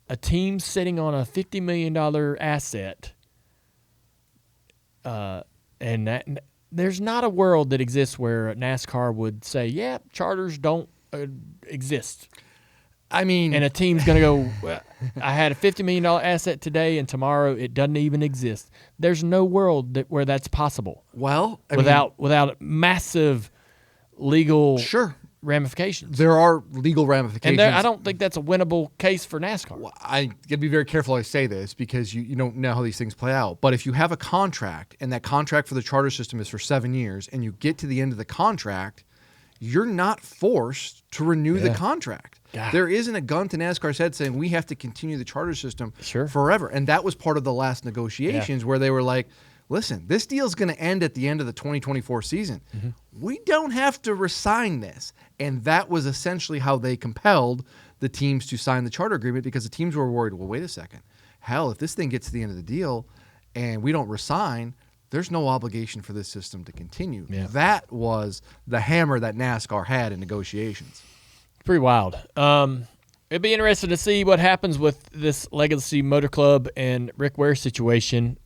a team sitting on a $50 million asset, and there's not a world that exists where NASCAR would say, "Yeah, charters don't exist." I mean, and a team's going to go, "Well, I had a $50 million asset today, and tomorrow it doesn't even exist." There's no world where that's possible. Well, without massive legal ramifications. There are legal ramifications. And I don't think that's a winnable case for NASCAR. Well, I got to be very careful how I say this because you don't know how these things play out. But if you have a contract, and that contract for the charter system is for 7 years, and you get to the end of the contract, you're not forced to renew the contract. God. There isn't a gun to NASCAR's head saying we have to continue the charter system Sure. forever. And that was part of the last negotiations where they were like, listen, this deal's going to end at the end of the 2024 season. Mm-hmm. We don't have to resign this. And that was essentially how they compelled the teams to sign the charter agreement, because the teams were worried, well, wait a second. Hell, if this thing gets to the end of the deal and we don't resign, there's no obligation for this system to continue. Yeah. That was the hammer that NASCAR had in negotiations. Pretty wild. It'd be interesting to see what happens with this Legacy Motor Club and Rick Ware situation.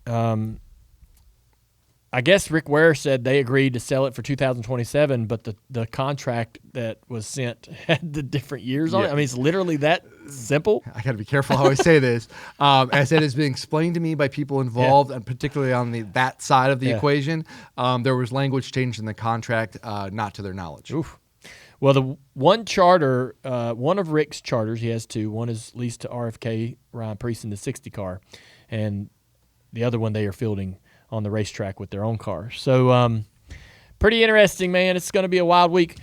I guess Rick Ware said they agreed to sell it for 2027, but the contract that was sent had the different years on it. I mean, it's literally that simple. I got to be careful how I say this. As it has been explained to me by people involved, and particularly on that side of the equation, there was language changed in the contract, not to their knowledge. Oof. Well, the one charter, one of Rick's charters, he has 2. One is leased to RFK, Ryan Preece, in the 60 car, and the other one they are fielding on the racetrack with their own car. So pretty interesting, man. It's going to be a wild week.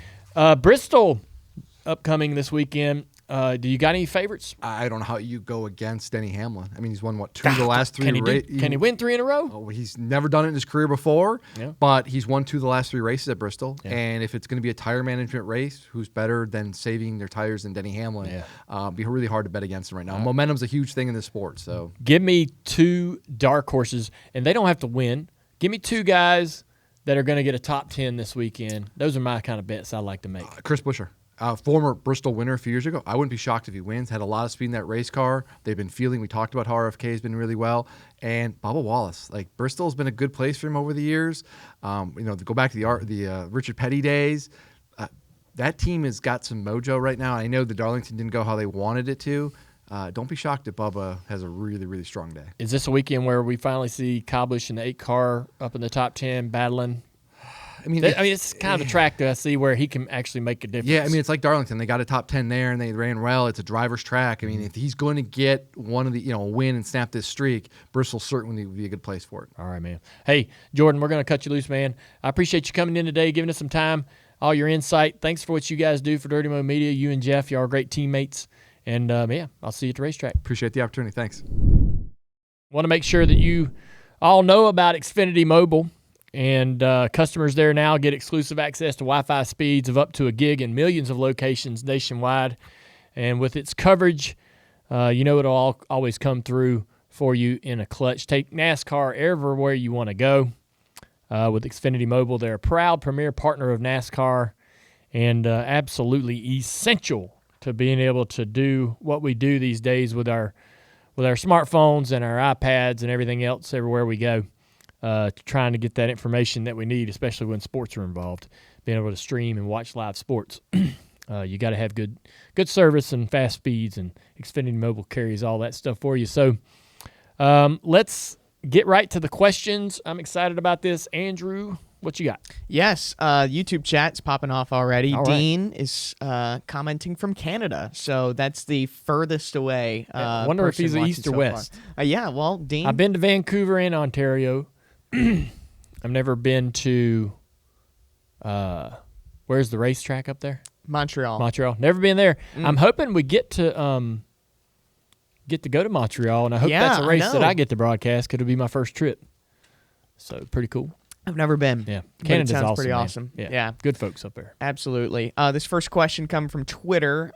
Bristol upcoming this weekend. Do you got any favorites? I don't know how you go against Denny Hamlin. I mean, he's won, 2 of the last 3 races? Can he win 3 in a row? Oh, he's never done it in his career before, but he's won 2 of the last 3 races at Bristol. Yeah. And if it's going to be a tire management race, who's better than saving their tires than Denny Hamlin? Be really hard to bet against him right now. Momentum's a huge thing in this sport. So give me 2 dark horses, and they don't have to win. Give me 2 guys that are going to get a top 10 this weekend. Those are my kind of bets I like to make. Chris Buescher. Former Bristol winner a few years ago. I wouldn't be shocked if he wins. Had a lot of speed in that race car. They've been fielding. We talked about how RFK has been really well. And Bubba Wallace. Like, Bristol's been a good place for him over the years. Go back to the Richard Petty days. that team has got some mojo right now. I know the Darlington didn't go how they wanted it to. Don't be shocked if Bubba has a really, really strong day. Is this a weekend where we finally see Kyle Busch in the 8 car up in the top 10 battling? I mean, it's kind of a track that I see where he can actually make a difference. Yeah, I mean, it's like Darlington. They got a top 10 there, and they ran well. It's a driver's track. I mean, if he's going to get one of the, win and snap this streak, Bristol certainly would be a good place for it. All right, man. Hey, Jordan, we're going to cut you loose, man. I appreciate you coming in today, giving us some time, all your insight. Thanks for what you guys do for Dirty Mo Media. You and Jeff, y'all are great teammates. And, I'll see you at the racetrack. Appreciate the opportunity. Thanks. Want to make sure that you all know about Xfinity Mobile. And customers there now get exclusive access to Wi-Fi speeds of up to a gig in millions of locations nationwide. And with its coverage, it'll always come through for you in a clutch. Take NASCAR everywhere you want to go. With Xfinity Mobile, they're a proud premier partner of NASCAR and absolutely essential to being able to do what we do these days with our smartphones and our iPads and everything else everywhere we go. Trying to get that information that we need, especially when sports are involved, being able to stream and watch live sports. You got to have good service and fast speeds, and Xfinity Mobile carries all that stuff for you. So let's get right to the questions. I'm excited about this. Andrew, what you got? Yes, YouTube chat's popping off already. All Dean is commenting from Canada, so that's the furthest away. I wonder if he's east or west. Yeah, well, Dean. I've been to Vancouver and Ontario. I've never been to where's the racetrack up there? Montreal. Never been there. I'm hoping we get to go to Montreal, and I hope that's a race that I get to broadcast because it'll be my first trip. So pretty cool. I've never been. Yeah, Canada's awesome, pretty man. awesome. Yeah, good folks up there. Absolutely. This first question coming from Twitter.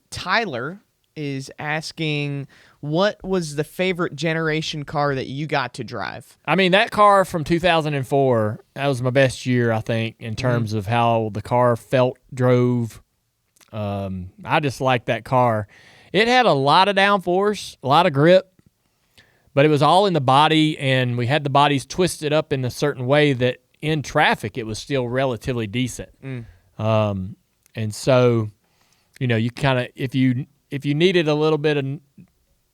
Tyler is asking, what was the favorite generation car that you got to drive? I mean, that car from 2004, that was my best year, I think, in terms of how the car felt, drove. I just liked that car. It had a lot of downforce, a lot of grip, but it was all in the body, and we had the bodies twisted up in a certain way that in traffic it was still relatively decent. And so, you kind of, if you needed a little bit of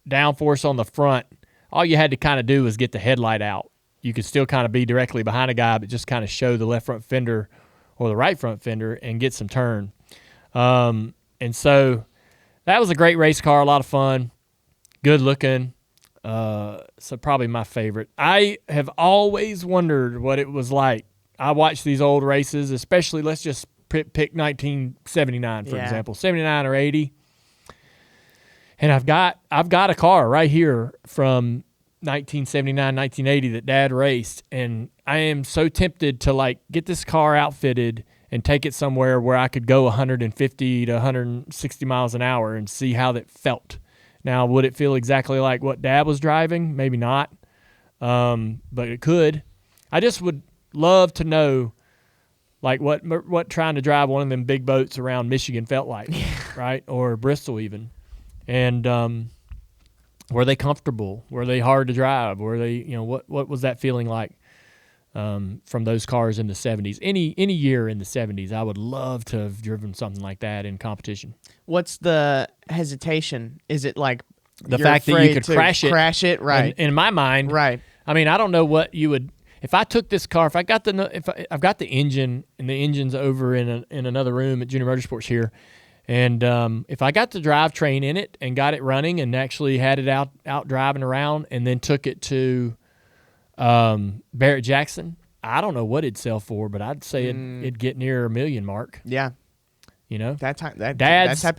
downforce on the front, all you had to kind of do was get the headlight out. You could still kind of be directly behind a guy, but just kind of show the left front fender or the right front fender and get some turn. And so that was a great race car, a lot of fun, good looking. So probably my favorite. I have always wondered what it was like. I watch these old races, especially let's just pick 1979, for example, 79 or 80. And I've got a car right here from 1979, 1980 that Dad raced, and I am so tempted to get this car outfitted and take it somewhere where I could go 150 to 160 miles an hour and see how that felt. Now, would it feel exactly like what Dad was driving? Maybe not, but it could. I just would love to know what trying to drive one of them big boats around Michigan felt like, right? Or Bristol even. And were they comfortable? Were they hard to drive? Were they, what was that feeling like from those cars in the 70s? Any year in the 70s, I would love to have driven something like that in competition. What's the hesitation? Is it like the fact that you could crash it? Right. In my mind, right. I mean, I don't know what you would. If I took this car, if I've got the engine and the engine's over in another room at Junior Motorsports here. And if I got the drivetrain in it and got it running and actually had it out driving around and then took it to Barrett Jackson, I don't know what it'd sell for, but I'd say it'd get near $1 million mark. Yeah. That type of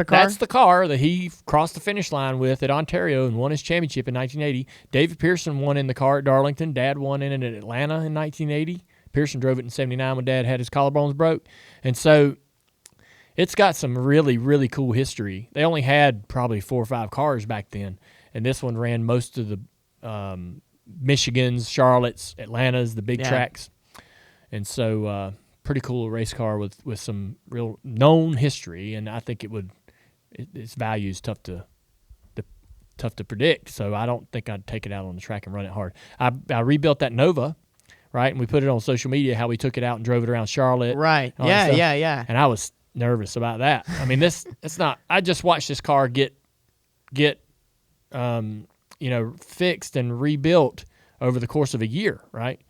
car? That's the car that he crossed the finish line with at Ontario and won his championship in 1980. David Pearson won in the car at Darlington. Dad won in it at Atlanta in 1980. Pearson drove it in 79 when Dad had his collarbones broke. And so it's got some really, really cool history. They only had probably 4 or 5 cars back then, and this one ran most of the Michigans, Charlottes, Atlantas, the big tracks. And so pretty cool race car with some real known history, and I think its value is tough to predict. So I don't think I'd take it out on the track and run it hard. I rebuilt that Nova, right, and we put it on social media how we took it out and drove it around Charlotte. Right. Yeah. And I was nervous about that. I mean, it's not. I just watched this car get fixed and rebuilt over the course of a year, right?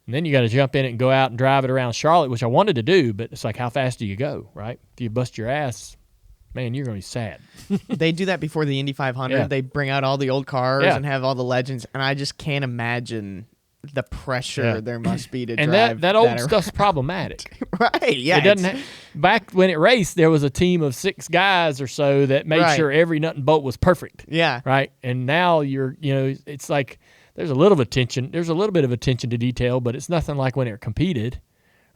And then you got to jump in it and go out and drive it around Charlotte, which I wanted to do, but it's like, how fast do you go, right? If you bust your ass, man, you're going to be sad. They do that before the Indy 500. Yeah. They bring out all the old cars Yeah. and have all the legends, and I just can't imagine the pressure there must be to And drive that old stuff's problematic. Right, yeah. It doesn't back when it raced, there was a team of 6 guys or so that made Right. sure every nut and bolt was perfect. Yeah. Right? And now it's like there's a little bit of attention to detail, but it's nothing like when it competed,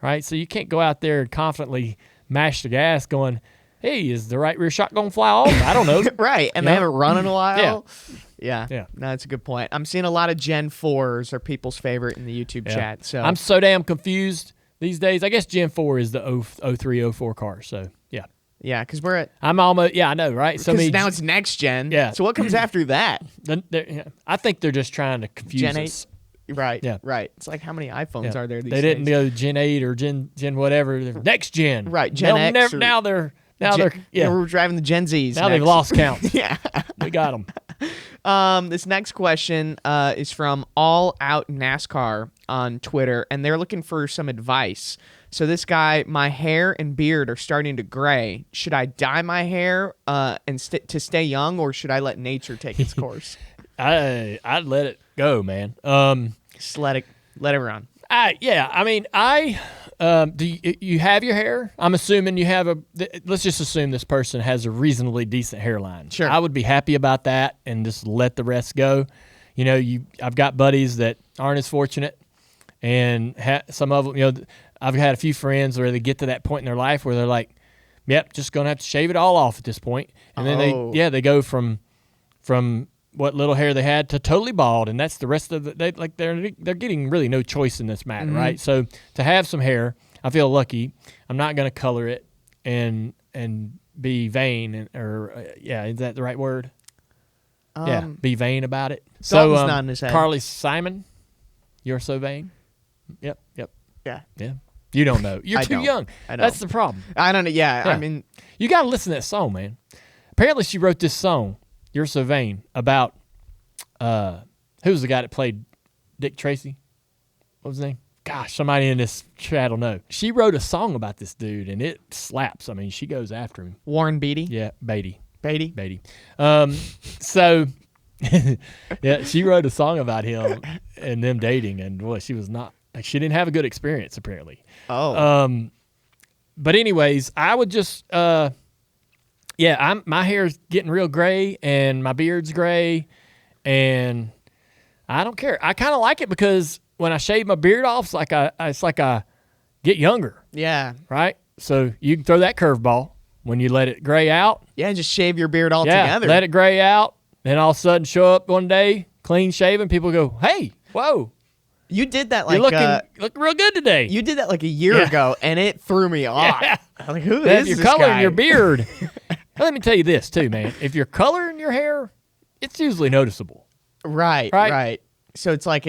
right? So you can't go out there and confidently mash the gas going, hey, is the right rear shock going to fly off? I don't know. Right, and they haven't run in a while. Yeah. No, that's a good point. I'm seeing a lot of Gen 4s are people's favorite in the YouTube chat. So I'm so damn confused these days. I guess Gen 4 is the 03, 04 car, so yeah. Yeah, because we're at... I'm almost, I know, right? So Because now it's next gen. Yeah. So what comes after that? I think they're just trying to confuse Gen 8? us. Right, Yeah. right. It's like, how many iPhones are there these They days? didn't go Gen 8 or Gen whatever. They're next gen. Right, Gen X or- now they're we're driving the Gen Zs now they've next. lost count. Yeah. We got them. This next question is from All Out NASCAR on Twitter, and they're looking for some advice. So this guy, my hair and beard are starting to gray. It I dye my hair to stay young, or should I let nature take its course? I'd let it go, man. Just let it run. Do you have your hair? I'm assuming you have let's just assume this person has a reasonably decent hairline. Sure. I would be happy about that and just let the rest go. I've got buddies that aren't as fortunate, and some of them, I've had a few friends where they get to that point in their life where they're like, yep, just going to have to shave it all off at this point. And then they go from what little hair they had to totally bald, and that's the rest of they're getting really no choice in this matter, right? So to have some hair, I feel lucky. I'm not going to color it and be vain is that the right word? Be vain about it. Dalton's nodding his head. Carly Simon, you're so vain. Yep. Yeah. You don't know. You're too young. I know. That's the problem. I don't know. Yeah. Yeah. I mean, You got to listen to that song, man. Apparently, she wrote this song, You're So Vain, about who's the guy that played Dick Tracy? What was his name? Gosh, somebody in this chat will know. She wrote a song about this dude, and it slaps. I mean, she goes after him. Warren Beatty. Yeah, Beatty. Beatty. So, yeah, she wrote a song about him and them dating, and boy, she was not. She didn't have a good experience, apparently. Oh. But anyways, I would just, my hair's getting real gray and my beard's gray, and I don't care. I kind of like it because when I shave my beard off, it's like I get younger, Yeah. right? So you can throw that curveball when you let it gray out. Yeah, just shave your beard all Yeah, together. let it gray out, then all of a sudden show up one day clean shaven. People go, "Hey, whoa, You did that you're like looking real good today." you did that like a year ago, and it threw me off. Yeah. I'm like, who That's is your this color guy? and your beard. Let me tell you this too, man. If you're coloring your hair, it's usually noticeable. Right. So it's like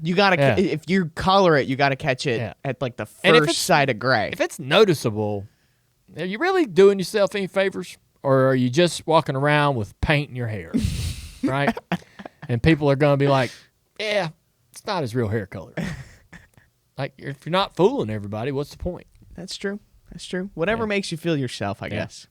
you gotta if you color it, you gotta catch it at like the first sight of gray. If it's noticeable, are you really doing yourself any favors, or are you just walking around with paint in your hair, right? And people are gonna be like, "Yeah, it's not his real hair color." Like, if you're not fooling everybody, what's the point? That's true. Whatever makes you feel yourself, I guess.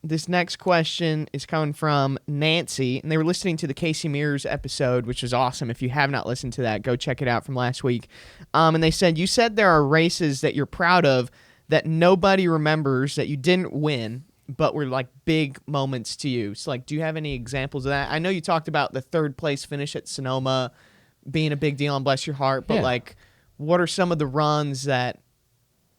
This next question is coming from Nancy, and they were listening to the Casey Mears episode, which was awesome. If you have not listened to that, go check it out from last week. And they said, you said there are races that you're proud of that nobody remembers that you didn't win, but were like big moments to you. So, like, do you have any examples of that? I know you talked about the third place finish at Sonoma being a big deal on Bless Your Heart, but like, what are some of the runs that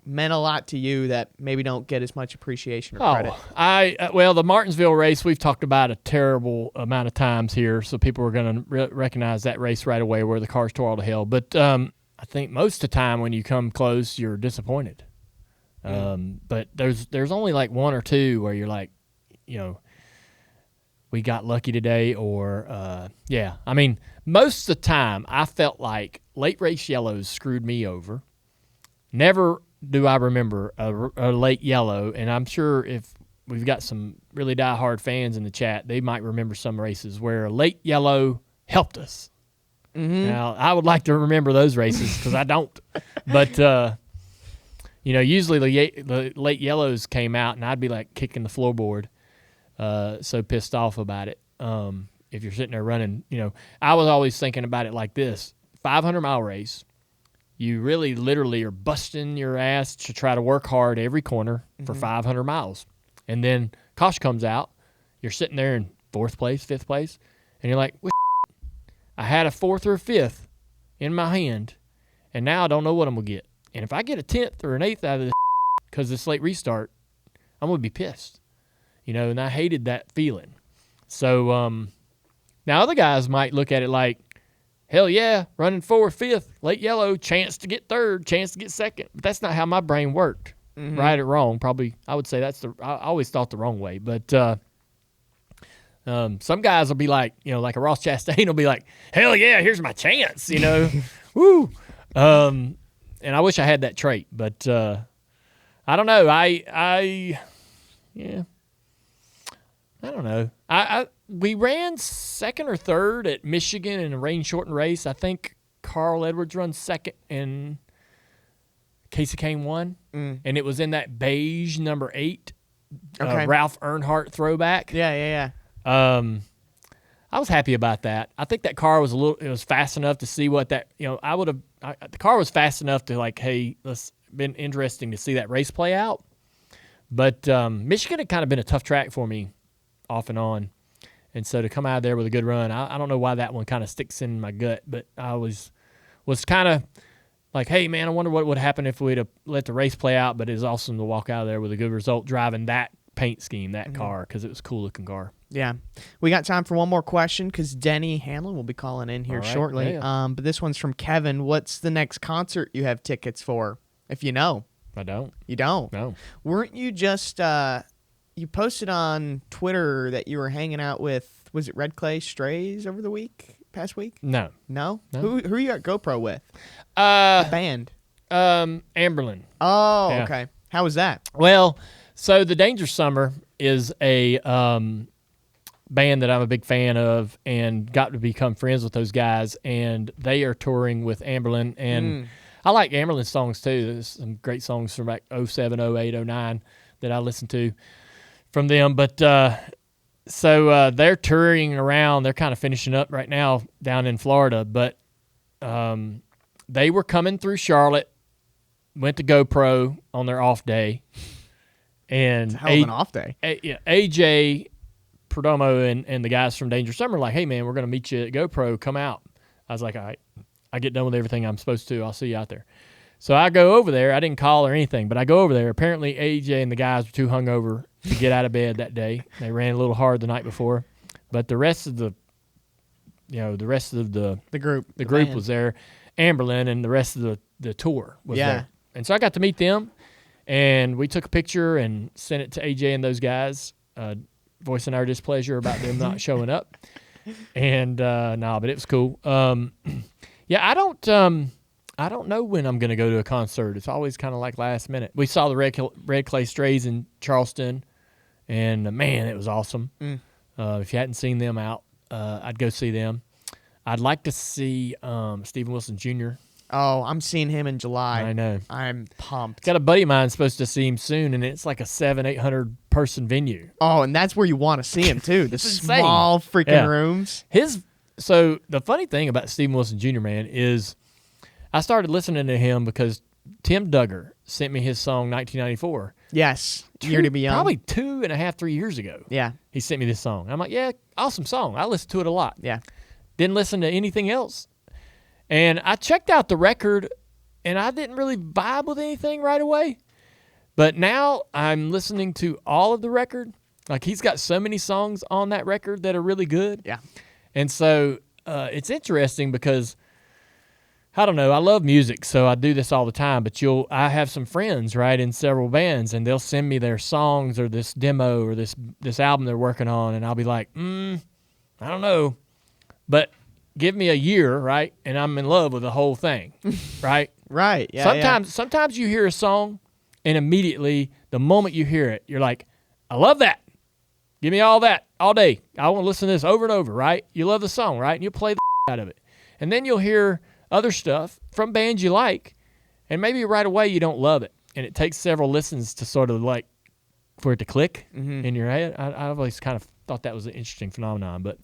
meant a lot to you that maybe don't get as much appreciation or credit? The Martinsville race we've talked about a terrible amount of times here, so people are going to recognize that race right away where the cars tore all to hell. But I think most of the time when you come close, you're disappointed. But there's only like one or two where you're like, we got lucky today, or I mean, most of the time I felt like late race yellows screwed me over. Never do I remember a late yellow, and I'm sure if we've got some really diehard fans in the chat, they might remember some races where a late yellow helped us. Mm-hmm. Now, I would like to remember those races because I don't. But, usually the late yellows came out, and I'd be like kicking the floorboard, so pissed off about it. If you're sitting there running, I was always thinking about it like this: 500-mile race. You really literally are busting your ass to try to work hard every corner for 500 miles. And then caution comes out. You're sitting there in 4th place, 5th place, and you're like, well, I had a 4th or a 5th in my hand, and now I don't know what I'm going to get. And if I get a 10th or an 8th out of this because this late restart, I'm going to be pissed. And I hated that feeling. So now other guys might look at it like, hell yeah, running 4th, 5th, late yellow, chance to get 3rd, chance to get 2nd. But that's not how my brain worked. Right or wrong, probably I would say I always thought the wrong way. But some guys will be like, like a Ross Chastain will be like, hell yeah, here's my chance, woo. And I wish I had that trait, but I don't know. I don't know. We ran 2nd or 3rd at Michigan in a rain-shortened race. I think Carl Edwards runs 2nd and Casey Kane won. And it was in that beige number 8 Ralph Earnhardt throwback. Yeah. I was happy about that. I think that car was it was fast enough to see what that, the car was fast enough to like, hey, been interesting to see that race play out. But Michigan had kind of been a tough track for me off and on. And so to come out of there with a good run, I don't know why that one kind of sticks in my gut, but I was kind of like, hey, man, I wonder what would happen if we'd have let the race play out, but it was awesome to walk out of there with a good result driving that paint scheme, that car, because it was a cool-looking car. Yeah. We got time for one more question because Denny Hamlin will be calling in here shortly. Yeah. But this one's from Kevin. What's the next concert you have tickets for, if you know? I don't. You don't? No. Weren't you just you posted on Twitter that you were hanging out with, was it Red Clay Strays over the past week? No. No? Who are you at GoPro with? The band. Amberlin. Oh, Yeah. okay. How was that? Well, so the Danger Summer is a band that I'm a big fan of and got to become friends with those guys, and they are touring with Amberlin, and I like Amberlin songs too. There's some great songs from like 07, 08, 09 that I listen to from them, but so they're touring around. They're kind of finishing up right now down in Florida, but they were coming through Charlotte, went to GoPro on their off day, and It's a hell of an off day. AJ Perdomo and the guys from Danger Summer were like, hey, man, we're going to meet you at GoPro. Come out. I was like, all right. I get done with everything I'm supposed to. I'll see you out there. So I go over there. I didn't call or anything, but I go over there. Apparently, AJ and the guys were too hungover to get out of bed that day. They ran a little hard the night before. But the rest of the group was there. Amberlin and the rest of the tour was there. And so I got to meet them, and we took a picture and sent it to AJ and those guys, voicing our displeasure about them not showing up. And but it was cool. I don't know when I'm going to go to a concert. It's always kind of like last minute. We saw the Red Clay Strays in Charleston, and man, it was awesome. If you hadn't seen them out, I'd go see them. I'd like to see Stephen Wilson Jr. Oh, I'm seeing him in July. I know. I'm pumped. Got a buddy of mine supposed to see him soon, and it's like a 700-800 person venue. Oh, and that's where you want to see him too. The insane. Small freaking rooms. So the funny thing about Stephen Wilson Jr., man, is I started listening to him because Tim Duggar sent me his song 1994. Yes. Year to Be Young. Probably 2.5, 3 years ago. Yeah. He sent me this song. I'm like, yeah, awesome song. I listen to it a lot. Yeah. Didn't listen to anything else. And I checked out the record, and I didn't really vibe with anything right away. But now I'm listening to all of the record. Like, he's got so many songs on that record that are really good. Yeah. And so it's interesting because, I don't know, I love music, so I do this all the time. But I have some friends, right, in several bands, and they'll send me their songs or this demo or this album they're working on, and I'll be like, I don't know. But give me a year, right, and I'm in love with the whole thing, right? Right. Yeah. Sometimes you hear a song, and immediately the moment you hear it, you're like, I love that. Give me all that all day. I want to listen to this over and over, right? You love the song, right? And you play the out of it. And then you'll hear other stuff from bands you like, and maybe right away you don't love it. And it takes several listens to sort of like for it to click in your head. I've always kind of thought that was an interesting phenomenon, but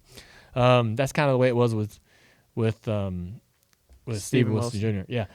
that's kind of the way it was with Stephen Wilson Jr. Yeah.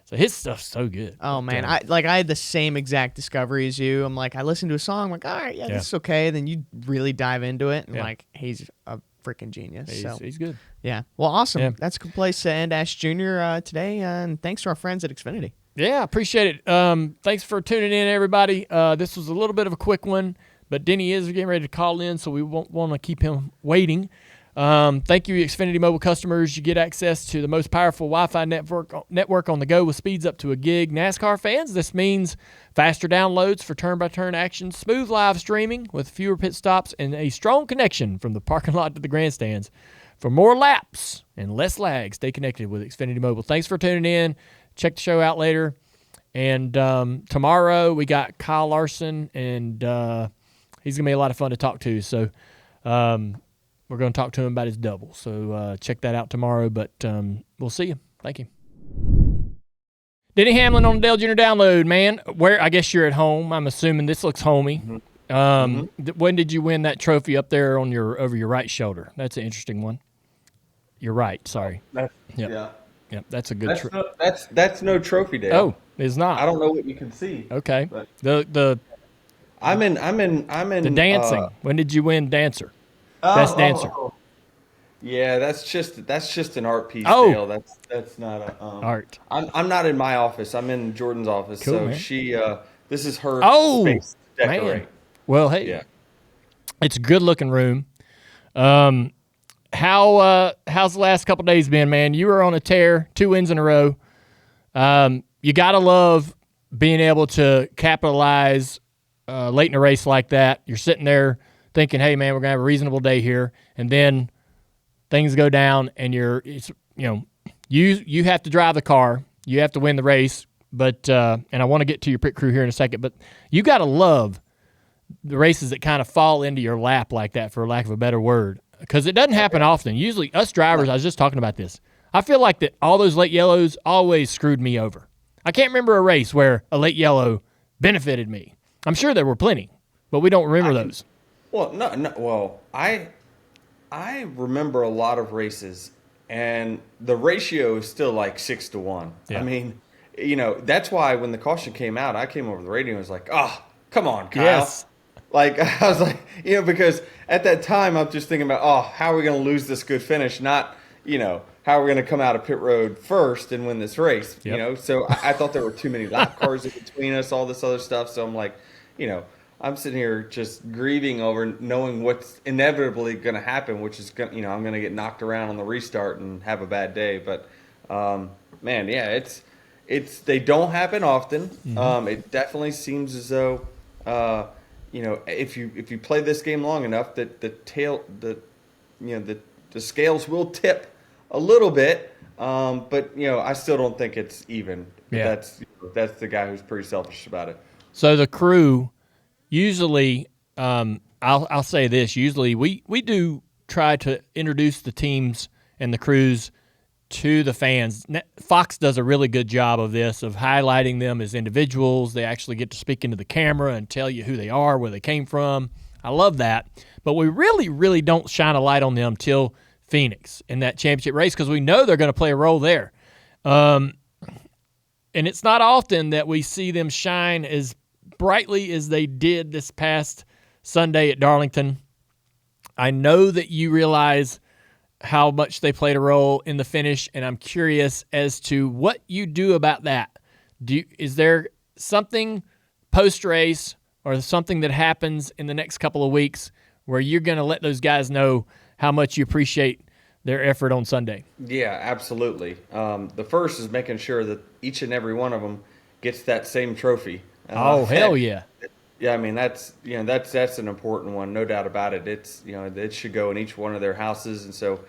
So his stuff's so good. Oh man, I had the same exact discovery as you. I'm like, I listened to a song, I'm like, all right, this is okay. Then you really dive into it, and like, he's a freaking genius. He's good. Yeah. Well, awesome. Yeah. That's a good place to end Ash Jr. Today, and thanks to our friends at Xfinity. Yeah, appreciate it. Thanks for tuning in, everybody. This was a little bit of a quick one, but Denny is getting ready to call in, so we won't want to keep him waiting. Thank you, Xfinity Mobile customers. You get access to the most powerful Wi-Fi network on the go with speeds up to a gig. NASCAR fans, this means faster downloads for turn-by-turn action, smooth live streaming with fewer pit stops, and a strong connection from the parking lot to the grandstands. For more laps and less lag, stay connected with Xfinity Mobile. Thanks for tuning in. Check the show out later. And tomorrow we got Kyle Larson, and he's going to be a lot of fun to talk to. So we're going to talk to him about his double. So check that out tomorrow, but we'll see you. Thank you. Denny Hamlin on the Dale Jr. Download, man. Where I guess you're at home. I'm assuming this looks homey. When did you win that trophy up there on over your right shoulder? That's an interesting one. Your right, sorry. Yeah. Yep, that's a good trophy. That's no trophy, Dale. Oh, it's not. I don't know what you can see. Okay. But The I'm in the dancing. When did you win dancer? Best dancer. Yeah, that's just an art piece, Oh. Dale. That's not a Art. I'm not in my office. I'm in Jordan's office. Cool, so man. she this is her space to man. decorate. Well, hey, Yeah. it's a good looking room. How's the last couple days been, man? You were on a tear, 2 wins in a row. You gotta love being able to capitalize late in a race like that. You're sitting there thinking, "Hey, man, we're gonna have a reasonable day here," and then things go down, and you have to drive the car, you have to win the race. But and I want to get to your pit crew here in a second, but you gotta love the races that kind of fall into your lap like that, for lack of a better word, because it doesn't happen often. Usually, us drivers, I was just talking about this. I feel like that all those late yellows always screwed me over. I can't remember a race where a late yellow benefited me. I'm sure there were plenty, but we don't remember those. Well, no. Well, I remember a lot of races, and the ratio is still like 6-1. Yeah. I mean, that's why when the caution came out, I came over the radio and was like, "Oh, come on, Kyle." Yes. Like, I was like, because at that time I'm just thinking about, how are we going to lose this good finish? Not, how are we going to come out of pit road first and win this race? Yep. So I thought there were too many lap cars in between us, all this other stuff. So I'm like, I'm sitting here just grieving over knowing what's inevitably going to happen, which is, I'm going to get knocked around on the restart and have a bad day. But, man, yeah, they don't happen often. Mm-hmm. It definitely seems as though, if you play this game long enough, that the scales will tip a little bit. But I still don't think it's even. Yeah. That's the guy who's pretty selfish about it. So the crew, usually, I'll say this. Usually, we do try to introduce the teams and the crews to the fans. Fox does a really good job of this, of highlighting them as individuals. They actually get to speak into the camera and tell you who they are, where they came from. I love that. But we really, really don't shine a light on them till Phoenix in that championship race, because we know they're going to play a role there. And it's not often that we see them shine as brightly as they did this past Sunday at Darlington. I know that you realize how much they played a role in the finish, and I'm curious as to what you do about that. Is there something post-race or something that happens in the next couple of weeks where you're going to let those guys know how much you appreciate their effort on Sunday? Yeah, absolutely. The first is making sure that each and every one of them gets that same trophy. Hell yeah. Yeah, I mean, that's an important one, no doubt about it. It's, it should go in each one of their houses. And so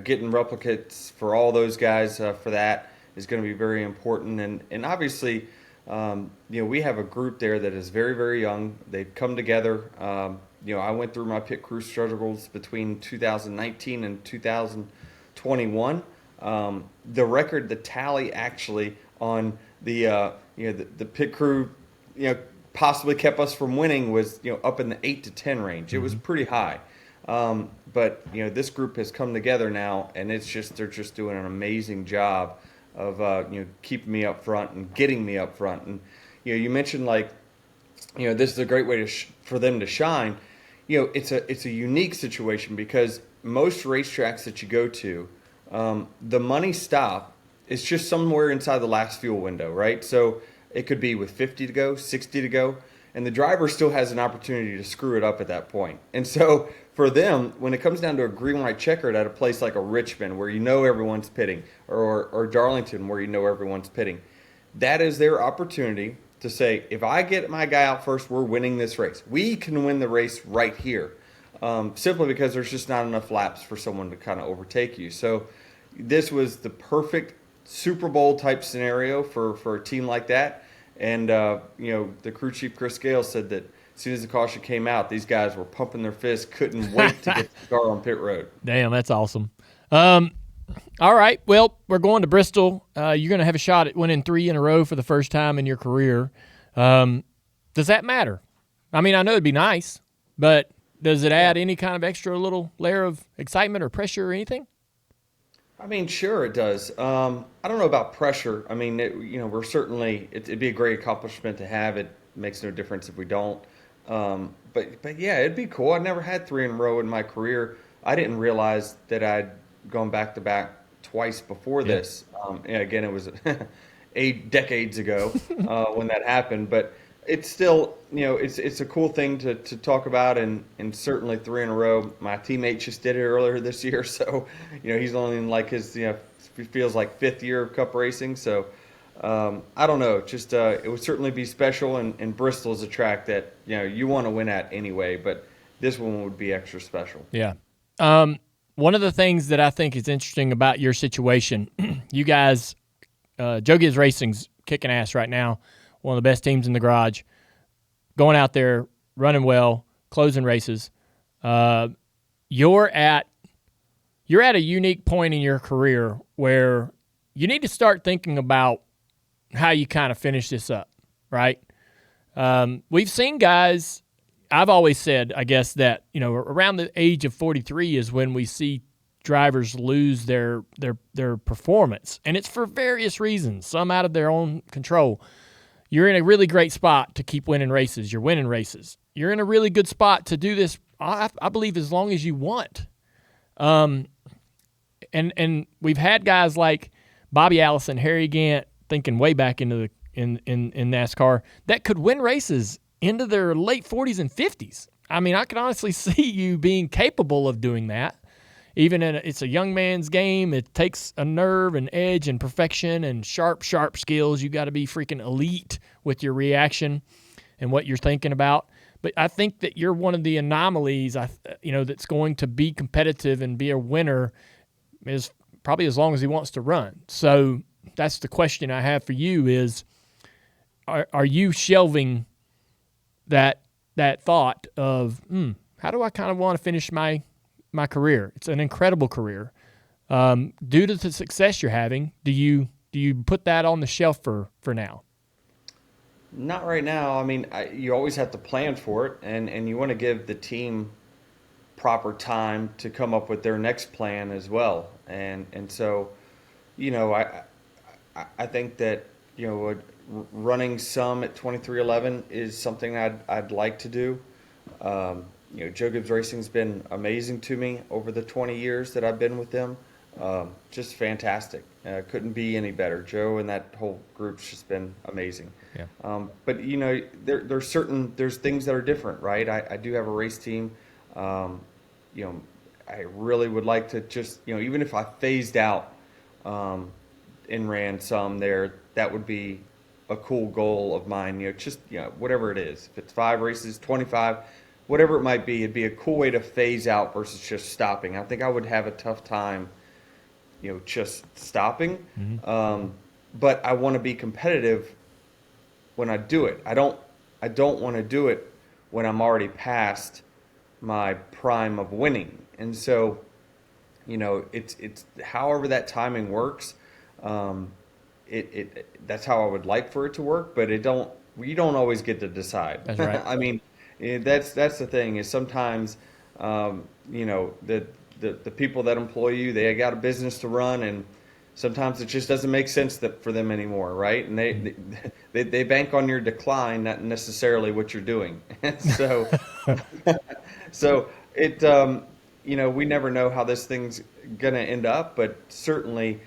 getting replicates for all those guys for that is going to be very important. And obviously, we have a group there that is very, very young. They've come together. I went through my pit crew struggles between 2019 and 2021. The record, the tally actually on the pit crew, possibly kept us from winning was, up in the 8 to 10 range. Mm-hmm. It was pretty high. But this group has come together now, and they're just doing an amazing job of keeping me up front and getting me up front. And you mentioned this is a great way for them to shine. It's a unique situation because most racetracks that you go to, the money stop is just somewhere inside the last fuel window, right? So it could be with 50 to go, 60 to go, and the driver still has an opportunity to screw it up at that point. And so for them, when it comes down to a green-white checkered at a place like a Richmond where everyone's pitting, or Darlington where everyone's pitting, that is their opportunity to say, if I get my guy out first, we're winning this race. We can win the race right here, simply because there's just not enough laps for someone to kind of overtake you. So this was the perfect Super Bowl type scenario for a team like that. And, the crew chief, Chris Gale, said that as soon as the caution came out, these guys were pumping their fists, couldn't wait to get the car on pit road. Damn, that's awesome. All right, well, we're going to Bristol. You're going to have a shot at winning 3 in a row for the first time in your career. Does that matter? I mean, I know it'd be nice, but does it add any kind of extra little layer of excitement or pressure or anything? I mean, sure it does. I don't know about pressure. I mean, we're certainly it'd be a great accomplishment to have. It makes no difference if we don't. But yeah, it'd be cool. I never had 3 in a row in my career. I didn't realize that I'd gone back to back twice before this. And again, it was 8 decades ago when that happened. But it's still, it's a cool thing to talk about, and certainly 3 in a row. My teammate just did it earlier this year, so he's only in his feels like 5th year of Cup racing. So I don't know, just it would certainly be special, and Bristol is a track that you want to win at anyway, but this one would be extra special. Yeah. One of the things that I think is interesting about your situation, you guys, Joe Gibbs Racing's kicking ass right now. One of the best teams in the garage, going out there, running well, closing races. You're at a unique point in your career where you need to start thinking about how you kind of finish this up, right? We've seen guys. I've always said, I guess, that around the age of 43 is when we see drivers lose their performance, and it's for various reasons, some out of their own control. You're in a really great spot to keep winning races. You're winning races. You're in a really good spot to do this, I believe, as long as you want. And we've had guys like Bobby Allison, Harry Gant, thinking way back into in NASCAR, that could win races into their late 40s and 50s. I mean, I can honestly see you being capable of doing that. Even it's a young man's game. It takes a nerve and edge and perfection and sharp skills. You got to be freaking elite with your reaction and what you're thinking about. But I think that you're one of the anomalies, that's going to be competitive and be a winner is probably as long as he wants to run. So that's the question I have for you is, are you shelving that thought of, how do I kind of want to finish my career? It's an incredible career. Due to the success you're having, do you put that on the shelf for now? Not right now. I mean, you always have to plan for it, and you want to give the team proper time to come up with their next plan as well. And so, I think that running some at 2311 is something I'd like to do. Joe Gibbs Racing's been amazing to me over the 20 years that I've been with them. Just fantastic. Couldn't be any better. Joe and that whole group's just been amazing. Yeah. But there's things that are different, right? I do have a race team. I really would like to just, even if I phased out and ran some there, that would be a cool goal of mine. Whatever it is. If it's 5 races, 25, whatever it might be, it'd be a cool way to phase out versus just stopping. I think I would have a tough time, just stopping. But I want to be competitive when I do it. I don't want to do it when I'm already past my prime of winning. And so, it's however that timing works. That's how I would like for it to work, but you don't always get to decide. That's right. I mean, that's the thing is sometimes, the people that employ you, they got a business to run, and sometimes it just doesn't make sense for them anymore, right? And they bank on your decline, not necessarily what you're doing. so it we never know how this thing's gonna end up, but certainly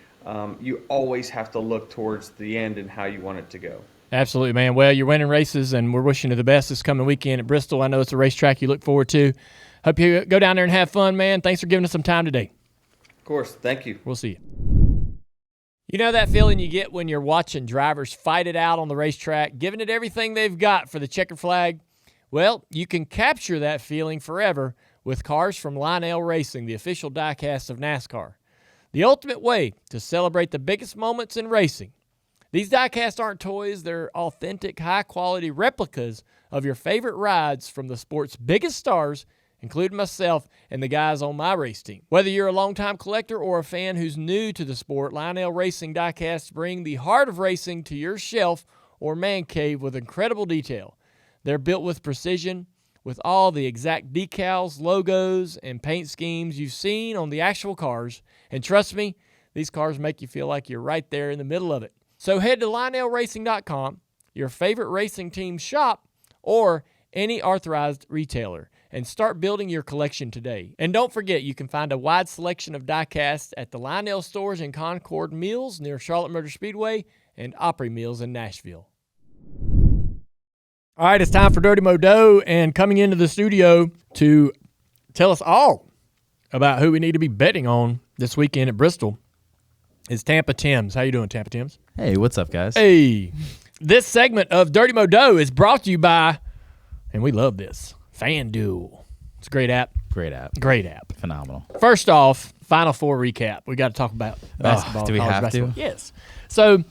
you always have to look towards the end and how you want it to go. Absolutely, man. Well, you're winning races, and we're wishing you the best this coming weekend at Bristol. I know it's a racetrack you look forward to. Hope you go down there and have fun, man. Thanks for giving us some time today. Of course. Thank you. We'll see you. You know that feeling you get when you're watching drivers fight it out on the racetrack, giving it everything they've got for the checker flag? Well, you can capture that feeling forever with cars from Lionel Racing, the official diecast of NASCAR. The ultimate way to celebrate the biggest moments in racing. These diecasts aren't toys, they're authentic, high-quality replicas of your favorite rides from the sport's biggest stars, including myself and the guys on my race team. Whether you're a longtime collector or a fan who's new to the sport, Lionel Racing diecasts bring the heart of racing to your shelf or man cave with incredible detail. They're built with precision, with all the exact decals, logos, and paint schemes you've seen on the actual cars. And trust me, these cars make you feel like you're right there in the middle of it. So head to LionelRacing.com, your favorite racing team shop, or any authorized retailer, and start building your collection today. And don't forget, you can find a wide selection of diecasts at the Lionel stores in Concord Mills near Charlotte Motor Speedway and Opry Mills in Nashville. All right, it's time for Dirty Modo, and coming into the studio to tell us all about who we need to be betting on this weekend at Bristol is Tampa Timms. How you doing, Tampa Timms? Hey, what's up, guys? Hey. This segment of Dirty Modo is brought to you by, and we love this, FanDuel. It's a great app. Great app. Great app. Phenomenal. First off, Final Four recap. We got to talk about basketball. Do we college have basketball. to? Yes. So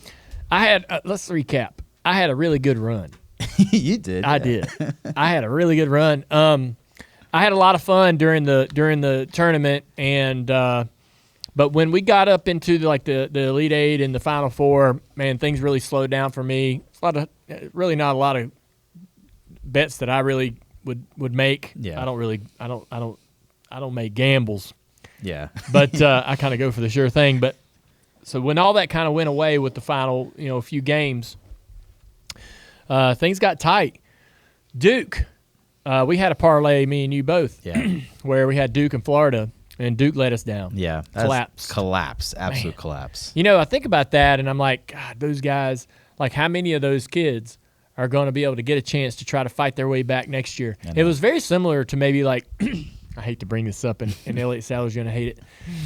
I had, let's recap. I had a really good run. You did. I did. I had a really good run. I had a lot of fun during the tournament, and but when we got up into the Elite Eight and the Final Four, man, things really slowed down for me. Not a lot of bets that I really would make. Yeah. I don't make gambles. Yeah. But I kind of go for the sure thing. But so when all that kind of went away with the final, few games, things got tight. Duke, we had a parlay, me and you both, where we had Duke and Florida, and Duke let us down. Yeah. Collapse. Absolute collapse. I think about that, and I'm like, God, those guys, how many of those kids are going to be able to get a chance to try to fight their way back next year? It was very similar to maybe I hate to bring this up, and Elliott Sadler's going to hate it,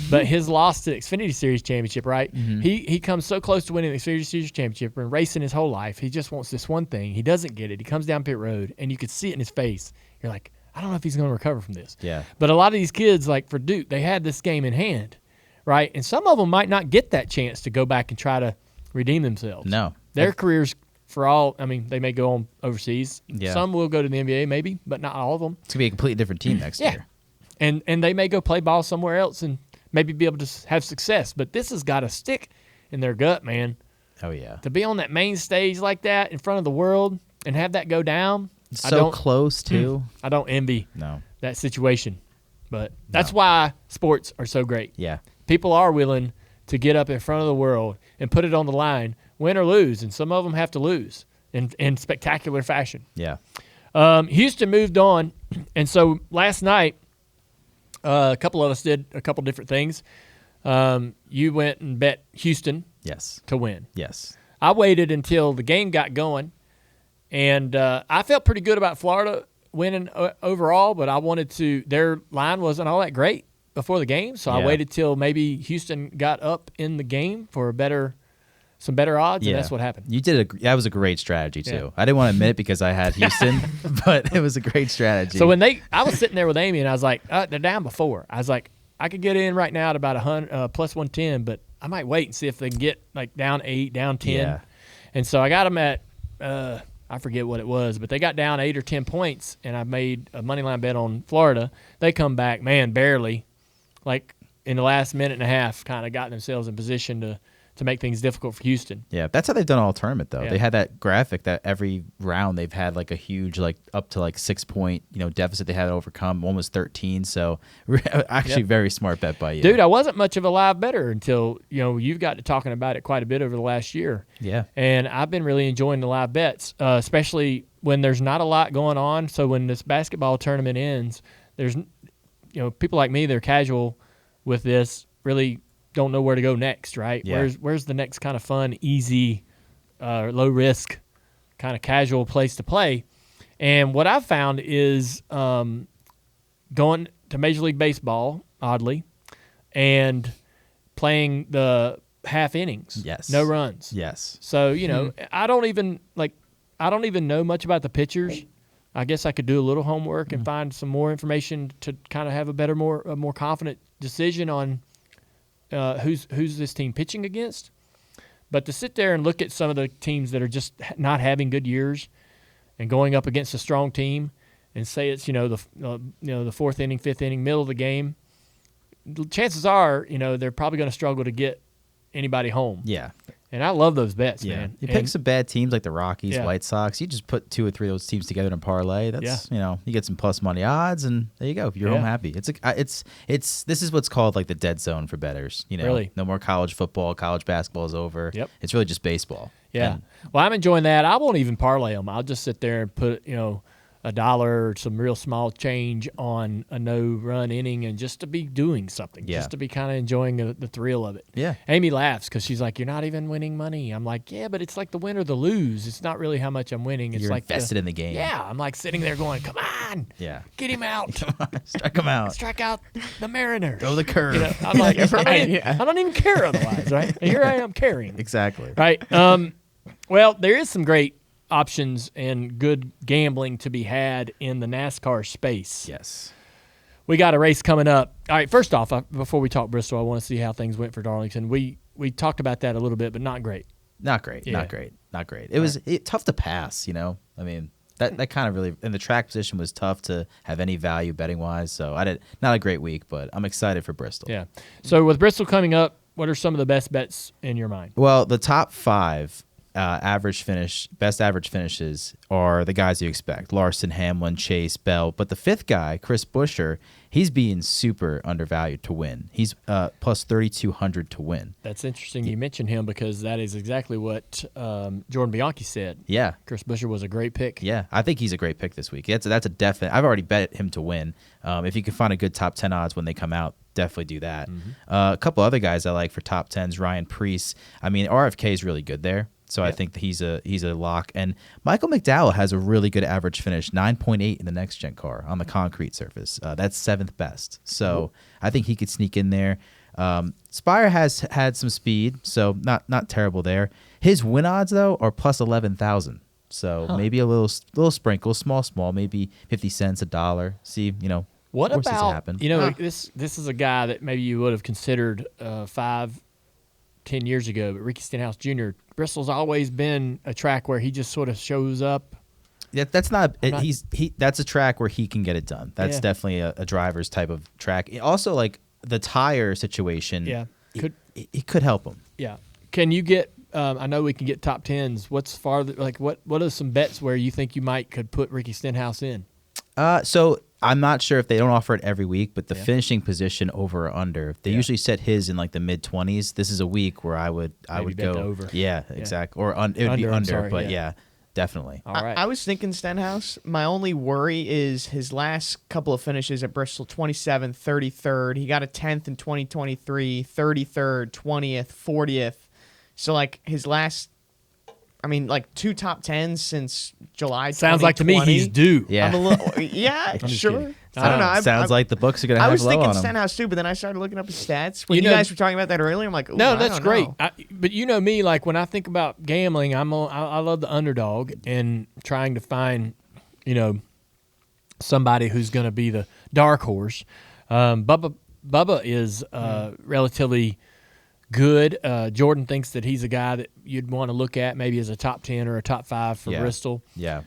but his loss to the Xfinity Series championship, right? Mm-hmm. He comes so close to winning the Xfinity Series championship and racing his whole life. He just wants this one thing. He doesn't get it. He comes down pit road, and you could see it in his face. You're like, I don't know if he's going to recover from this. Yeah. But a lot of these kids, for Duke, they had this game in hand, right? And some of them might not get that chance to go back and try to redeem themselves. No. Their careers, they may go on overseas. Yeah. Some will go to the NBA maybe, but not all of them. It's going to be a completely different team next year. And they may go play ball somewhere else and maybe be able to have success. But this has got to stick in their gut, man. Oh, yeah. To be on that main stage like that in front of the world and have that go down. So close, too. I don't envy that situation. But that's why sports are so great. Yeah. People are willing to get up in front of the world and put it on the line, win or lose. And some of them have to lose in spectacular fashion. Yeah. Houston moved on. And so last night, a couple of us did a couple different things. You went and bet Houston to win. Yes. I waited until the game got going, and I felt pretty good about Florida winning overall, but I wanted to – their line wasn't all that great before the game, so I waited till maybe Houston got up in the game for a better some better odds, and that's what happened. You did that was a great strategy too. Yeah. I didn't want to admit it because I had Houston, but it was a great strategy. So I was sitting there with Amy, and I was like, they're down before. I was like, I could get in right now at about 100 plus 110, but I might wait and see if they can get like down 8, down 10. Yeah. And so I got them at I forget what it was, but they got down 8 or 10 points, and I made a money line bet on Florida. They come back, man, barely, like in the last minute and a half, kind of got themselves in position to make things difficult for Houston. Yeah, that's how they've done all tournament though. Yeah. They had that graphic that every round they've had like a huge like up to like 6 point deficit they had to overcome. One was 13, so actually very smart bet by you, dude. I wasn't much of a live bettor until you've got to talking about it quite a bit over the last year. Yeah, and I've been really enjoying the live bets, especially when there's not a lot going on. So when this basketball tournament ends, there's people like me, they're casual with this, really don't know where to go next, right? Yeah. Where's the next kind of fun, easy, low risk, kind of casual place to play? And what I've found is going to Major League Baseball, oddly, and playing the half innings. Yes. No runs. yes. So, I don't even know much about the pitchers. I guess I could do a little homework and find some more information to kind of have a more confident decision on who's this team pitching against. But to sit there and look at some of the teams that are just not having good years and going up against a strong team and say it's the fourth inning, fifth inning, middle of the game, chances are they're probably going to struggle to get anybody home. Yeah. And I love those bets, Yeah. man. You pick some bad teams like the Rockies, Yeah. White Sox. You just put 2 or 3 of those teams together in a parlay. That's you get some plus money odds, and there you go. You're home happy. This is what's called like the dead zone for bettors. Really? No more college football. College basketball is over. Yep. It's really just baseball. Yeah. And Well, I'm enjoying that. I won't even parlay them. I'll just sit there and put, $1 or some real small change on a no-run inning, and just to be doing something, Yeah. just to be kind of enjoying the thrill of it. Yeah. Amy laughs because she's like, "You're not even winning money." I'm like, "Yeah, but it's like the win or the lose. It's not really how much I'm winning. It's You're like invested in the game. Yeah, I'm like sitting there going, "Come on, Yeah. get him out, Strike them out. strike out the Mariners." Throw the curve. I'm like, Right, I don't even care otherwise, right? And here I am carrying. Exactly. Right. Well, there is some great options and good gambling to be had in the NASCAR space. Yes. We got a race coming up. All right, first off, before we talk Bristol, I want to see how things went for Darlington. We talked about that a little bit, but not great. Not great. Yeah. Not great. Not great. It was tough to pass, I mean, that kind of really, and the track position was tough to have any value betting wise. So not a great week, but I'm excited for Bristol. Yeah. So with Bristol coming up, what are some of the best bets in your mind? Well, the top 5 best average finishes are the guys you expect: Larson, Hamlin, Chase, Bell. But the 5th guy, Chris Buescher, he's being super undervalued to win. He's plus 3,200 to win. That's interesting you mentioned him, because that is exactly what Jordan Bianchi said. Yeah. Chris Buescher was a great pick. Yeah, I think he's a great pick this week. That's a definite. I've already bet him to win. If you can find a good top 10 odds when they come out, definitely do that. A couple other guys I like for top 10s: Ryan Preece. I mean, RFK is really good there. So I think that he's a lock. And Michael McDowell has a really good average finish, 9.8 in the next gen car on the concrete surface. That's 7th best. So I think he could sneak in there. Spire has had some speed, so not terrible there. His win odds though are plus 11,000. So maybe a little sprinkle, small, maybe 50 cents, $1. See, What forces about happen. This is a guy that maybe you would have considered 5-10 years ago, but Ricky Stenhouse Jr. Bristol's always been a track where he just sort of shows up. Yeah, that's that's a track where he can get it done. That's definitely a driver's type of track. Also, like the tire situation, it could help him. Yeah. Can you get? I know we can get top 10s. What's farther? Like what are some bets where you think you could put Ricky Stenhouse in? So I'm not sure if they don't offer it every week, but the finishing position over or under, they usually set his in like the mid 20s. This is a week where I would bet go the over. Yeah, exactly. Or it would be under, but definitely. All right. I was thinking Stenhouse. My only worry is his last couple of finishes at Bristol: 27th, 33rd. He got a 10th in 2023, 33rd, 20th, 40th. So like his last I mean, like 2 top 10s since July. Sounds like to me he's due. Yeah. I'm a little, yeah, sure. kidding. I don't know. Sounds like the books are going to I have was low thinking on him. Stenhouse too, but then I started looking up his stats. When You you know- guys were talking about that earlier, I'm like, ooh, No, I that's don't great. know. But you know me, like when I think about gambling, I love the underdog and trying to find, somebody who's going to be the dark horse. Bubba is relatively good. Jordan thinks that he's a guy that you'd want to look at maybe as a top 10 or a top 5 for Bristol. Yeah.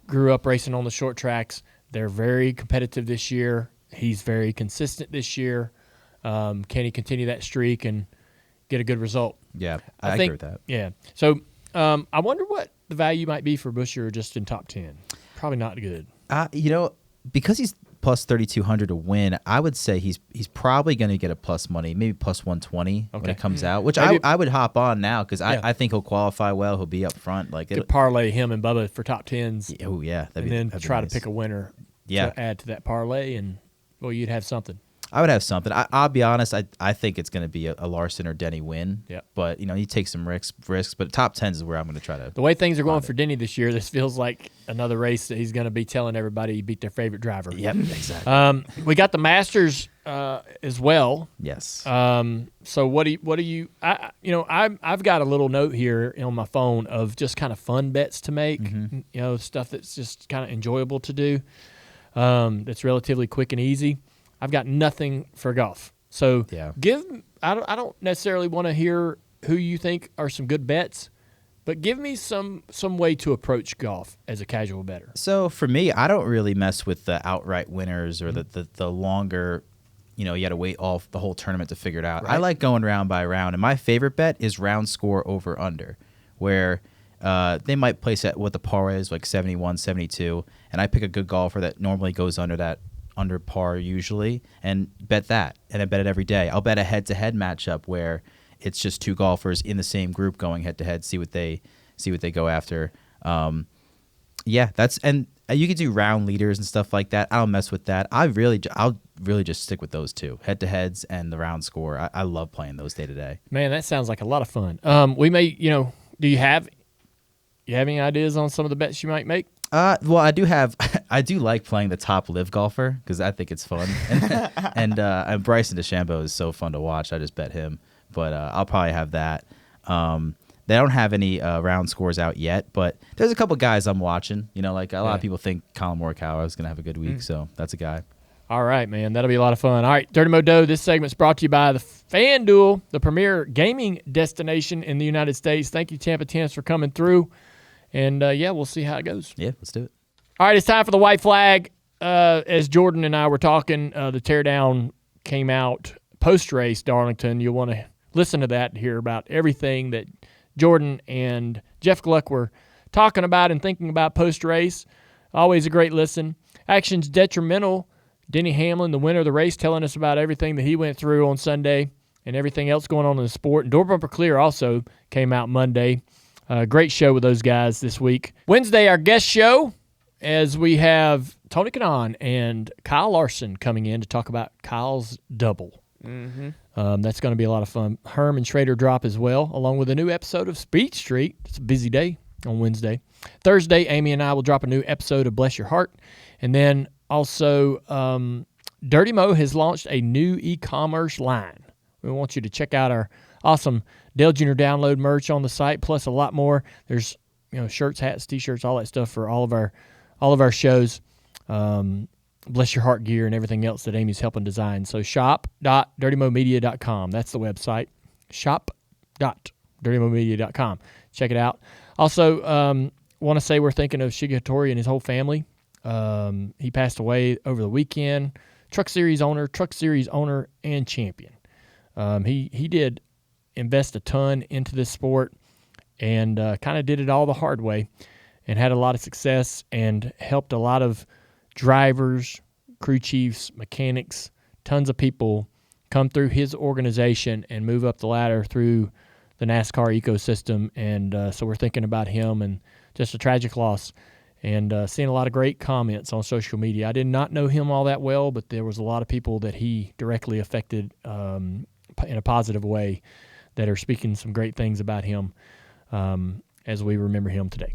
Grew up racing on the short tracks. They're very competitive this year. He's very consistent this year. Can he continue that streak and get a good result? Yeah, I agree think, with that. Yeah. So I wonder what the value might be for Buescher just in top 10. Probably not good. Because he's plus 3,200 to win, I would say he's probably going to get a plus money, maybe plus 120 when it comes out, which I would hop on now because I think he'll qualify well. He'll be up front. Like Could parlay him and Bubba for top 10s. Oh, yeah. And then try to pick a winner to add to that parlay, and, well, you'd have something. I would have something. I'll be honest. I think it's going to be a Larson or Denny win. Yeah. But he takes some risks. But top 10s is where I'm going to try to. The way things are going for Denny this year, this feels like another race that he's going to be telling everybody he beat their favorite driver. Yep, exactly. We got the Masters as well. Yes. So what do you? I've got a little note here on my phone of just kind of fun bets to make. Mm-hmm. Stuff that's just kind of enjoyable to do. That's relatively quick and easy. I've got nothing for golf. So I don't necessarily want to hear who you think are some good bets, but give me some way to approach golf as a casual bettor. So for me, I don't really mess with the outright winners or the longer, you got to wait all the whole tournament to figure it out. Right. I like going round by round, and my favorite bet is round score over under, where they might place at what the par is, like 71, 72, and I pick a good golfer that normally goes under par usually, and bet that, and I bet it every day. I'll bet a head-to-head matchup where it's just 2 golfers in the same group going head-to-head, see what they go after. And you can do round leaders and stuff like that. I don't mess with that. I'll really just stick with those 2, head-to-heads and the round score. I love playing those day to day. Man, that sounds like a lot of fun. We may, do you have any ideas on some of the bets you might make? Well, I do like playing the top live golfer because I think it's fun, and Bryson DeChambeau is so fun to watch. I just bet him, but I'll probably have that. They don't have any round scores out yet, but there's a couple guys I'm watching. Like a lot of people think Colin Morikawa is going to have a good week, so that's a guy. All right, man. That'll be a lot of fun. All right, Dirty Modo, this segment's brought to you by the FanDuel, the premier gaming destination in the United States. Thank you, Tampa Tennis, for coming through. And, we'll see how it goes. Yeah, let's do it. All right, it's time for the white flag. As Jordan and I were talking, the teardown came out post-race, Darlington. You'll want to listen to that to hear about everything that Jordan and Jeff Gluck were talking about and thinking about post-race. Always a great listen. Actions detrimental. Denny Hamlin, the winner of the race, telling us about everything that he went through on Sunday and everything else going on in the sport. And Door Bumper Clear also came out Monday. Great show with those guys this week. Wednesday, our guest show, as we have Tony Kanaan and Kyle Larson coming in to talk about Kyle's double. Mm-hmm. That's going to be a lot of fun. Herm and Schrader drop as well, along with a new episode of Speed Street. It's a busy day on Wednesday. Thursday, Amy and I will drop a new episode of Bless Your Heart. And then also, Dirty Mo has launched a new e-commerce line. We want you to check out our awesome Dale Jr. download merch on the site, plus a lot more. There's shirts, hats, t-shirts, all that stuff for all of our shows. Bless Your Heart gear and everything else that Amy's helping design. So shop.dirtymomedia.com. That's the website. Shop.dirtymomedia.com. Check it out. Also, want to say we're thinking of Shiga Hattori and his whole family. He passed away over the weekend. Truck Series owner, and champion. He did invest a ton into this sport and kind of did it all the hard way and had a lot of success and helped a lot of drivers, crew chiefs, mechanics, tons of people come through his organization and move up the ladder through the NASCAR ecosystem. And so we're thinking about him and just a tragic loss and seeing a lot of great comments on social media. I did not know him all that well, but there was a lot of people that he directly affected in a positive way that are speaking some great things about him. as we remember him today.